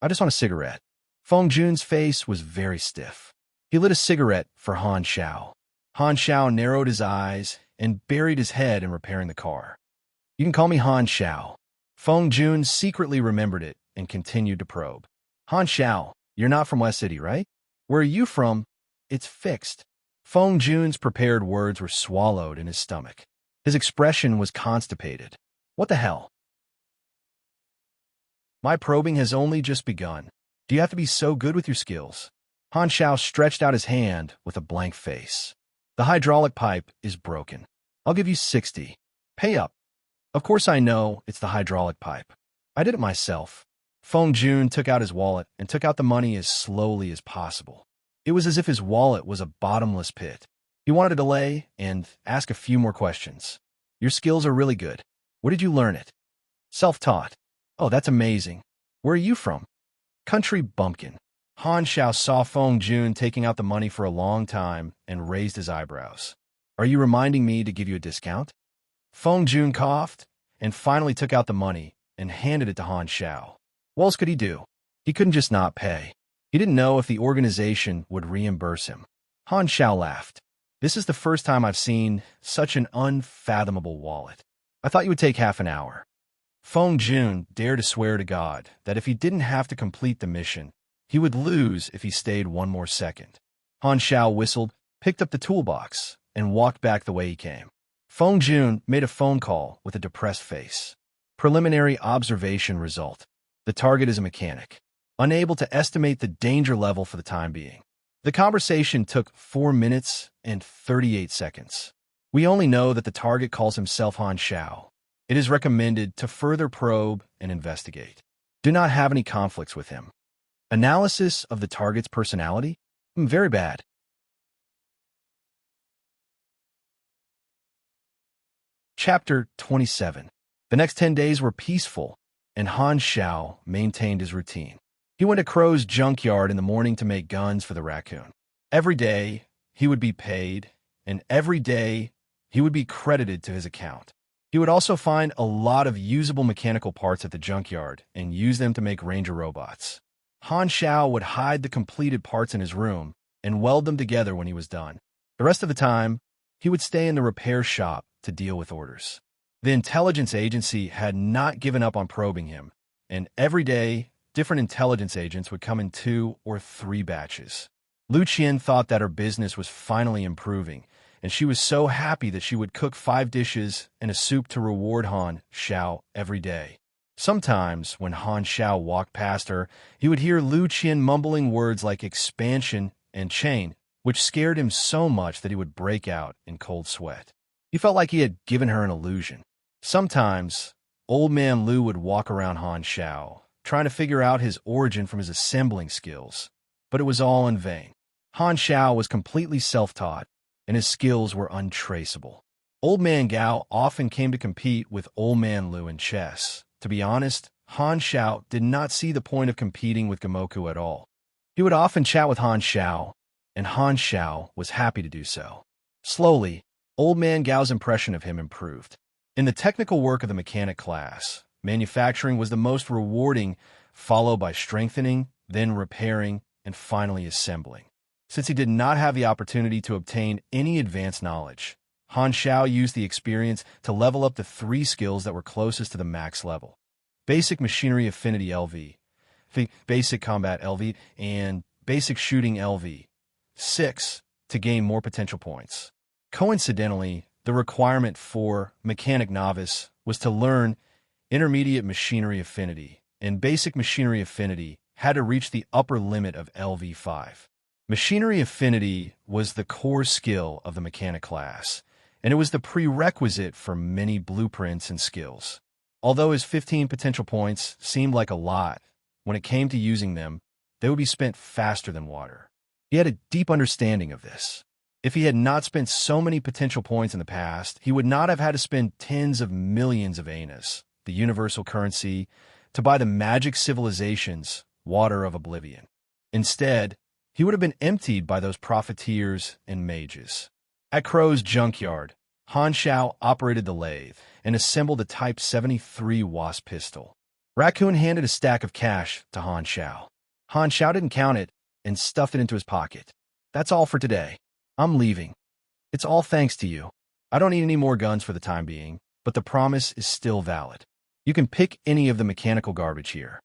"I just want a cigarette." Feng Jun's face was very stiff. He lit a cigarette for Han Shao. Han Shao narrowed his eyes and buried his head in repairing the car. "You can call me Han Shao." Feng Jun secretly remembered it and continued to probe. "Han Shao, you're not from West City, right? Where are you from? It's fixed." Feng Jun's prepared words were swallowed in his stomach. His expression was constipated. "What the hell? My probing has only just begun. Do you have to be so good with your skills?" Han Shao stretched out his hand with a blank face. "The hydraulic pipe is broken. I'll give you 60. Pay up." "Of course I know it's the hydraulic pipe. I did it myself." Feng Jun took out his wallet and took out the money as slowly as possible. It was as if his wallet was a bottomless pit. He wanted to delay and ask a few more questions. "Your skills are really good. Where did you learn it?" "Self-taught." "Oh, that's amazing. Where are you from?" "Country bumpkin." Han Shao saw Feng Jun taking out the money for a long time and raised his eyebrows. "Are you reminding me to give you a discount?" Feng Jun coughed and finally took out the money and handed it to Han Shao. What else could he do? He couldn't just not pay. He didn't know if the organization would reimburse him. Han Shao laughed. "This is the first time I've seen such an unfathomable wallet. I thought you would take half an hour." Feng Jun dared to swear to God that if he didn't have to complete the mission, He would lose if he stayed one more second. Han Xiao whistled, picked up the toolbox, and walked back the way he came. Feng Jun made a phone call with a depressed face. Preliminary observation result. The target is a mechanic, unable to estimate the danger level for the time being. The conversation took 4 minutes and 38 seconds. We only know that the target calls himself Han Xiao. It is recommended to further probe and investigate. Do not have any conflicts with him. Analysis of the target's personality? Very bad. Chapter 27. The next 10 days were peaceful, and Han Xiao maintained his routine. He went to Crow's junkyard in the morning to make guns for the raccoon. Every day, he would be paid, and every day, he would be credited to his account. He would also find a lot of usable mechanical parts at the junkyard and use them to make ranger robots. Han Xiao would hide the completed parts in his room and weld them together when he was done. The rest of the time, he would stay in the repair shop to deal with orders. The intelligence agency had not given up on probing him, and every day, different intelligence agents would come in 2 or 3 batches. Lu Qian thought that her business was finally improving, and she was so happy that she would cook 5 dishes and a soup to reward Han Xiao every day. Sometimes, when Han Xiao walked past her, he would hear Lu Qian mumbling words like expansion and chain, which scared him so much that he would break out in cold sweat. He felt like he had given her an illusion. Sometimes, Old Man Lu would walk around Han Xiao, trying to figure out his origin from his assembling skills, but it was all in vain. Han Xiao was completely self-taught, and his skills were untraceable. Old Man Gao often came to compete with Old Man Lu in chess. To be honest, Han Xiao did not see the point of competing with Gamoku at all. He would often chat with Han Xiao, and Han Xiao was happy to do so. Slowly, Old Man Gao's impression of him improved. In the technical work of the mechanic class, manufacturing was the most rewarding, followed by strengthening, then repairing, and finally assembling. Since he did not have the opportunity to obtain any advanced knowledge, Han Xiao used the experience to level up the 3 skills that were closest to the max level: Basic Machinery Affinity LV, Basic Combat LV, and Basic Shooting LV. 6 to gain more potential points. Coincidentally, the requirement for Mechanic Novice was to learn Intermediate Machinery Affinity, and Basic Machinery Affinity had to reach the upper limit of LV5. Machinery Affinity was the core skill of the mechanic class, and it was the prerequisite for many blueprints and skills. Although his 15 potential points seemed like a lot, when it came to using them, they would be spent faster than water. He had a deep understanding of this. If he had not spent so many potential points in the past, he would not have had to spend tens of millions of anas, the universal currency, to buy the magic civilization's water of oblivion. Instead, he would have been emptied by those profiteers and mages. At Crow's junkyard, Han Xiao operated the lathe and assembled a Type 73 Wasp pistol. Raccoon handed a stack of cash to Han Xiao. Han Xiao didn't count it and stuffed it into his pocket. That's all for today. I'm leaving. It's all thanks to you. I don't need any more guns for the time being, but the promise is still valid. You can pick any of the mechanical garbage here.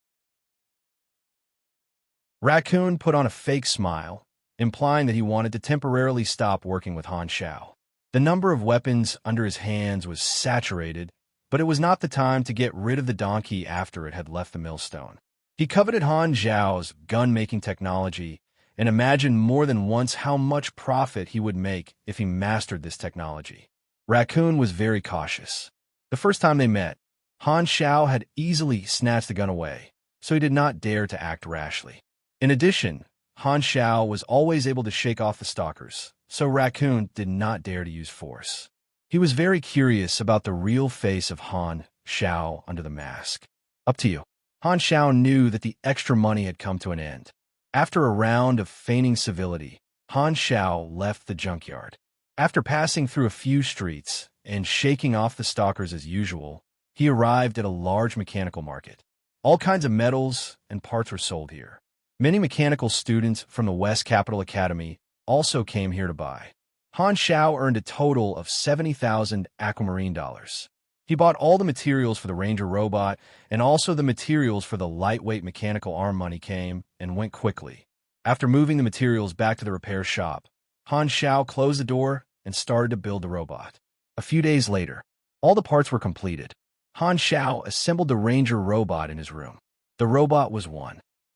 Raccoon put on a fake smile, implying that he wanted to temporarily stop working with Han Xiao. The number of weapons under his hands was saturated, but it was not the time to get rid of the donkey after it had left the millstone. He coveted Han Xiao's gun-making technology and imagined more than once how much profit he would make if he mastered this technology. Raccoon was very cautious. The first time they met, Han Xiao had easily snatched the gun away, so he did not dare to act rashly. In addition, Han Xiao was always able to shake off the stalkers, so Raccoon did not dare to use force. He was very curious about the real face of Han Xiao under the mask. Up to you. Han Xiao knew that the extra money had come to an end. After a round of feigning civility, Han Xiao left the junkyard. After passing through a few streets and shaking off the stalkers as usual, he arrived at a large mechanical market. All kinds of metals and parts were sold here. Many mechanical students from the West Capital Academy also came here to buy. Han Xiao earned a total of 70,000 aquamarine dollars. He bought all the materials for the Ranger robot, and also the materials for the lightweight mechanical arm. Money came and went quickly. After moving the materials back to the repair shop, Han Xiao closed the door and started to build the robot. A few days later, all the parts were completed. Han Xiao assembled the Ranger robot in his room. The robot was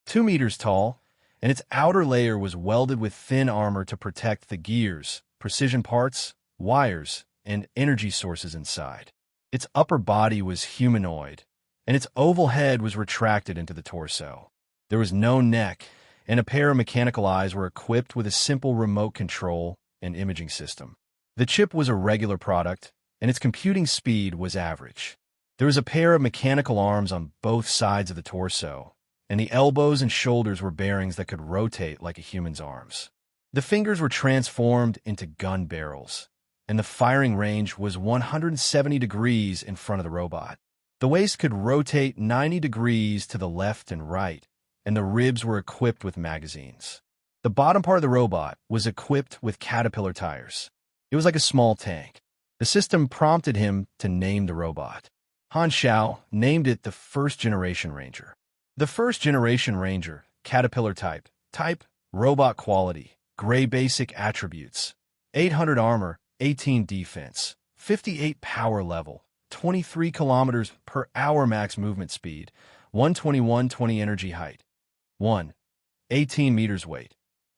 2 meters tall, and its outer layer was welded with thin armor to protect the gears, precision parts, wires, and energy sources inside. Its upper body was humanoid, and its oval head was retracted into the torso. There was no neck, and a pair of mechanical eyes were equipped with a simple remote control and imaging system. The chip was a regular product, and its computing speed was average. There was a pair of mechanical arms on both sides of the torso, and the elbows and shoulders were bearings that could rotate like a human's arms. The fingers were transformed into gun barrels, and the firing range was 170 degrees in front of the robot. The waist could rotate 90 degrees to the left and right, and the ribs were equipped with magazines. The bottom part of the robot was equipped with caterpillar tires. It was like a small tank. The system prompted him to name the robot. Han Xiao named it the First Generation Ranger. The First Generation Ranger, caterpillar type, robot quality, gray basic attributes, 800 armor, 18 defense, 58 power level, 23 kilometers per hour max movement speed, 121-20 energy height, 18 meters weight,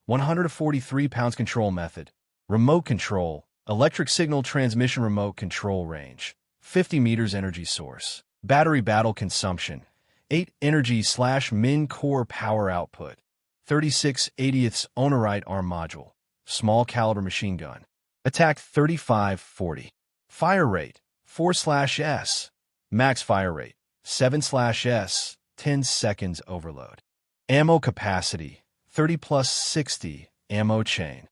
143 pounds control method, remote control, electric signal transmission remote control range, 50 meters energy source, battery battle consumption, 8 energy/min core power output, 36/80ths Onerite arm module, small caliber machine gun. Attack 35-40. Fire rate 4/s. Max fire rate 7/s. 10 seconds overload. Ammo capacity 30+60 ammo chain.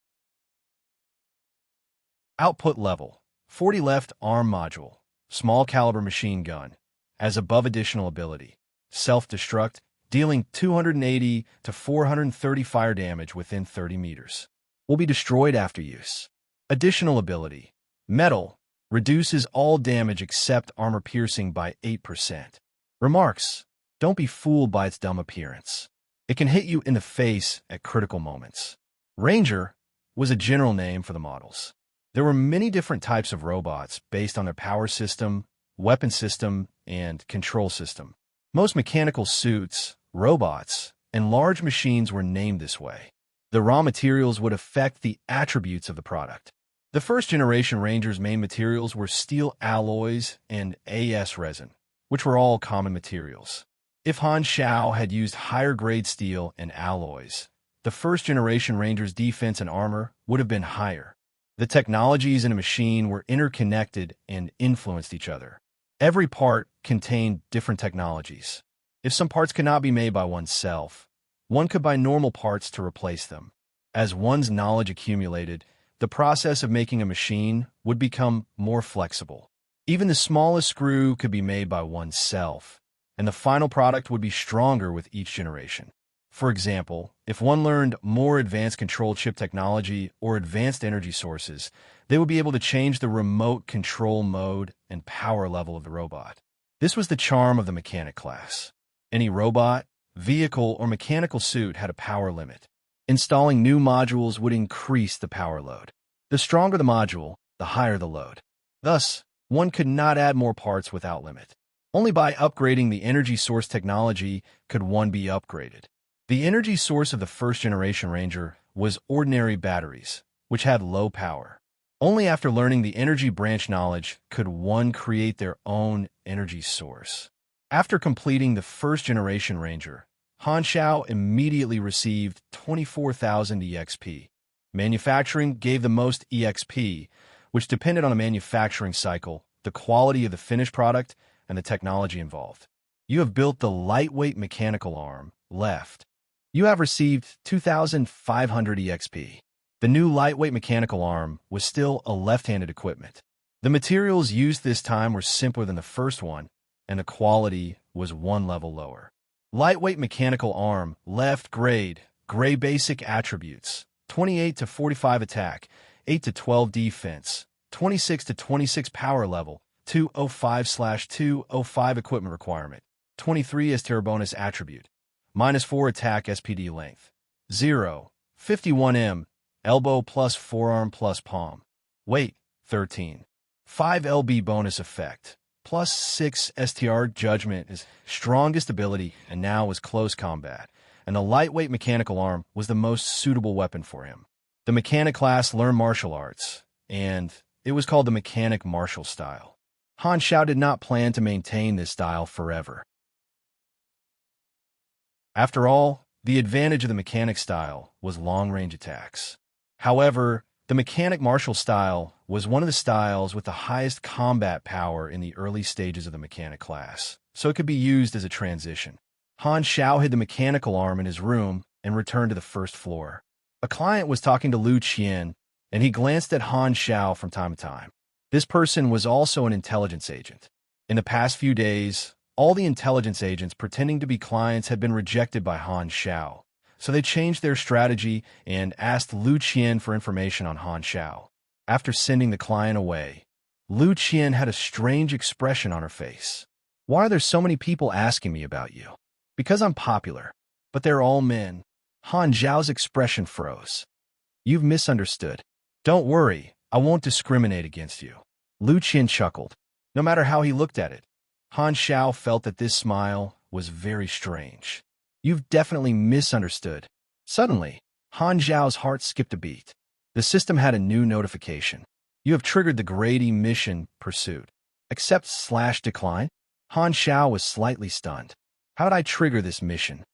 Output level 40 left arm module, small caliber machine gun. As above, additional ability self-destruct, dealing 280 to 430 fire damage within 30 meters. Will be destroyed after use. Additional ability, metal, reduces all damage except armor piercing by 8%. Remarks, don't be fooled by its dumb appearance. It can hit you in the face at critical moments. Ranger was a general name for the models. There were many different types of robots based on their power system, weapon system, and control system. Most mechanical suits, robots, and large machines were named this way. The raw materials would affect the attributes of the product. The First Generation Ranger's main materials were steel alloys and AS resin, which were all common materials. If Han Xiao had used higher-grade steel and alloys, the First Generation Ranger's defense and armor would have been higher. The technologies in a machine were interconnected and influenced each other. Every part contained different technologies. If some parts could not be made by oneself, one could buy normal parts to replace them. As one's knowledge accumulated, the process of making a machine would become more flexible. Even the smallest screw could be made by oneself, and the final product would be stronger with each generation. For example, if one learned more advanced control chip technology or advanced energy sources, they would be able to change the remote control mode and power level of the robot. This was the charm of the mechanic class. Any robot, vehicle, or mechanical suit had a power limit. Installing new modules would increase the power load. The stronger the module, the higher the load. Thus, one could not add more parts without limit. Only by upgrading the energy source technology could one be upgraded. The energy source of the First Generation Ranger was ordinary batteries, which had low power. Only after learning the energy branch knowledge could one create their own energy source. After completing the First Generation Ranger, Han Xiao immediately received 24,000 EXP. Manufacturing gave the most EXP, which depended on the manufacturing cycle, the quality of the finished product, and the technology involved. You have built the lightweight mechanical arm, left. You have received 2,500 EXP. The new lightweight mechanical arm was still a left-handed equipment. The materials used this time were simpler than the first one, and the quality was one level lower. Lightweight mechanical arm, left grade, gray basic attributes, 28 to 45 attack, 8 to 12 defense, 26 to 26 power level, 205/205 equipment requirement. 23 as terror bonus attribute. -4 attack SPD length. 0. 51 elbow plus forearm plus palm. Weight 13. 5 LB bonus effect. +6 STR judgment is strongest ability and now was close combat, and the lightweight mechanical arm was the most suitable weapon for him. The mechanic class learned martial arts, and it was called the mechanic martial style. Han Shao did not plan to maintain this style forever. After all, the advantage of the mechanic style was long-range attacks. However, the mechanic martial style was one of the styles with the highest combat power in the early stages of the mechanic class, so it could be used as a transition. Han Shao hid the mechanical arm in his room and returned to the first floor. A client was talking to Lu Qian, and he glanced at Han Shao from time to time. This person was also an intelligence agent. In the past few days, all the intelligence agents pretending to be clients had been rejected by Han Shao, so they changed their strategy and asked Lu Qian for information on Han Shao. After sending the client away, Lu Qian had a strange expression on her face. "Why are there so many people asking me about you?" "Because I'm popular. But they're all men." Han Zhao's expression froze. "You've misunderstood. Don't worry, I won't discriminate against you." Lu Qian chuckled. No matter how he looked at it, Han Shao felt that this smile was very strange. "You've definitely misunderstood." Suddenly, Han Zhao's heart skipped a beat. The system had a new notification. "You have triggered the Grady mission pursuit. Accept/decline?" Han Shao was slightly stunned. "How did I trigger this mission?"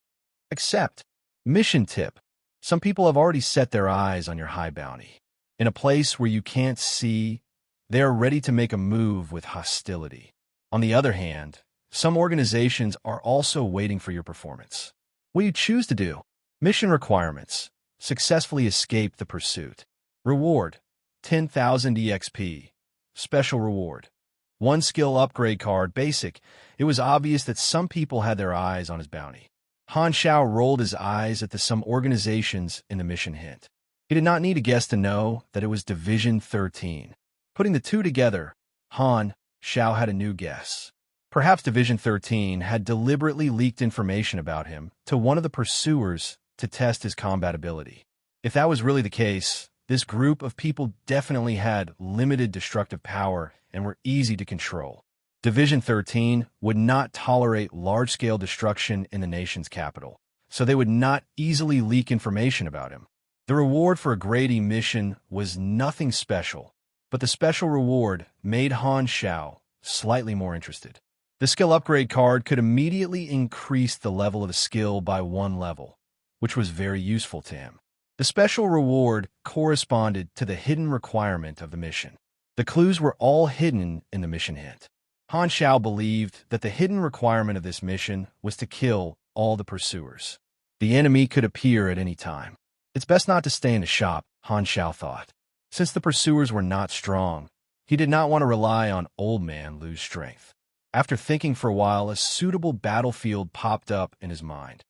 "Accept. Mission tip. Some people have already set their eyes on your high bounty. In a place where you can't see, they are ready to make a move with hostility. On the other hand, some organizations are also waiting for your performance. What do you choose to do?" "Mission requirements. Successfully escape the pursuit. Reward, 10,000 EXP. Special reward. 1 skill upgrade card, basic." It was obvious that some people had their eyes on his bounty. Han Shao rolled his eyes at the some organizations in the mission hint. He did not need a guess to know that it was Division 13. Putting the two together, Han Shao had a new guess. Perhaps Division 13 had deliberately leaked information about him to one of the pursuers to test his combat ability. If that was really the case, this group of people definitely had limited destructive power and were easy to control. Division 13 would not tolerate large-scale destruction in the nation's capital, so they would not easily leak information about him. The reward for a Grady mission was nothing special, but the special reward made Han Shao slightly more interested. The skill upgrade card could immediately increase the level of the skill by 1 level, which was very useful to him. The special reward corresponded to the hidden requirement of the mission. The clues were all hidden in the mission hint. Han Shao believed that the hidden requirement of this mission was to kill all the pursuers. The enemy could appear at any time. It's best not to stay in the shop, Han Shao thought. Since the pursuers were not strong, he did not want to rely on Old Man Lu's strength. After thinking for a while, a suitable battlefield popped up in his mind.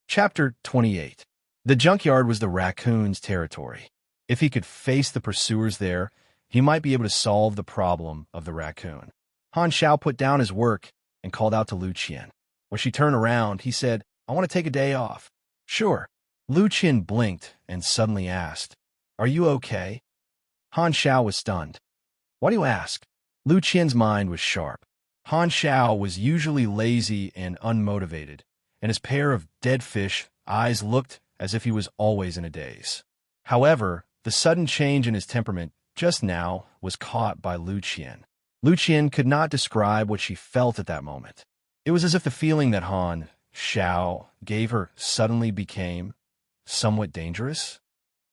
Chapter 28. The junkyard was the raccoon's territory. If he could face the pursuers there, he might be able to solve the problem of the raccoon. Han Shao put down his work and called out to Lu Qian. When she turned around, he said, "I want to take a day off." "Sure." Lu Qian blinked and suddenly asked, "Are you okay?" Han Shao was stunned. "Why do you ask?" Lu Qian's mind was sharp. Han Shao was usually lazy and unmotivated, and his pair of dead fish eyes looked as if he was always in a daze. However, the sudden change in his temperament just now was caught by Lu Qian. Lu Qian could not describe what she felt at that moment. It was as if the feeling that Han Shao gave her suddenly became somewhat dangerous.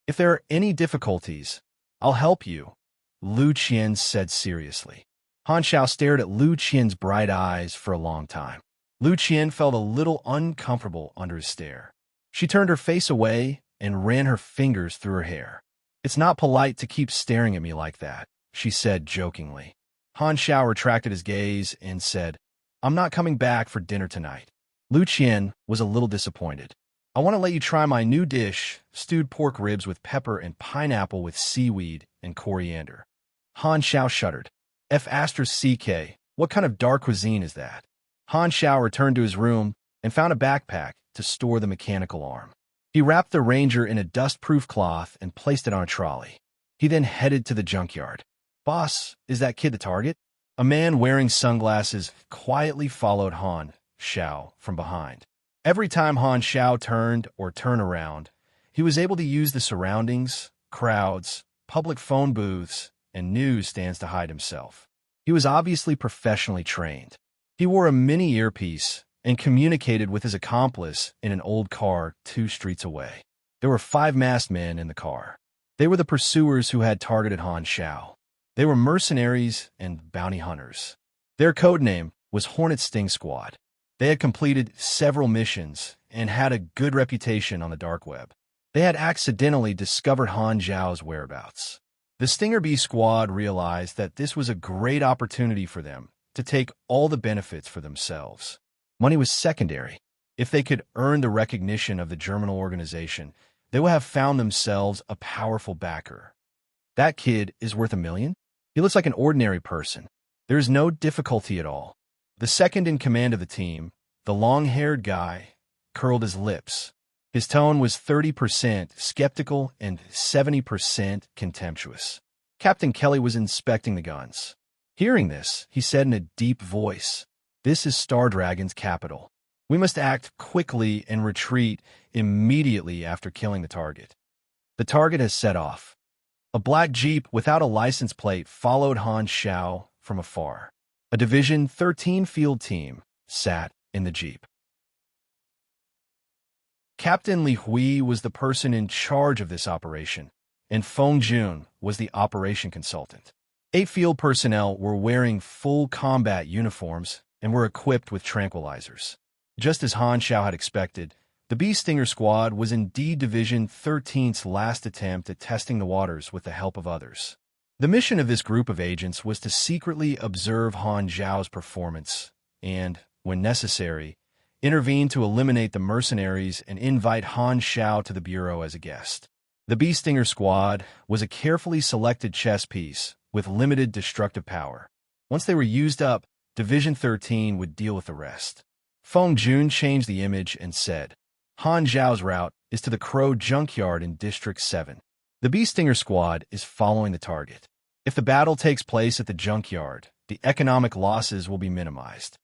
"If there are any difficulties, I'll help you," Lu Qian said seriously. Han Shao stared at Lu Qian's bright eyes for a long time. Lu Qian felt a little uncomfortable under his stare. She turned her face away and ran her fingers through her hair. "It's not polite to keep staring at me like that," she said jokingly. Han Shao retracted his gaze and said, "I'm not coming back for dinner tonight." Lu Qian was a little disappointed. I want to let you try my new dish, stewed pork ribs with pepper and pineapple with seaweed and coriander. Han Xiao shuddered. F***, what kind of dark cuisine is that? Han Xiao returned to his room and found a backpack to store the mechanical arm. He wrapped the Ranger in a dust-proof cloth and placed it on a trolley. He then headed to the junkyard. Boss, is that kid the target? A man wearing sunglasses quietly followed Han Xiao from behind. Every time Han Xiao turned or turned around, he was able to use the surroundings, crowds, public phone booths, and newsstands to hide himself. He was obviously professionally trained. He wore a mini earpiece and communicated with his accomplice in an old car 2 streets away. There were 5 masked men in the car. They were the pursuers who had targeted Han Xiao. They were mercenaries and bounty hunters. Their code name was Hornet Sting Squad. They had completed several missions and had a good reputation on the dark web. They had accidentally discovered Han Xiao's whereabouts. The Stinger B squad realized that this was a great opportunity for them to take all the benefits for themselves. Money was secondary. If they could earn the recognition of the German organization, they would have found themselves a powerful backer. That kid is worth $1 million? He looks like an ordinary person. There is no difficulty at all. The second in command of the team, the long-haired guy, curled his lips. His tone was 30% skeptical and 70% contemptuous. Captain Kelly was inspecting the guns. Hearing this, he said in a deep voice, "This is Star Dragon's capital. We must act quickly and retreat immediately after killing the target." The target has set off. A black Jeep without a license plate followed Han Xiao from afar. A Division 13 field team sat in the Jeep. Captain Li Hui was the person in charge of this operation, and Feng Jun was the operation consultant. 8 field personnel were wearing full combat uniforms and were equipped with tranquilizers. Just as Han Xiao had expected, the Bee Stinger Squad was indeed Division 13's last attempt at testing the waters with the help of others. The mission of this group of agents was to secretly observe Han Xiao's performance and, when necessary, intervene to eliminate the mercenaries and invite Han Xiao to the Bureau as a guest. The Bee Stinger Squad was a carefully selected chess piece with limited destructive power. Once they were used up, Division 13 would deal with the rest. Feng Jun changed the image and said, "Han Xiao's route is to the Crow Junkyard in District 7. The Bee Stinger Squad is following the target. If the battle takes place at the junkyard, the economic losses will be minimized."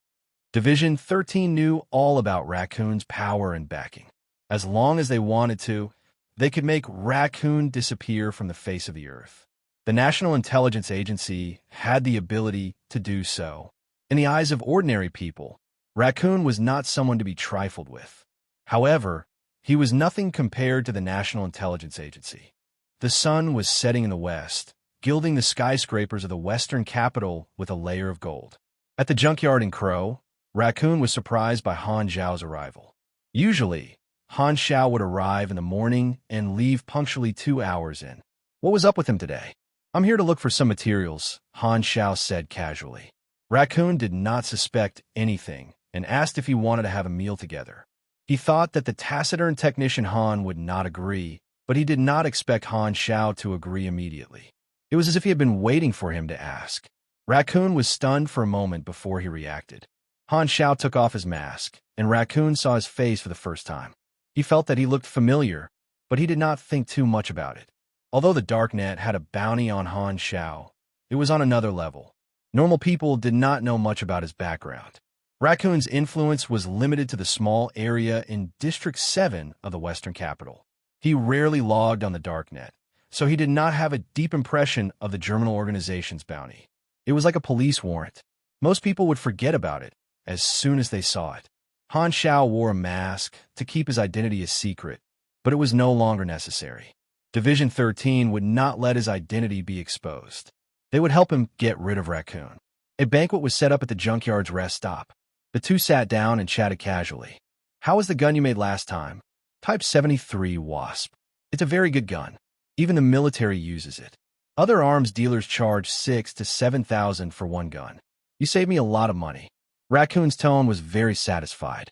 Division 13 knew all about Raccoon's power and backing. As long as they wanted to, they could make Raccoon disappear from the face of the earth. The National Intelligence Agency had the ability to do so. In the eyes of ordinary people, Raccoon was not someone to be trifled with. However, he was nothing compared to the National Intelligence Agency. The sun was setting in the west, gilding the skyscrapers of the western capital with a layer of gold. At the junkyard in Crow, Raccoon was surprised by Han Xiao's arrival. Usually, Han Xiao would arrive in the morning and leave punctually 2 hours in. What was up with him today? "I'm here to look for some materials," Han Xiao said casually. Raccoon did not suspect anything and asked if he wanted to have a meal together. He thought that the taciturn technician Han would not agree, but he did not expect Han Xiao to agree immediately. It was as if he had been waiting for him to ask. Raccoon was stunned for a moment before he reacted. Han Xiao took off his mask, and Raccoon saw his face for the first time. He felt that he looked familiar, but he did not think too much about it. Although the Darknet had a bounty on Han Xiao, it was on another level. Normal people did not know much about his background. Raccoon's influence was limited to the small area in District 7 of the Western capital. He rarely logged on the Darknet, so he did not have a deep impression of the German organization's bounty. It was like a police warrant. Most people would forget about it as soon as they saw it. Han Xiao wore a mask to keep his identity a secret, but it was no longer necessary. Division 13 would not let his identity be exposed. They would help him get rid of Raccoon. A banquet was set up at the junkyard's rest stop. The two sat down and chatted casually. "How was the gun you made last time?" "Type 73 Wasp. It's a very good gun. Even the military uses it. Other arms dealers charge 6,000 to 7,000 for one gun. You saved me a lot of money." Raccoon's tone was very satisfied.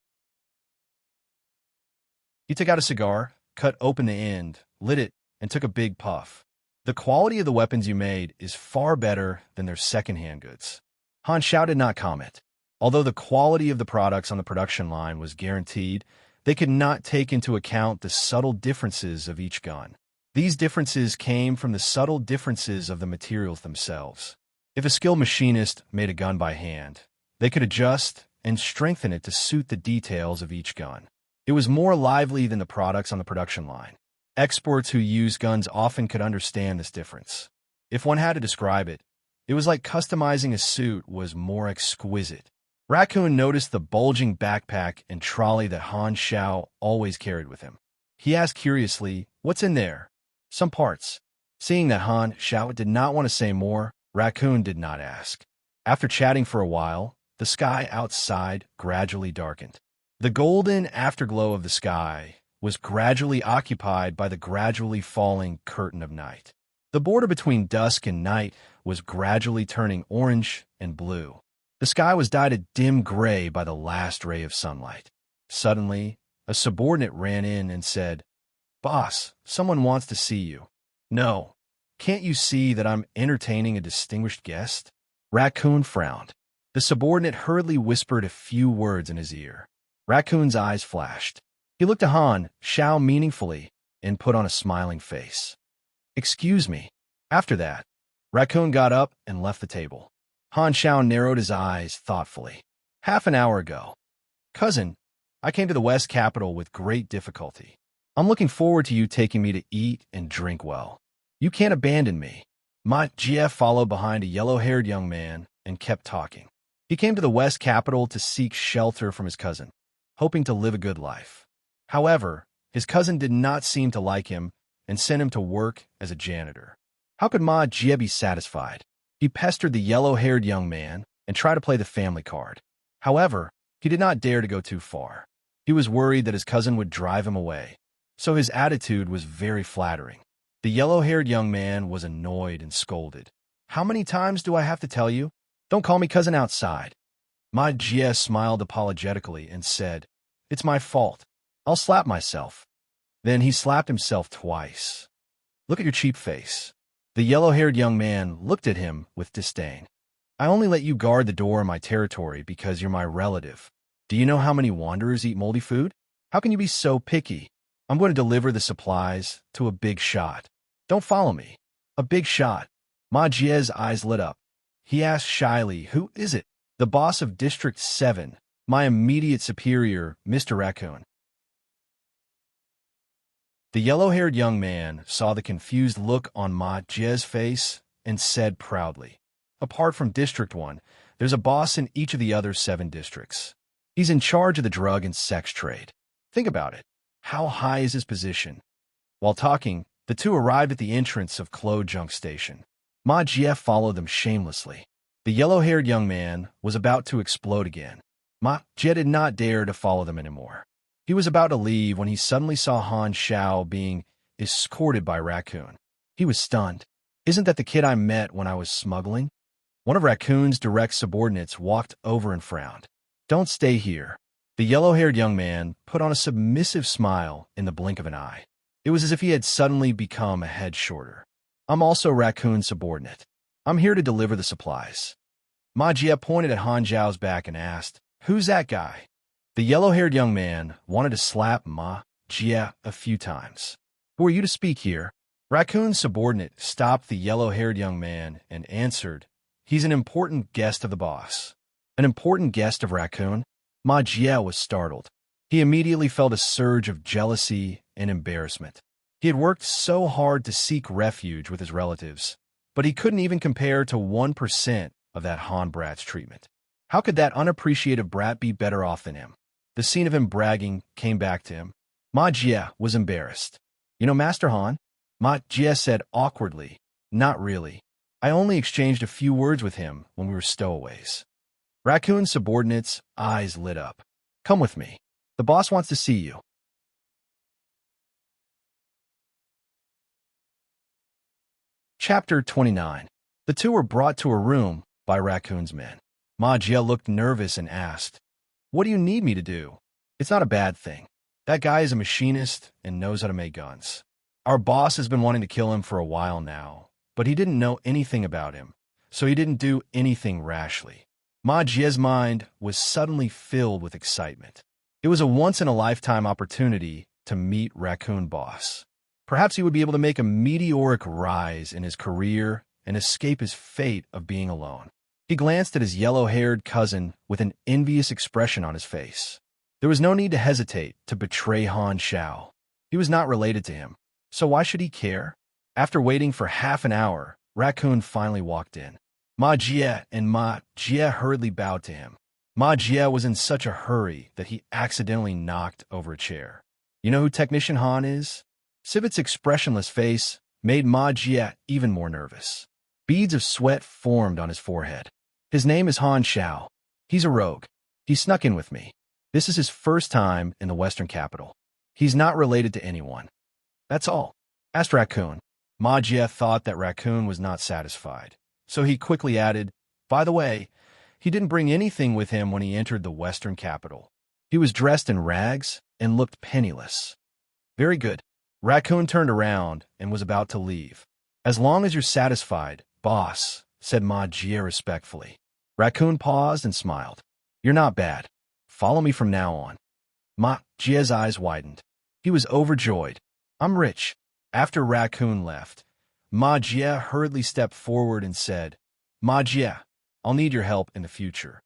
He took out a cigar, cut open the end, lit it, and took a big puff. The quality of the weapons you made is far better than their second-hand goods. Han Xiao did not comment. Although the quality of the products on the production line was guaranteed, they could not take into account the subtle differences of each gun. These differences came from the subtle differences of the materials themselves. If a skilled machinist made a gun by hand, they could adjust and strengthen it to suit the details of each gun. It was more lively than the products on the production line. Experts who used guns often could understand this difference. If one had to describe it, it was like customizing a suit was more exquisite. Raccoon noticed the bulging backpack and trolley that Han Xiao always carried with him. He asked curiously, "What's in there?" "Some parts." Seeing that Han Xiao did not want to say more, Raccoon did not ask. After chatting for a while, the sky outside gradually darkened. The golden afterglow of the sky was gradually occupied by the gradually falling curtain of night. The border between dusk and night was gradually turning orange and blue. The sky was dyed a dim gray by the last ray of sunlight. Suddenly, a subordinate ran in and said, "Boss, someone wants to see you." "No. Can't you see that I'm entertaining a distinguished guest?" Raccoon frowned. The subordinate hurriedly whispered a few words in his ear. Raccoon's eyes flashed. He looked at Han Xiao meaningfully and put on a smiling face. "Excuse me." After that, Raccoon got up and left the table. Han Xiao narrowed his eyes thoughtfully. "Half an hour ago. Cousin, I came to the West Capital with great difficulty. I'm looking forward to you taking me to eat and drink well. You can't abandon me." Ma Jie followed behind a yellow-haired young man and kept talking. He came to the West Capital to seek shelter from his cousin, hoping to live a good life. However, his cousin did not seem to like him and sent him to work as a janitor. How could Ma Jie be satisfied? He pestered the yellow-haired young man and tried to play the family card. However, he did not dare to go too far. He was worried that his cousin would drive him away, so his attitude was very flattering. The yellow-haired young man was annoyed and scolded. "How many times do I have to tell you? Don't call me cousin outside." Ma Jie smiled apologetically and said, "It's my fault. I'll slap myself." Then he slapped himself twice. "Look at your cheap face." The yellow-haired young man looked at him with disdain. "I only let you guard the door in my territory because you're my relative. Do you know how many wanderers eat moldy food? How can you be so picky? I'm going to deliver the supplies to a big shot. Don't follow me." "A big shot?" Ma Jie's eyes lit up. He asked shyly, "Who is it?" "The boss of District 7, my immediate superior, Mr. Raccoon." The yellow-haired young man saw the confused look on Ma Jie's face and said proudly, "Apart from District 1, there's a boss in each of the other 7 districts. He's in charge of the drug and sex trade. Think about it. How high is his position?" While talking, the two arrived at the entrance of Klo Junk Station. Ma Jie followed them shamelessly. The yellow-haired young man was about to explode again. Ma Jie did not dare to follow them anymore. He was about to leave when he suddenly saw Han Xiao being escorted by Raccoon. He was stunned. "Isn't that the kid I met when I was smuggling?" One of Raccoon's direct subordinates walked over and frowned. "Don't stay here." The yellow-haired young man put on a submissive smile in the blink of an eye. It was as if he had suddenly become a head shorter. "I'm also Raccoon's subordinate. I'm here to deliver the supplies." Ma Jie pointed at Han Xiao's back and asked, "Who's that guy?" The yellow-haired young man wanted to slap Ma Jie a few times. "Who are you to speak here?" Raccoon's subordinate stopped the yellow-haired young man and answered, "He's an important guest of the boss." "An important guest of Raccoon?" Ma Jie was startled. He immediately felt a surge of jealousy and embarrassment. He had worked so hard to seek refuge with his relatives, but he couldn't even compare to 1% of that Han brat's treatment. How could that unappreciative brat be better off than him? The scene of him bragging came back to him. Ma Jie was embarrassed. "You know Master Han?" Ma Jie said awkwardly, "Not really. I only exchanged a few words with him when we were stowaways." Raccoon's subordinates' eyes lit up. "Come with me. The boss wants to see you." Chapter 29. The two were brought to a room by Raccoon's men. Ma Jie looked nervous and asked, "What do you need me to do?" "It's not a bad thing. That guy is a machinist and knows how to make guns. Our boss has been wanting to kill him for a while now, but he didn't know anything about him, so he didn't do anything rashly. Ma Jie's mind was suddenly filled with excitement. It was a once-in-a-lifetime opportunity to meet Raccoon Boss. Perhaps he would be able to make a meteoric rise in his career and escape his fate of being alone. He glanced at his yellow-haired cousin with an envious expression on his face. There was no need to hesitate to betray Han Xiao. He was not related to him, so why should he care? After waiting for half an hour, Raccoon finally walked in. Ma Jie and Ma Jie hurriedly bowed to him. Ma Jie was in such a hurry that he accidentally knocked over a chair. You know who Technician Han is? Sivit's expressionless face made Ma Jie even more nervous. Beads of sweat formed on his forehead. His name is Han Xiao. He's a rogue. He snuck in with me. This is his first time in the Western capital. He's not related to anyone. That's all. Asked Raccoon. Ma Jie thought that Raccoon was not satisfied, so he quickly added, by the way, he didn't bring anything with him when he entered the Western capital. He was dressed in rags and looked penniless. Very good. Raccoon turned around and was about to leave. As long as you're satisfied, boss, said Ma Jie respectfully. Raccoon paused and smiled. You're not bad. Follow me from now on. Ma Jie's eyes widened. He was overjoyed. I'm rich. After Raccoon left, Ma Jie hurriedly stepped forward and said, Ma Jie, I'll need your help in the future.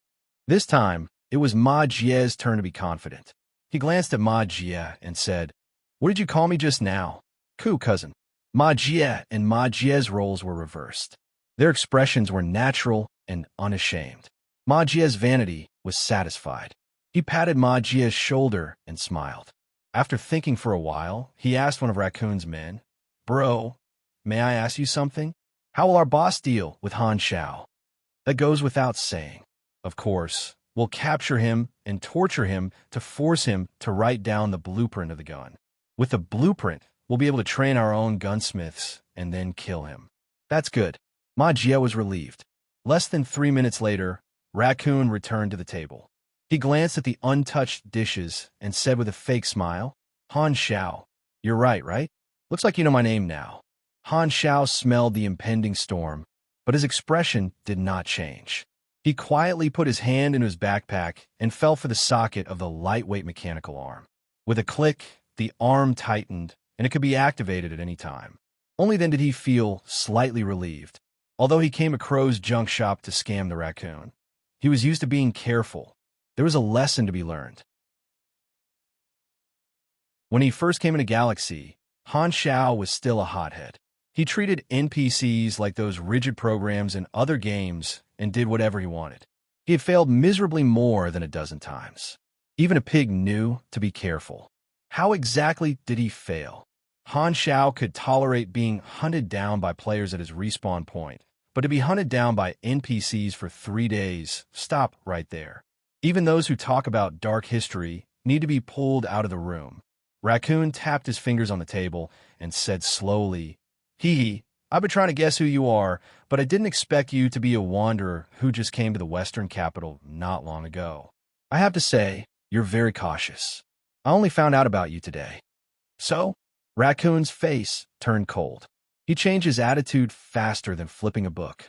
This time, it was Ma Jie's turn to be confident. He glanced at Ma Jie and said, What did you call me just now? Cool, cousin. Ma Jie and Ma Jie's roles were reversed. Their expressions were natural and unashamed. Ma Jie's vanity was satisfied. He patted Ma Jie's shoulder and smiled. After thinking for a while, he asked one of Raccoon's men, Bro, may I ask you something? How will our boss deal with Han Xiao? That goes without saying. Of course, we'll capture him and torture him to force him to write down the blueprint of the gun. With the blueprint, we'll be able to train our own gunsmiths and then kill him. That's good. Ma Jie was relieved. Less than 3 minutes later, Raccoon returned to the table. He glanced at the untouched dishes and said with a fake smile, Han Xiao, you're right? Looks like you know my name now. Han Xiao smelled the impending storm, but his expression did not change. He quietly put his hand into his backpack and felt for the socket of the lightweight mechanical arm. With a click, the arm tightened, and it could be activated at any time. Only then did he feel slightly relieved. Although he came a crow's junk shop to scam the raccoon, he was used to being careful. There was a lesson to be learned. When he first came into Galaxy, Han Xiao was still a hothead. He treated NPCs like those rigid programs in other games and did whatever he wanted. He had failed miserably more than a dozen times. Even a pig knew to be careful. How exactly did he fail? Han Xiao could tolerate being hunted down by players at his respawn point, but to be hunted down by NPCs for 3 days, stop right there. Even those who talk about dark history need to be pulled out of the room. Raccoon tapped his fingers on the table and said slowly, Hee, I've been trying to guess who you are, but I didn't expect you to be a wanderer who just came to the Western capital not long ago. I have to say, you're very cautious. I only found out about you today. So, Raccoon's face turned cold. He changed his attitude faster than flipping a book.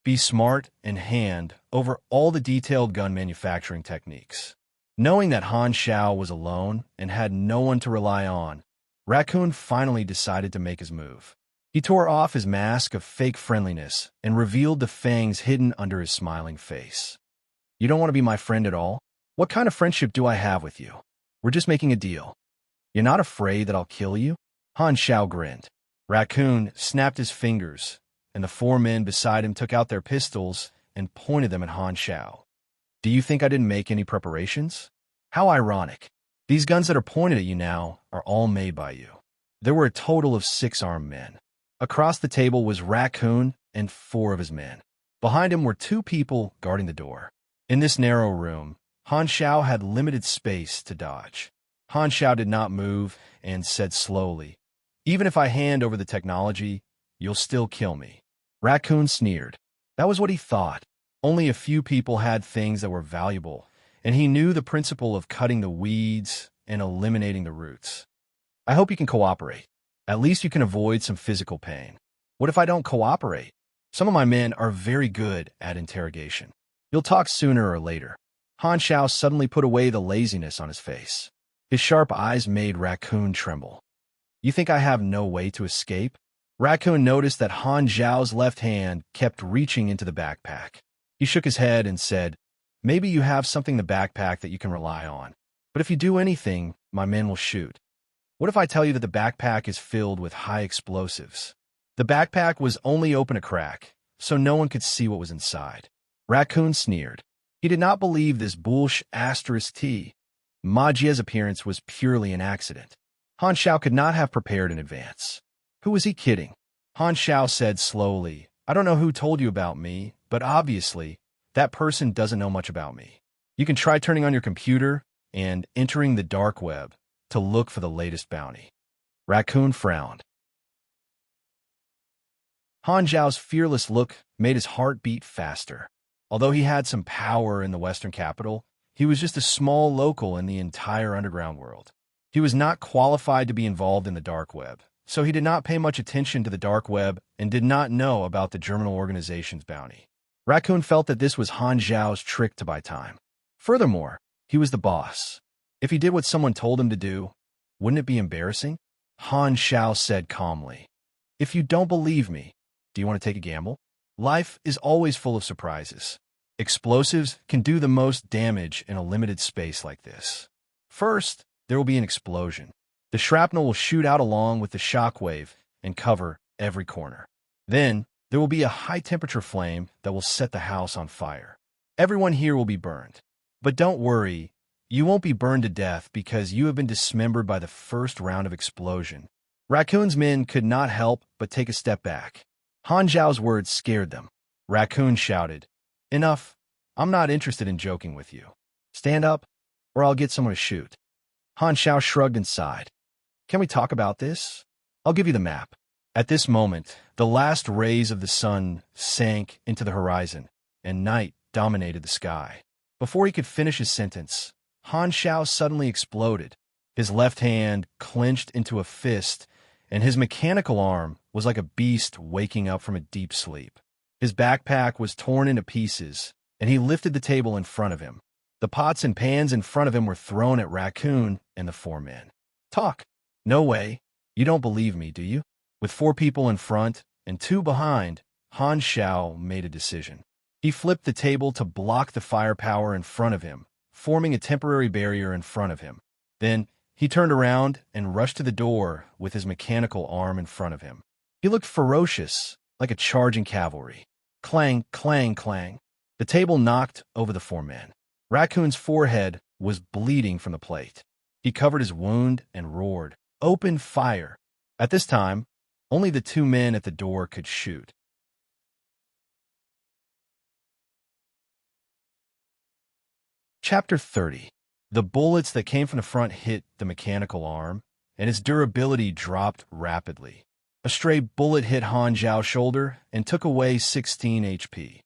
Be smart and hand over all the detailed gun manufacturing techniques. Knowing that Han Xiao was alone and had no one to rely on, Raccoon finally decided to make his move. He tore off his mask of fake friendliness and revealed the fangs hidden under his smiling face. You don't want to be my friend at all? What kind of friendship do I have with you? We're just making a deal. You're not afraid that I'll kill you? Han Xiao grinned. Raccoon snapped his fingers, and the 4 men beside him took out their pistols and pointed them at Han Xiao. Do you think I didn't make any preparations? How ironic. These guns that are pointed at you now are all made by you. There were a total of 6 armed men. Across the table was Raccoon and 4 of his men. Behind him were 2 people guarding the door. In this narrow room, Han Xiao had limited space to dodge. Han Xiao did not move and said slowly, Even if I hand over the technology, you'll still kill me. Raccoon sneered. That was what he thought. Only a few people had things that were valuable, and he knew the principle of cutting the weeds and eliminating the roots. I hope you can cooperate. At least you can avoid some physical pain. What if I don't cooperate? Some of my men are very good at interrogation. You'll talk sooner or later. Han Shao suddenly put away the laziness on his face. His sharp eyes made Raccoon tremble. You think I have no way to escape? Raccoon noticed that Han Zhao's left hand kept reaching into the backpack. He shook his head and said, maybe you have something in the backpack that you can rely on. But if you do anything, my men will shoot. What if I tell you that the backpack is filled with high explosives? The backpack was only open a crack, so no one could see what was inside. Raccoon sneered. He did not believe this *T. Ma Jie's appearance was purely an accident. Han Shao could not have prepared in advance. Who was he kidding? Han Shao said slowly, I don't know who told you about me, but obviously, that person doesn't know much about me. You can try turning on your computer and entering the dark web to look for the latest bounty. Raccoon frowned. Han Zhao's fearless look made his heart beat faster. Although he had some power in the Western capital, he was just a small local in the entire underground world. He was not qualified to be involved in the dark web, so he did not pay much attention to the dark web and did not know about the German organization's bounty. Raccoon felt that this was Han Zhao's trick to buy time. Furthermore, he was the boss. If he did what someone told him to do, wouldn't it be embarrassing? Han Shao said calmly, if you don't believe me, do you want to take a gamble? Life is always full of surprises. Explosives can do the most damage in a limited space like this. First, there will be an explosion. The shrapnel will shoot out along with the shockwave and cover every corner. Then, there will be a high-temperature flame that will set the house on fire. Everyone here will be burned. But don't worry, you won't be burned to death because you have been dismembered by the first round of explosion. Raccoon's men could not help but take a step back. Han Zhao's words scared them. Raccoon shouted, enough, I'm not interested in joking with you. Stand up, or I'll get someone to shoot. Han Shao shrugged and sighed. Can we talk about this? I'll give you the map. At this moment, the last rays of the sun sank into the horizon, and night dominated the sky. Before he could finish his sentence, Han Shao suddenly exploded. His left hand clenched into a fist, and his mechanical arm was like a beast waking up from a deep sleep. His backpack was torn into pieces, and he lifted the table in front of him. The pots and pans in front of him were thrown at Raccoon and the four men. Talk. No way. You don't believe me, do you? With 4 people in front and 2 behind, Han Shao made a decision. He flipped the table to block the firepower in front of him, forming a temporary barrier in front of him. Then, he turned around and rushed to the door with his mechanical arm in front of him. He looked ferocious, like a charging cavalry. Clang, clang, clang. The table knocked over the 4 men. Raccoon's forehead was bleeding from the plate. He covered his wound and roared, "Open fire!" At this time, only the 2 men at the door could shoot. Chapter 30. The bullets that came from the front hit the mechanical arm, and its durability dropped rapidly. A stray bullet hit Han Zhao's shoulder and took away 16 HP.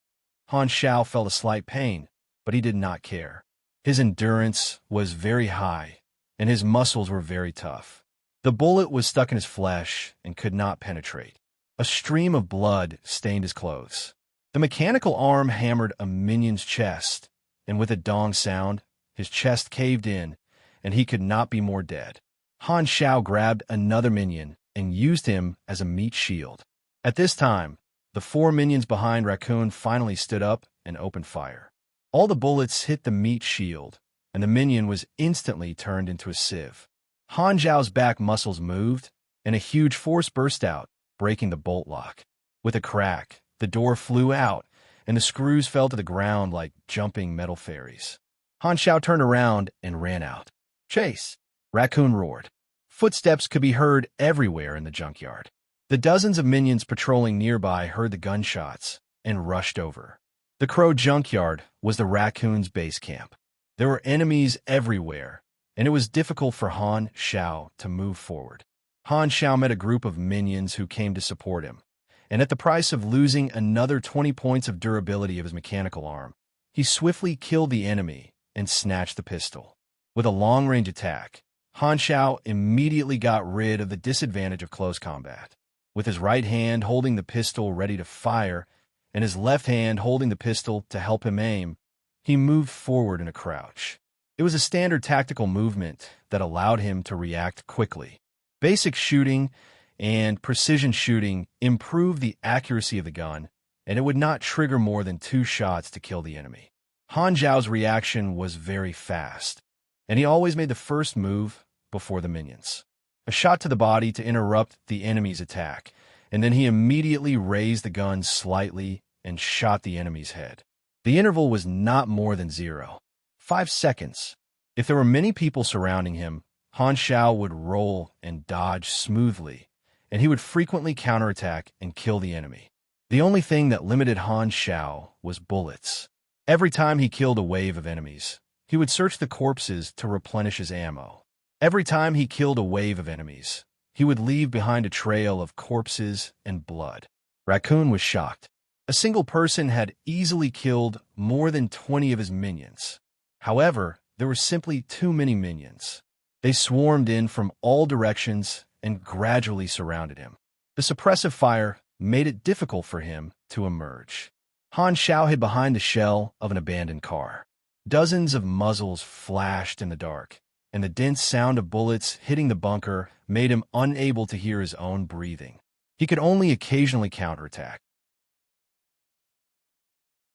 Han Shao felt a slight pain, but he did not care. His endurance was very high, and his muscles were very tough. The bullet was stuck in his flesh and could not penetrate. A stream of blood stained his clothes. The mechanical arm hammered a minion's chest, and with a dong sound, his chest caved in, and he could not be more dead. Han Shao grabbed another minion and used him as a meat shield. At this time, the 4 minions behind Raccoon finally stood up and opened fire. All the bullets hit the meat shield, and the minion was instantly turned into a sieve. Han Zhao's back muscles moved, and a huge force burst out, breaking the bolt lock. With a crack, the door flew out, and the screws fell to the ground like jumping metal fairies. Han Shao turned around and ran out. Chase! Raccoon roared. Footsteps could be heard everywhere in the junkyard. The dozens of minions patrolling nearby heard the gunshots and rushed over. The Crow junkyard was the Raccoon's base camp. There were enemies everywhere, and it was difficult for Han Shao to move forward. Han Shao met a group of minions who came to support him, and at the price of losing another 20 points of durability of his mechanical arm, he swiftly killed the enemy and snatched the pistol. With a long-range attack, Han Shao immediately got rid of the disadvantage of close combat. With his right hand holding the pistol ready to fire, and his left hand holding the pistol to help him aim, he moved forward in a crouch. It was a standard tactical movement that allowed him to react quickly. Basic shooting and precision shooting improved the accuracy of the gun, and it would not trigger more than 2 shots to kill the enemy. Han Zhao's reaction was very fast, and he always made the first move before the minions. A shot to the body to interrupt the enemy's attack, and then he immediately raised the gun slightly and shot the enemy's head. The interval was not more than 0.5 seconds. If there were many people surrounding him, Han Shao would roll and dodge smoothly, and he would frequently counterattack and kill the enemy. The only thing that limited Han Shao was bullets. Every time he killed a wave of enemies, he would search the corpses to replenish his ammo. Every time he killed a wave of enemies, he would leave behind a trail of corpses and blood. Raccoon was shocked. A single person had easily killed more than 20 of his minions. However, there were simply too many minions. They swarmed in from all directions and gradually surrounded him. The suppressive fire made it difficult for him to emerge. Han Shao hid behind the shell of an abandoned car. Dozens of muzzles flashed in the dark, and the dense sound of bullets hitting the bunker made him unable to hear his own breathing. He could only occasionally counterattack.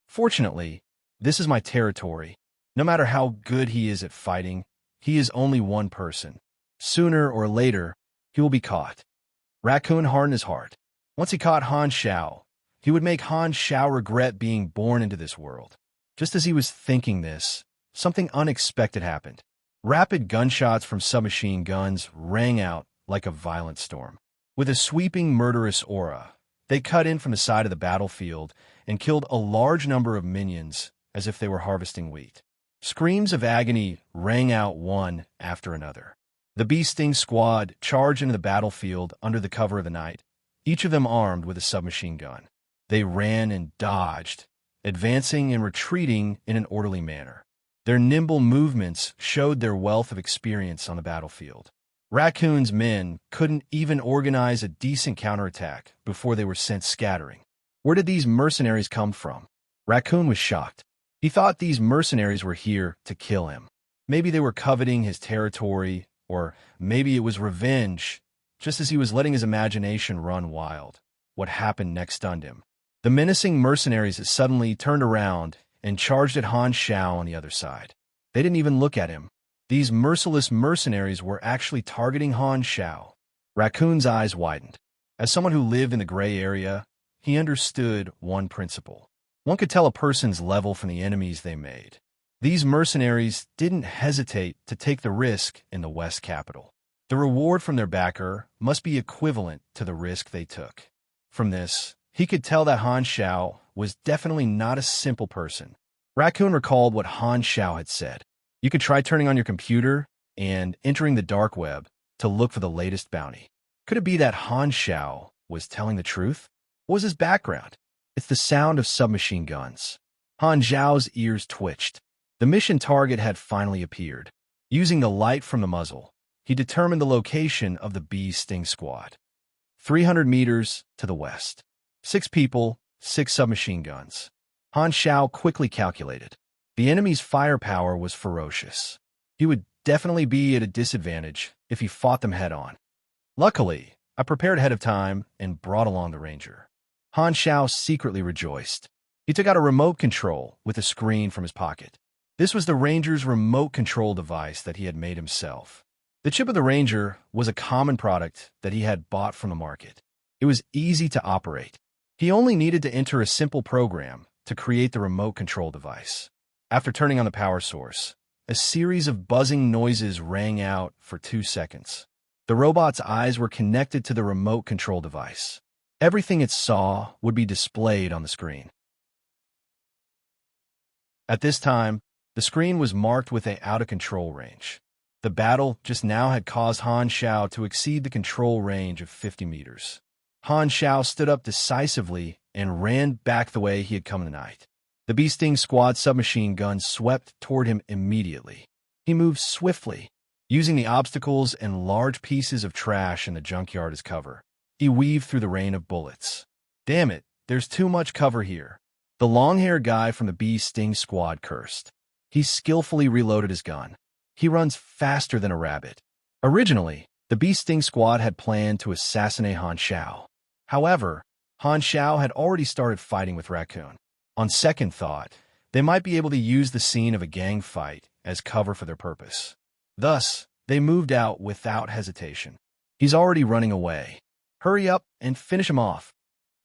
Fortunately, this is my territory. No matter how good he is at fighting, he is only one person. Sooner or later, he will be caught. Raccoon hardened his heart. Once he caught Han Shao, he would make Han Shao regret being born into this world. Just as he was thinking this, something unexpected happened. Rapid gunshots from submachine guns rang out like a violent storm. With a sweeping, murderous aura, they cut in from the side of the battlefield and killed a large number of minions as if they were harvesting wheat. Screams of agony rang out one after another. The bee sting squad charged into the battlefield under the cover of the night, each of them armed with a submachine gun. They ran and dodged, advancing and retreating in an orderly manner. Their nimble movements showed their wealth of experience on the battlefield. Raccoon's men couldn't even organize a decent counterattack before they were sent scattering. Where did these mercenaries come from? Raccoon was shocked. He thought these mercenaries were here to kill him. Maybe they were coveting his territory, or maybe it was revenge. Just as he was letting his imagination run wild, what happened next stunned him. The menacing mercenaries suddenly turned around and charged at Han Shao on the other side. They didn't even look at him. These merciless mercenaries were actually targeting Han Shao. Raccoon's eyes widened. As someone who lived in the gray area, he understood one principle. One could tell a person's level from the enemies they made. These mercenaries didn't hesitate to take the risk in the West capital. The reward from their backer must be equivalent to the risk they took. From this, he could tell that Han Shao was definitely not a simple person. Raccoon recalled what Han Shao had said. You could try turning on your computer and entering the dark web to look for the latest bounty. Could it be that Han Shao was telling the truth? What was his background? It's the sound of submachine guns. Han Zhao's ears twitched. The mission target had finally appeared. Using the light from the muzzle, he determined the location of the bee sting squad. 300 meters to the west. 6 people, 6 submachine guns. Han Shao quickly calculated. The enemy's firepower was ferocious. He would definitely be at a disadvantage if he fought them head-on. Luckily, I prepared ahead of time and brought along the ranger. Han Shao secretly rejoiced. He took out a remote control with a screen from his pocket. This was the ranger's remote control device that he had made himself. The chip of the ranger was a common product that he had bought from the market. It was easy to operate. He only needed to enter a simple program to create the remote control device. After turning on the power source, a series of buzzing noises rang out for 2 seconds. The robot's eyes were connected to the remote control device. Everything it saw would be displayed on the screen. At this time, the screen was marked with an out-of-control range. The battle just now had caused Han Shao to exceed the control range of 50 meters. Han Shao stood up decisively and ran back the way he had come in the night. The bee sting squad submachine gun swept toward him immediately. He moved swiftly, Using the obstacles and large pieces of trash in the junkyard as cover, he weaved through the rain of bullets. Damn it, there's too much cover here. The long-haired guy from the bee sting squad cursed. He skillfully reloaded his gun. He runs faster than a rabbit. Originally, the bee sting squad had planned to assassinate Han Xiao. However, Han Xiao had already started fighting with Raccoon. On second thought, they might be able to use the scene of a gang fight as cover for their purpose. Thus, they moved out without hesitation. He's already running away. Hurry up and finish him off,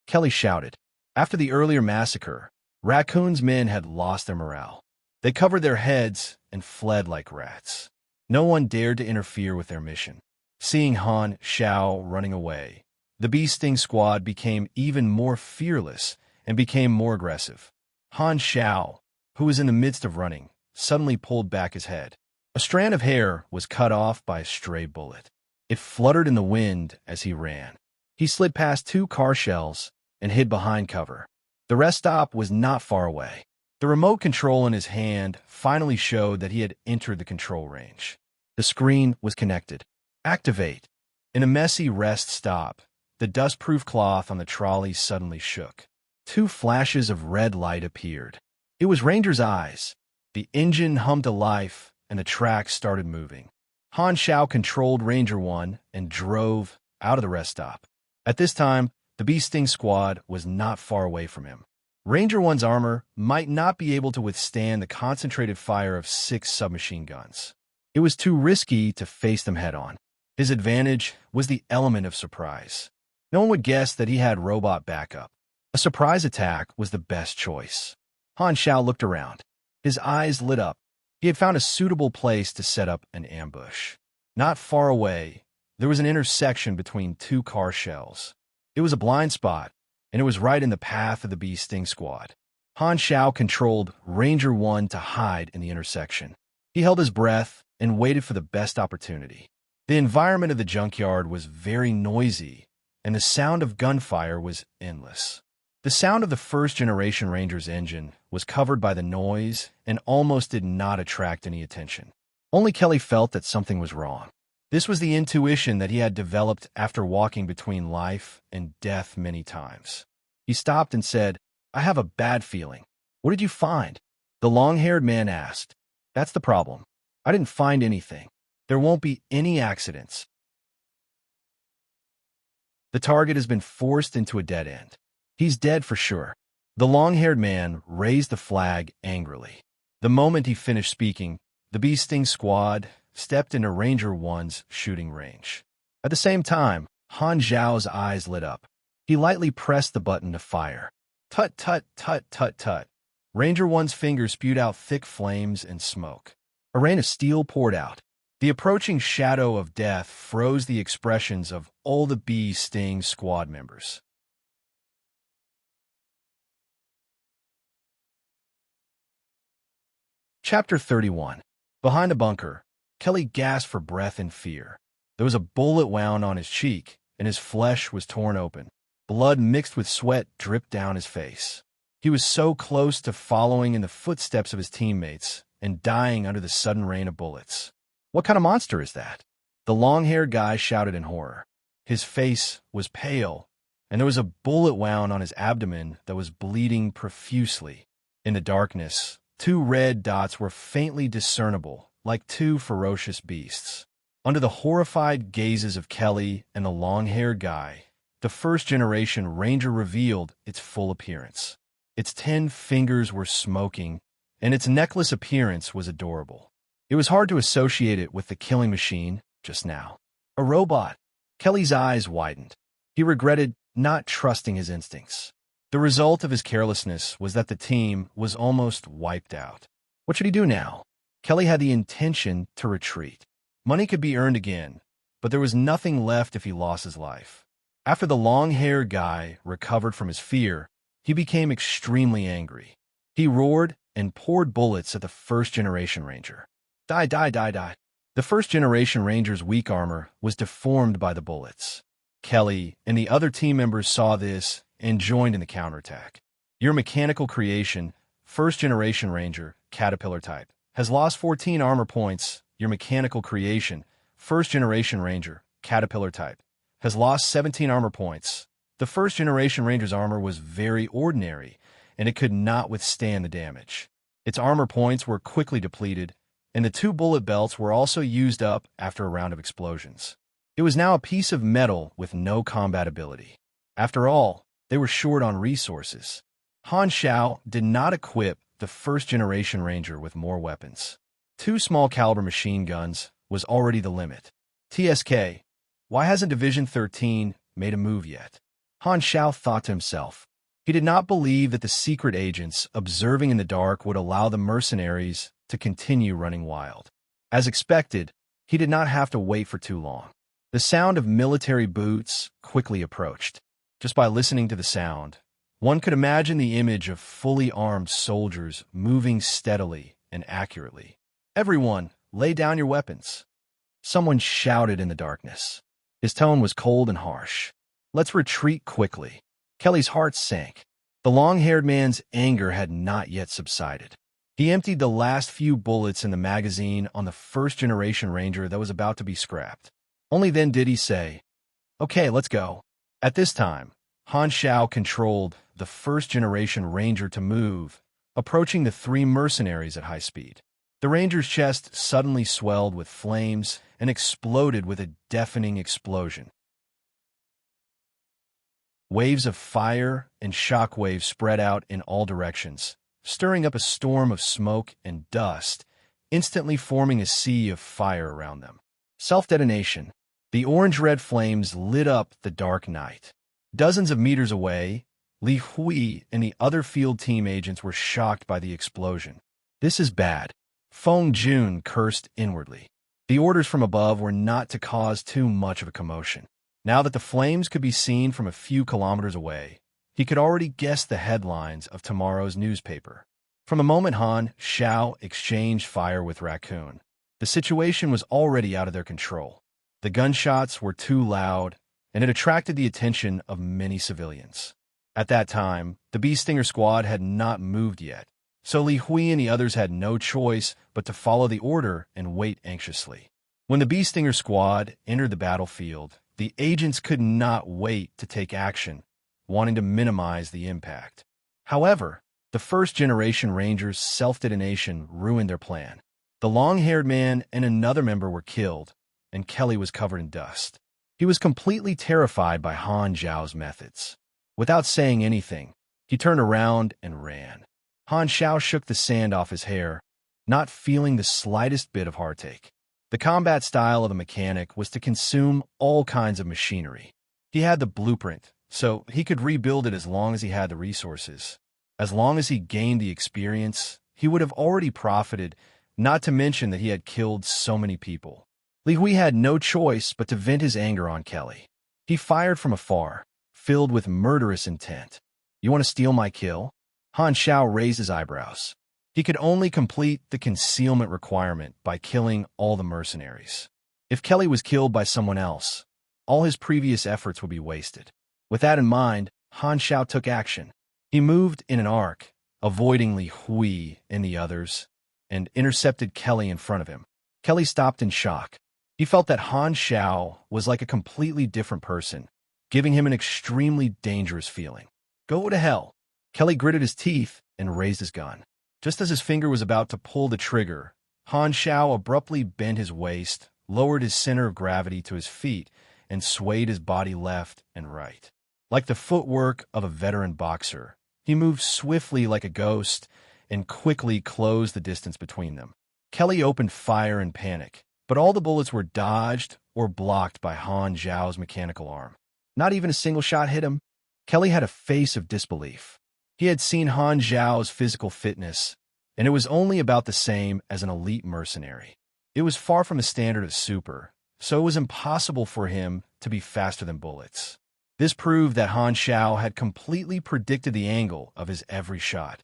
Kelly shouted. After the earlier massacre, Raccoon's men had lost their morale. They covered their heads and fled like rats. No one dared to interfere with their mission. Seeing Han Xiao running away, the bee sting squad became even more fearless and became more aggressive. Han Xiao, who was in the midst of running, suddenly pulled back his head. A strand of hair was cut off by a stray bullet. It fluttered in the wind as he ran. He slid past 2 car shells and hid behind cover. The rest stop was not far away. The remote control in his hand finally showed that he had entered the control range. The screen was connected. Activate. In a messy rest stop, the dust-proof cloth on the trolley suddenly shook. 2 flashes of red light appeared. It was Ranger's eyes. The engine hummed to life, and the tracks started moving. Han Xiao controlled Ranger 1 and drove out of the rest stop. At this time, the bee sting squad was not far away from him. Ranger 1's armor might not be able to withstand the concentrated fire of 6 submachine guns. It was too risky to face them head-on. His advantage was the element of surprise. No one would guess that he had robot backup. A surprise attack was the best choice. Han Xiao looked around. His eyes lit up. He had found a suitable place to set up an ambush. Not far away, there was an intersection between 2 car shells. It was a blind spot, and it was right in the path of the bee sting squad. Han Xiao controlled Ranger 1 to hide in the intersection. He held his breath and waited for the best opportunity. The environment of the junkyard was very noisy, and the sound of gunfire was endless. The sound of the first-generation Ranger's engine was covered by the noise and almost did not attract any attention. Only Kelly felt that something was wrong. This was the intuition that he had developed after walking between life and death many times. He stopped and said, "I have a bad feeling." "What did you find?" The long-haired man asked. "That's the problem. I didn't find anything. There won't be any accidents. The target has been forced into a dead end. He's dead for sure." The long-haired man raised the flag angrily. The moment he finished speaking, the bee sting squad stepped into Ranger 1's shooting range. At the same time, Han Xiao's eyes lit up. He lightly pressed the button to fire. Tut, tut, tut, tut, tut. Ranger 1's fingers spewed out thick flames and smoke. A rain of steel poured out. The approaching shadow of death froze the expressions of all the bee sting squad members. Chapter 31. Behind a bunker, Kelly gasped for breath in fear. There was a bullet wound on his cheek, and his flesh was torn open. Blood mixed with sweat dripped down his face. He was so close to following in the footsteps of his teammates and dying under the sudden rain of bullets. "What kind of monster is that?" The long-haired guy shouted in horror. His face was pale, and there was a bullet wound on his abdomen that was bleeding profusely. In the darkness, 2 red dots were faintly discernible, like 2 ferocious beasts. Under the horrified gazes of Kelly and the long-haired guy, the first-generation Ranger revealed its full appearance. Its 10 fingers were smoking, and its necklace appearance was adorable. It was hard to associate it with the killing machine just now. A robot. Kelly's eyes widened. He regretted not trusting his instincts. The result of his carelessness was that the team was almost wiped out. What should he do now? Kelly had the intention to retreat. Money could be earned again, but there was nothing left if he lost his life. After the long-haired guy recovered from his fear, he became extremely angry. He roared and poured bullets at the first-generation Ranger. Die, die, die, die. The first-generation Ranger's weak armor was deformed by the bullets. Kelly and the other team members saw this and joined in the counterattack. Your mechanical creation, first-generation Ranger, Caterpillar type, has lost 14 armor points your mechanical creation, first-generation Ranger, Caterpillar type, has lost 17 armor points. The first-generation Ranger's armor was very ordinary, and it could not withstand the damage. Its armor points were quickly depleted, and the 2 bullet belts were also used up after a round of explosions. It was now a piece of metal with no combat ability. After all, they were short on resources. Han Xiao did not equip the first-generation Ranger with more weapons. 2 small-caliber machine guns was already the limit. TSK, why hasn't Division 13 made a move yet? Han Xiao thought to himself. He did not believe that the secret agents observing in the dark would allow the mercenaries to continue running wild. As expected, he did not have to wait for too long. The sound of military boots quickly approached. Just by listening to the sound, one could imagine the image of fully armed soldiers moving steadily and accurately. "Everyone, lay down your weapons," someone shouted in the darkness. His tone was cold and harsh. "Let's retreat quickly." Kelly's heart sank. The long-haired man's anger had not yet subsided. He emptied the last few bullets in the magazine on the first-generation Ranger that was about to be scrapped. Only then did he say, "Okay, let's go." At this time, Han Xiao controlled the first-generation Ranger to move, approaching the 3 mercenaries at high speed. The Ranger's chest suddenly swelled with flames and exploded with a deafening explosion. Waves of fire and shock waves spread out in all directions, stirring up a storm of smoke and dust, instantly forming a sea of fire around them. Self-detonation. The orange-red flames lit up the dark night. Dozens of meters away, Li Hui and the other field team agents were shocked by the explosion. "This is bad," Feng Jun cursed inwardly. The orders from above were not to cause too much of a commotion. Now that the flames could be seen from a few kilometers away, he could already guess the headlines of tomorrow's newspaper. From the moment Han Xiao exchanged fire with Raccoon, the situation was already out of their control. The gunshots were too loud, and it attracted the attention of many civilians. At that time, the Bee Stinger squad had not moved yet, so Li Hui and the others had no choice but to follow the order and wait anxiously. When the Bee Stinger squad entered the battlefield, the agents could not wait to take action, wanting to minimize the impact. However, the first-generation Rangers' self-detonation ruined their plan. The long-haired man and another member were killed, and Kelly was covered in dust. He was completely terrified by Han Xiao's methods. Without saying anything, he turned around and ran. Han Xiao shook the sand off his hair, not feeling the slightest bit of heartache. The combat style of the mechanic was to consume all kinds of machinery. He had the blueprint, so he could rebuild it as long as he had the resources. As long as he gained the experience, he would have already profited, not to mention that he had killed so many people. Li Hui had no choice but to vent his anger on Kelly. He fired from afar, filled with murderous intent. "You want to steal my kill?" Han Xiao raised his eyebrows. He could only complete the concealment requirement by killing all the mercenaries. If Kelly was killed by someone else, all his previous efforts would be wasted. With that in mind, Han Xiao took action. He moved in an arc, avoiding Li Hui and the others, and intercepted Kelly in front of him. Kelly stopped in shock. He felt that Han Xiao was like a completely different person, giving him an extremely dangerous feeling. "Go to hell." Kelly gritted his teeth and raised his gun. Just as his finger was about to pull the trigger, Han Xiao abruptly bent his waist, lowered his center of gravity to his feet, and swayed his body left and right. Like the footwork of a veteran boxer, he moved swiftly like a ghost and quickly closed the distance between them. Kelly opened fire in panic, but all the bullets were dodged or blocked by Han Xiao's mechanical arm. Not even a single shot hit him. Kelly had a face of disbelief. He had seen Han Xiao's physical fitness, and it was only about the same as an elite mercenary. It was far from the standard of super, so it was impossible for him to be faster than bullets. This proved that Han Xiao had completely predicted the angle of his every shot.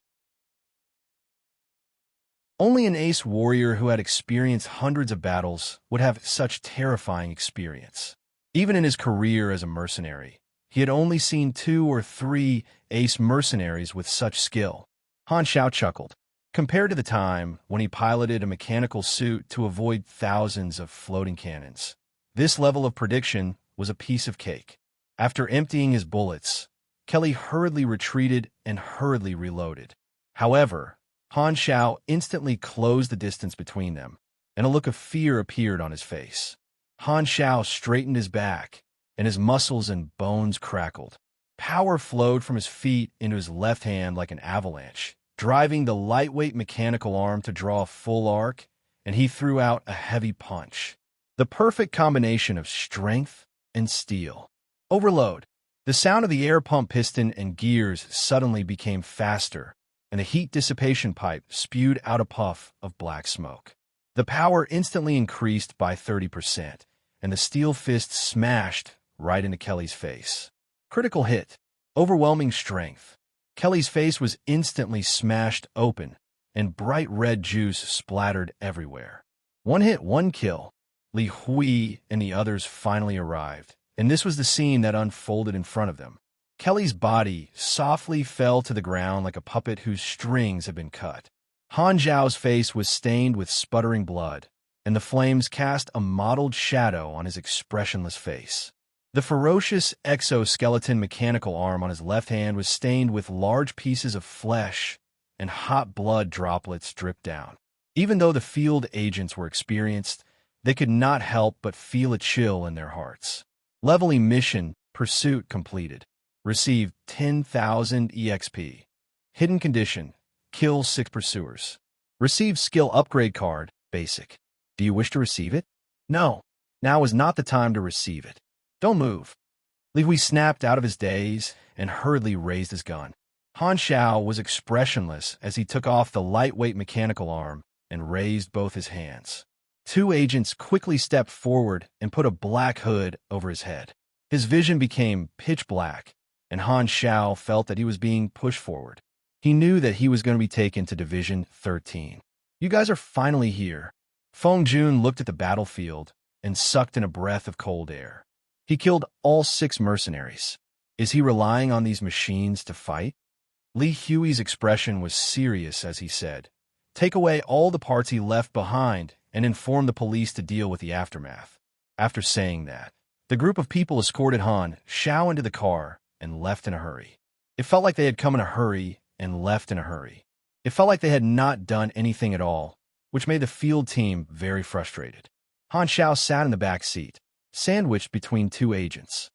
Only an ace warrior who had experienced hundreds of battles would have such terrifying experience. Even in his career as a mercenary, he had only seen 2 or 3 ace mercenaries with such skill. Han Xiao chuckled. compared to the time when he piloted a mechanical suit to avoid thousands of floating cannons. This level of prediction was a piece of cake. After emptying his bullets, Kelly hurriedly retreated and hurriedly reloaded. However, Han Shao instantly closed the distance between them, and a look of fear appeared on his face. Han Shao straightened his back, and his muscles and bones crackled. Power flowed from his feet into his left hand like an avalanche, driving the lightweight mechanical arm to draw a full arc, and he threw out a heavy punch. The perfect combination of strength and steel. Overload. The sound of the air pump piston and gears suddenly became faster, and the heat dissipation pipe spewed out a puff of black smoke. The power instantly increased by 30%, and the steel fist smashed right into Kelly's face. Critical hit. Overwhelming strength. Kelly's face was instantly smashed open, and bright red juice splattered everywhere. One hit, one kill. Li Hui and the others finally arrived, and this was the scene that unfolded in front of them. Kelly's body softly fell to the ground like a puppet whose strings had been cut. Han Zhao's face was stained with sputtering blood, and the flames cast a mottled shadow on his expressionless face. The ferocious exoskeleton mechanical arm on his left hand was stained with large pieces of flesh, and hot blood droplets dripped down. Even though the field agents were experienced, they could not help but feel a chill in their hearts. Leveling mission pursuit completed. Received 10,000 EXP. Hidden condition: kill 6 pursuers. Received skill upgrade card, basic. Do you wish to receive it? No. Now is not the time to receive it. Don't move. Li Hui snapped out of his daze and hurriedly raised his gun. Han Shao was expressionless as he took off the lightweight mechanical arm and raised both his hands. 2 agents quickly stepped forward and put a black hood over his head. His vision became pitch black, and Han Shao felt that he was being pushed forward. He knew that he was going to be taken to Division 13. You guys are finally here. Feng Jun looked at the battlefield and sucked in a breath of cold air. He killed all 6 mercenaries. Is he relying on these machines to fight? Li Hui's expression was serious as he said, "Take away all the parts he left behind and inform the police to deal with the aftermath." After saying that, the group of people escorted Han Shao into the car and left in a hurry. It felt like they had come in a hurry and left in a hurry. It felt like they had not done anything at all, which made the field team very frustrated. Han Shao sat in the back seat, sandwiched between 2 agents.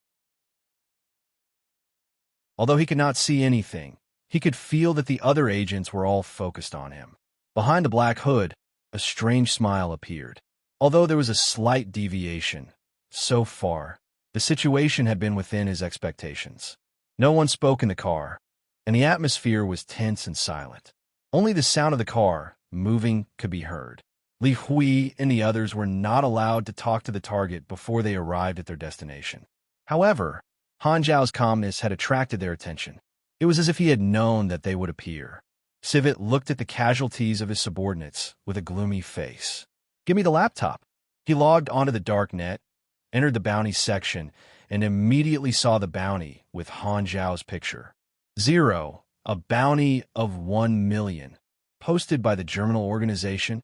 Although he could not see anything, he could feel that the other agents were all focused on him. Behind the black hood, a strange smile appeared. Although there was a slight deviation, so far, the situation had been within his expectations. No one spoke in the car, and the atmosphere was tense and silent. Only the sound of the car moving could be heard. Li Hui and the others were not allowed to talk to the target before they arrived at their destination. However, Han Zhao's calmness had attracted their attention. It was as if he had known that they would appear. Civet looked at the casualties of his subordinates with a gloomy face. "Give me the laptop." He logged onto the dark net, entered the bounty section, and immediately saw the bounty with Han Zhao's picture. 0, a bounty of 1 million, posted by the German organization.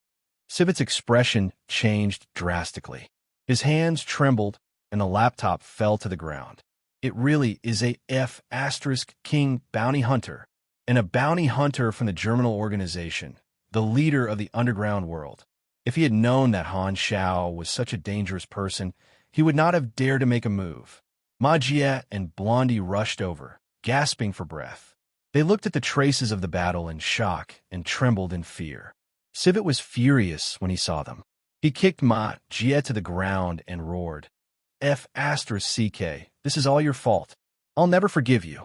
Civet's expression changed drastically. His hands trembled, and the laptop fell to the ground. It really is a F*King bounty hunter, and a bounty hunter from the German organization, the leader of the underground world. If he had known that Han Shao was such a dangerous person, he would not have dared to make a move. Ma Jie and Blondie rushed over, gasping for breath. They looked at the traces of the battle in shock and trembled in fear. Civet was furious when he saw them. He kicked Ma Jie to the ground and roared, F*CK, this is all your fault. I'll never forgive you.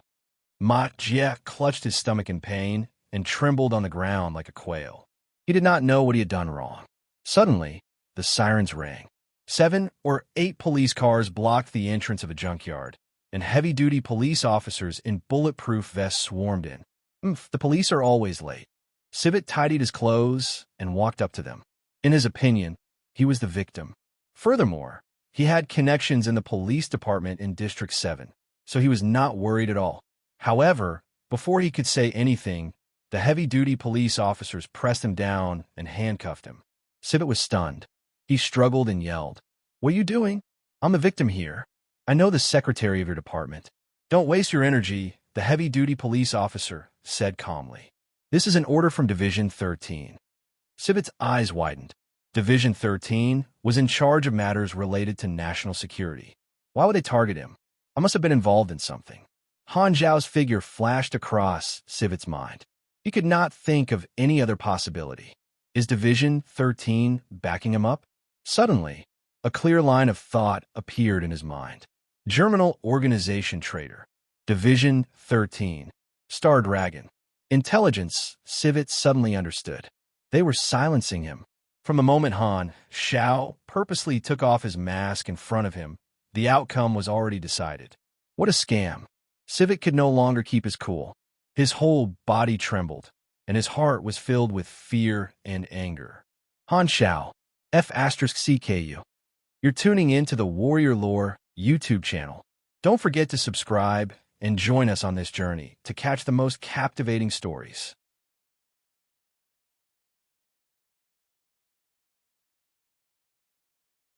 Ma Jie clutched his stomach in pain and trembled on the ground like a quail. He did not know what he had done wrong. Suddenly, the sirens rang. 7 or 8 police cars blocked the entrance of a junkyard, and heavy-duty police officers in bulletproof vests swarmed in. The police are always late. Civet tidied his clothes and walked up to them. In his opinion, he was the victim. Furthermore, he had connections in the police department in District 7, so he was not worried at all. However, before he could say anything, The heavy-duty police officers pressed him down and handcuffed him. Sivit was stunned. He struggled and yelled, "What are you doing? I'm a victim here. I know the secretary of your department." "Don't waste your energy," the heavy-duty police officer said calmly. "This is an order from Division 13. Sivit's eyes widened. Division 13 was in charge of matters related to national security. Why would they target him? I must have been involved in something. Han Zhao's figure flashed across Sivit's mind. He could not think of any other possibility. Is Division 13 backing him up? Suddenly, a clear line of thought appeared in his mind. Germinal Organization Traitor. Division 13. Star Dragon. Intelligence, Sivit suddenly understood. They were silencing him. From the moment Han Zhao purposely took off his mask in front of him, the outcome was already decided. What a scam. Sivit could no longer keep his cool. His whole body trembled, and his heart was filled with fear and anger. Han Zhao, F*CKU. You're tuning in to the Warrior Lore YouTube channel. Don't forget to subscribe and join us on this journey to catch the most captivating stories.